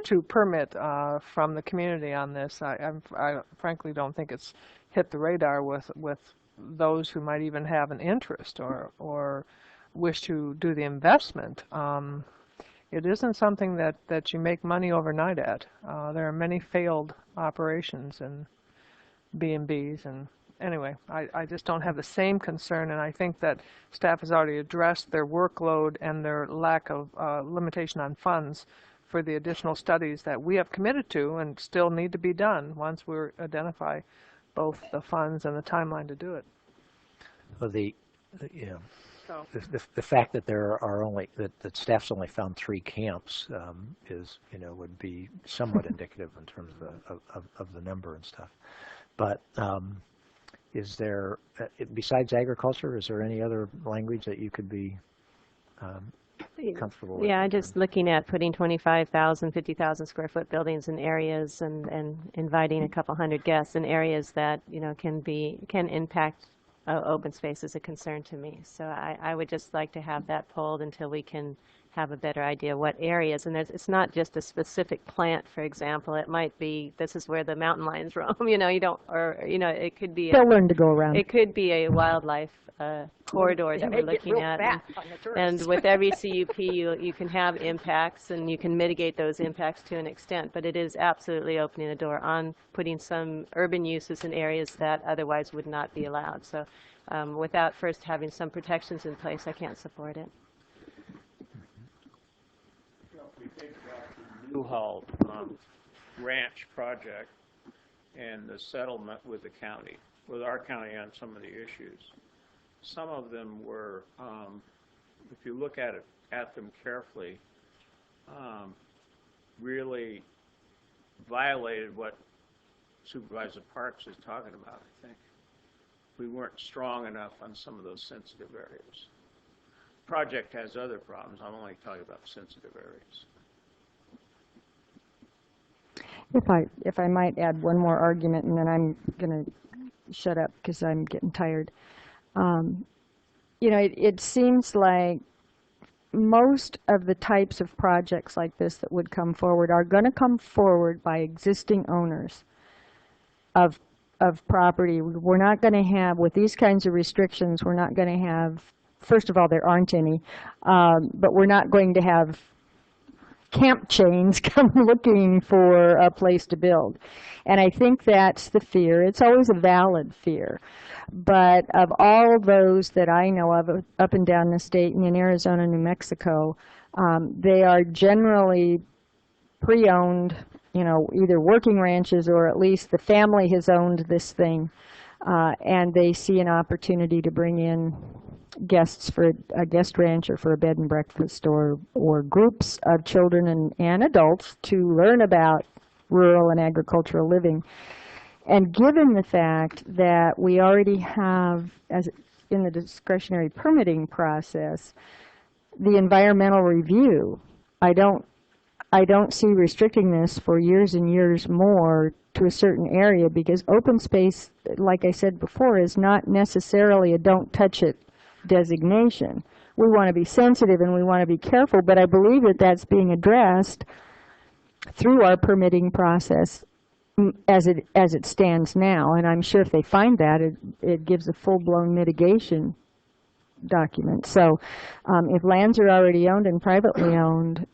S3: to permit from the community on this. I frankly don't think it's hit the radar with those who might even have an interest or wish to do the investment. It isn't something that you make money overnight at. There are many failed operations and B&Bs, and anyway, I just don't have the same concern, and I think that staff has already addressed their workload and their lack of limitation on funds for the additional studies that we have committed to and still need to be done once we identify both the funds and the timeline to do it.
S1: Well, you know,
S3: So.
S1: the fact that there are only that staff's only found 3 camps is, you know, would be somewhat indicative in terms of the number and stuff. But is there, besides agriculture, is there any other language that you could be comfortable with?
S5: Yeah, just looking at putting 25,000, 50,000 square foot buildings in areas and inviting a couple hundred guests in areas that, you know, can impact open space is a concern to me. So I would just like to have that pulled until we can have a better idea what areas. And it's not just a specific plant, for example. It might be, this is where the mountain lions roam, you know, it could be.
S4: They'll learn to go around.
S5: It could be a wildlife corridor that we're looking at. And with every CUP, you can have impacts and you can mitigate those impacts to an extent, but it is absolutely opening the door on putting some urban uses in areas that otherwise would not be allowed. So without first having some protections in place, I can't support it.
S2: If we think about the Newhall Ranch project and the settlement with the county, with our county on some of the issues, some of them were, if you look at them carefully, really violated what Supervisor Parks is talking about, I think. We weren't strong enough on some of those sensitive areas. Project has other problems. I'm only talking about sensitive areas.
S4: If I might add one more argument, and then I'm going to shut up because I'm getting tired. You know, it seems like most of the types of projects like this that would come forward are going to come forward by existing owners of property. We're not going to have, with these kinds of restrictions, we're not going to have, first of all, there aren't any, but we're not going to have camp chains come looking for a place to build. And I think that's the fear. It's always a valid fear. But of all those that I know of up and down the state and in Arizona, New Mexico, they are generally pre-owned, you know, either working ranches or at least the family has owned this thing. And they see an opportunity to bring in guests for a guest ranch or for a bed and breakfast or groups of children and adults to learn about rural and agricultural living. And given the fact that we already have, as in the discretionary permitting process, the environmental review, I don't see restricting this for years and years more to a certain area, because open space, like I said before, is not necessarily a don't touch it designation. We want to be sensitive and we want to be careful, but I believe that that's being addressed through our permitting process as it stands now. And I'm sure if they find that, it gives a full-blown mitigation document. So if lands are already owned and privately owned,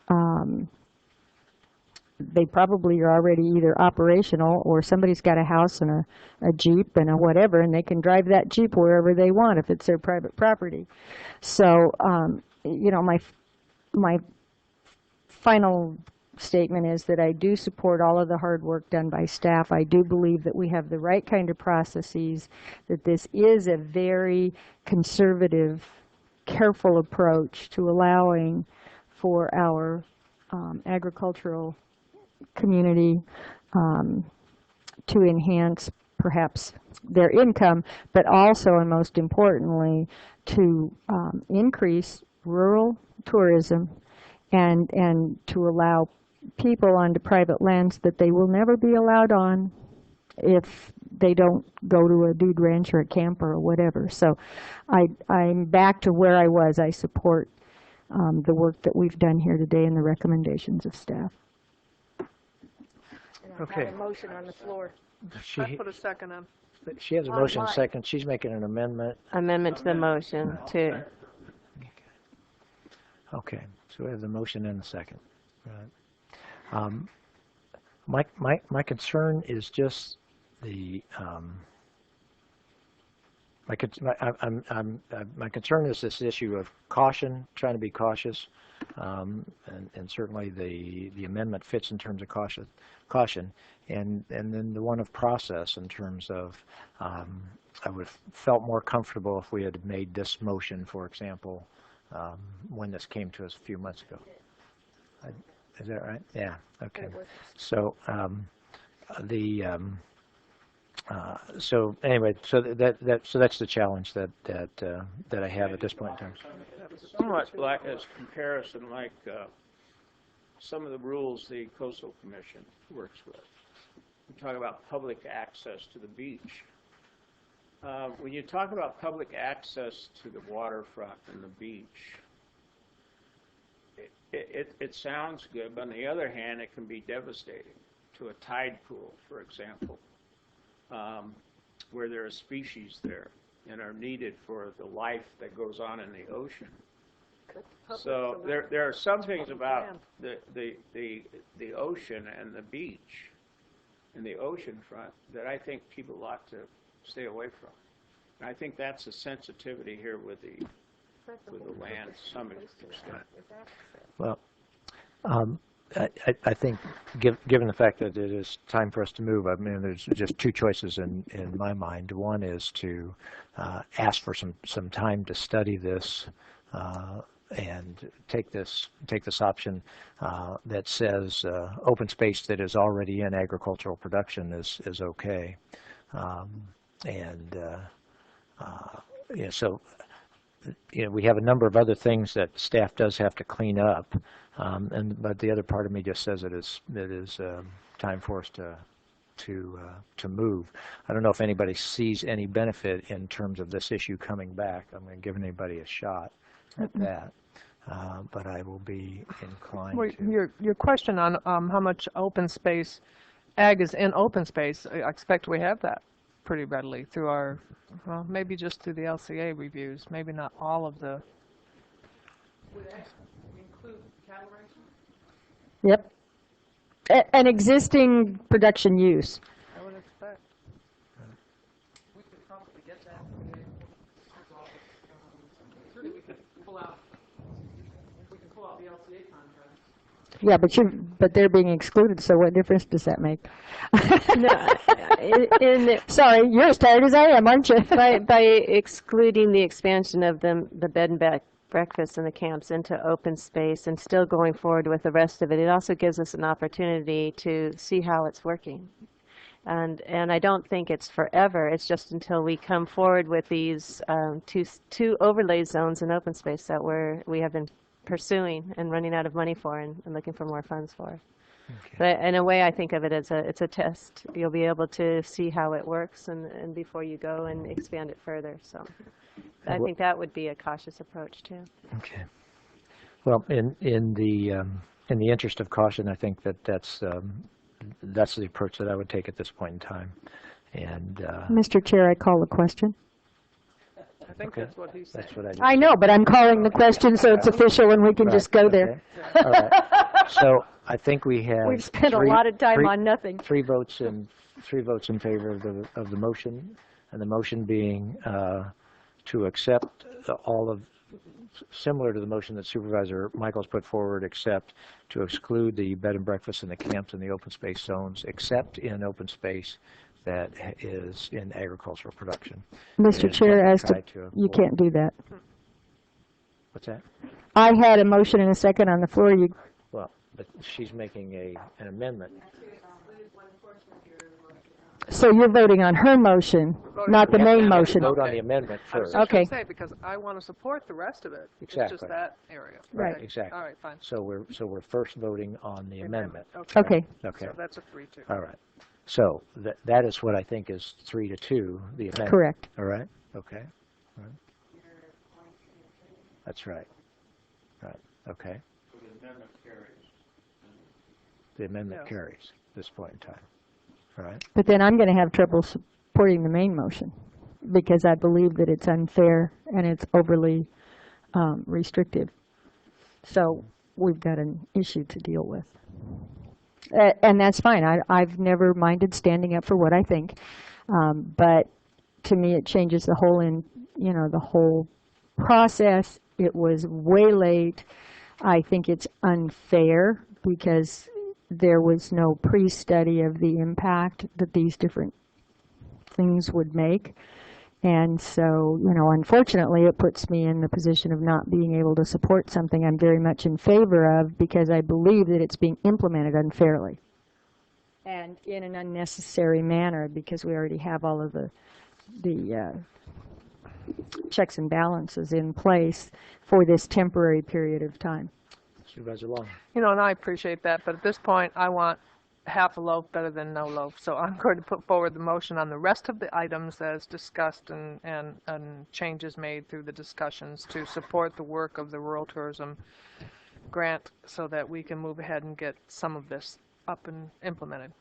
S4: they probably are already either operational or somebody's got a house and a Jeep and a whatever, and they can drive that Jeep wherever they want if it's their private property. So, you know, my final statement is that I do support all of the hard work done by staff. I do believe that we have the right kind of processes, that this is a very conservative, careful approach to allowing for our agricultural community to enhance perhaps their income, but also, and most importantly, to increase rural tourism and to allow people onto private lands that they will never be allowed on if they don't go to a dude ranch or a camper or whatever. So I'm back to where I was. I support the work that we've done here today and the recommendations of staff.
S1: Okay.
S3: I have a motion on the floor. I put a second on.
S1: She has a motion second. She's making an amendment.
S5: Amendment to the motion to.
S1: Okay, so we have the motion and the second. Right. My concern is just the my concern is this issue of caution, trying to be cautious. and certainly the amendment fits in terms of caution, and then the one of process in terms of I would have felt more comfortable if we had made this motion, for example, when this came to us a few months ago. Is that right? Yeah. Okay. So so anyway, so that's the challenge that I have at this point in time.
S2: Somewhat like as comparison, like some of the rules the Coastal Commission works with. We talk about public access to the beach. When you talk about public access to the waterfront and the beach, it sounds good, but on the other hand, it can be devastating to a tide pool, for example, where there are species there and are needed for the life that goes on in the ocean. So there are some things about the ocean and the beach and the ocean front that I think people ought to stay away from. And I think that's a sensitivity here with the land summit extent.
S1: Well, I think given the fact that it is time for us to move, I mean, there's just two choices in my mind. One is to ask for some time to study this and take this option that says open space that is already in agricultural production is okay, yeah, so we have a number of other things that staff does have to clean up, but the other part of me just says it is time for us to move. I don't know if anybody sees any benefit in terms of this issue coming back. I'm going to give anybody a shot at that, but I will be inclined to.
S3: Your question on how much open space ag is in open space, I expect we have that pretty readily through our, well, maybe just through the LCA reviews, maybe not all of the.
S12: Would that include cattle ranching?
S4: Yep. An existing production use.
S3: I would expect.
S12: We could probably get that today. Certainly we could pull out the LCA contract.
S4: Yeah, but they're being excluded, so what difference does that make? Sorry, you're as tired as I am, aren't you?
S5: by excluding the expansion of the bed and breakfast and the camps into open space and still going forward with the rest of it, it also gives us an opportunity to see how it's working. And I don't think it's forever. It's just until we come forward with these two overlay zones in open space that we have been pursuing and running out of money for and looking for more funds for. Okay. But in a way, I think of it as it's a test. You'll be able to see how it works and before you go and expand it further. So I think that would be a cautious approach too.
S1: Okay. Well, in the interest of caution, I think that's the approach that I would take at this point in time. And
S4: Mr. Chair, I call the question.
S3: I think that's what he said.
S1: That's what
S4: I know, but I'm calling the question so it's official and we can just go there.
S1: All right. So I think we have.
S4: We've spent a lot of time on nothing.
S1: Three votes in favor of the motion, and the motion being to accept all of, similar to the motion that Supervisor Michaels put forward, except to exclude the bed and breakfast and the camps in the open space zones, except in open space that is in agricultural production.
S4: Mr. Chair, you can't do that.
S1: What's that?
S4: I had a motion and a second on the floor.
S1: Well, but she's making an amendment.
S4: So you're voting on her motion, not the main motion.
S1: Vote on the amendment first.
S3: Okay. Say, because I want to support the rest of it.
S1: Exactly.
S3: It's just that area.
S4: Right.
S3: Okay.
S1: Exactly.
S3: All right, fine.
S1: So we're first voting on the amendment.
S4: Okay.
S1: Okay.
S3: So that's a 3-2.
S1: All right. So that is what I think is 3-2, the amendment.
S4: Correct.
S1: All right. Okay. All right. That's right. Right. Okay.
S2: So the amendment carries.
S1: The amendment carries at this point in time. All right.
S4: But then I'm going to have trouble supporting the main motion because I believe that it's unfair and it's overly restrictive. So we've got an issue to deal with. And that's fine. I've never minded standing up for what I think. But to me, it changes the whole the whole process. It was way late. I think it's unfair because there was no pre-study of the impact that these different things would make. And so, you know, unfortunately, it puts me in the position of not being able to support something I'm very much in favor of because I believe that it's being implemented unfairly and in an unnecessary manner because we already have all of the checks and balances in place for this temporary period of time.
S1: Supervisor Long.
S3: You know, and I appreciate that, but at this point, I want half a loaf better than no loaf. So I'm going to put forward the motion on the rest of the items as discussed and changes made through the discussions to support the work of the Rural Tourism Grant so that we can move ahead and get some of this up and implemented.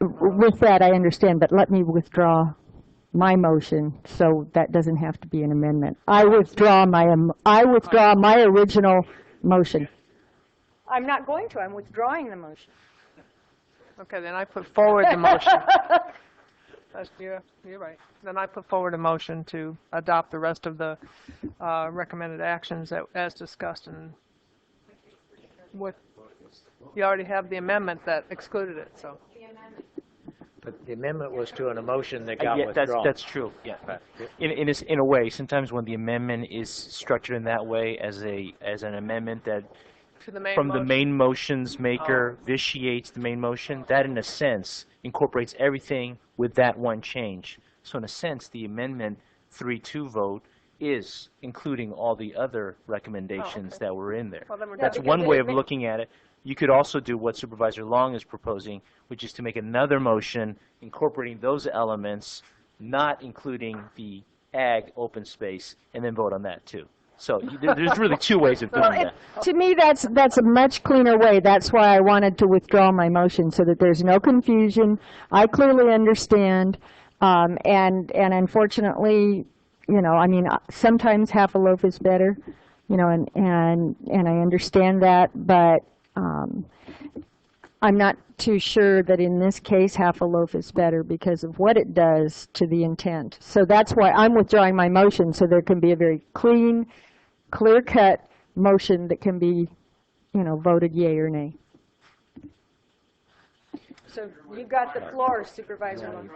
S4: With that, I understand, but let me withdraw my motion so that doesn't have to be an amendment. I withdraw my original motion. I'm not going to. I'm withdrawing the motion.
S3: Okay, then I put forward the motion. You're right. Then I put forward a motion to adopt the rest of the recommended actions as discussed. And with, you already have the amendment that excluded it, so.
S1: But the amendment was to an motion that got
S15: Yeah,
S1: withdrawn.
S15: that's true. Yeah, in a way, sometimes when the amendment is structured in that way as an amendment that from the main motion's maker vitiates the main motion, that in a sense incorporates everything with that one change. So in a sense, the amendment 3-2 vote is including all the other recommendations that were in there.
S3: Well, then we're
S15: That's one way of looking at it. You could also do what Supervisor Long is proposing, which is to make another motion incorporating those elements, not including the ag open space, and then vote on that too. So there's really two ways of doing that.
S4: To me, that's a much cleaner way. That's why I wanted to withdraw my motion so that there's no confusion. I clearly understand, and unfortunately, you know, I mean, sometimes half a loaf is better, you know, and I understand that, but I'm not too sure that in this case half a loaf is better because of what it does to the intent. So that's why I'm withdrawing my motion so there can be a very clean, clear-cut motion that can be, you know, voted yea or nay. So you got the floor, Supervisor Long.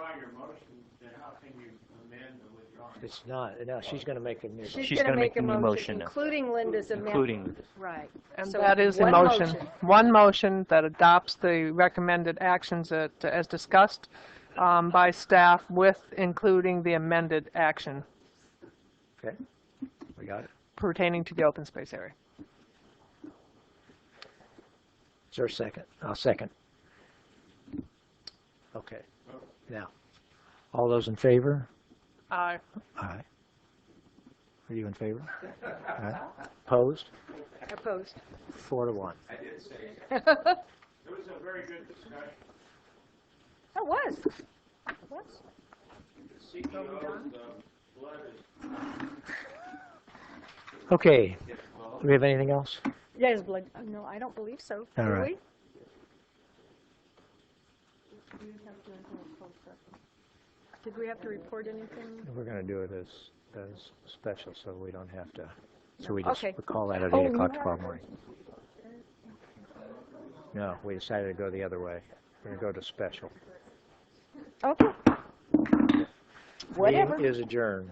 S1: It's not. No, she's going to make a new.
S4: She's going to make a new motion, including Linda's amendment. Right.
S3: And
S4: So
S3: that is a
S4: one
S3: motion. One motion that adopts the recommended actions as discussed by staff with including the amended action.
S1: Okay. We got it.
S3: Pertaining to the open space area.
S1: Is there a second? I'll second. Okay. Now, all those in favor?
S3: Aye.
S1: Aye. Are you in favor? Aye. Opposed?
S4: Opposed.
S1: 4-1.
S2: I did say it. It was a very good discussion.
S4: It was. It was.
S2: The CEO, the blood is...
S1: Okay. Do we have anything else?
S4: Yes, blood. No, I don't believe so.
S1: All
S4: Do
S1: right.
S4: we? Did we have to report anything?
S1: We're going to do it as special, so we don't have to. So we just
S4: Okay.
S1: we'll call that at 8 o'clock tomorrow morning. No, we decided to go the other way. We're going to go to special.
S4: Okay. Whatever.
S1: Meeting is adjourned.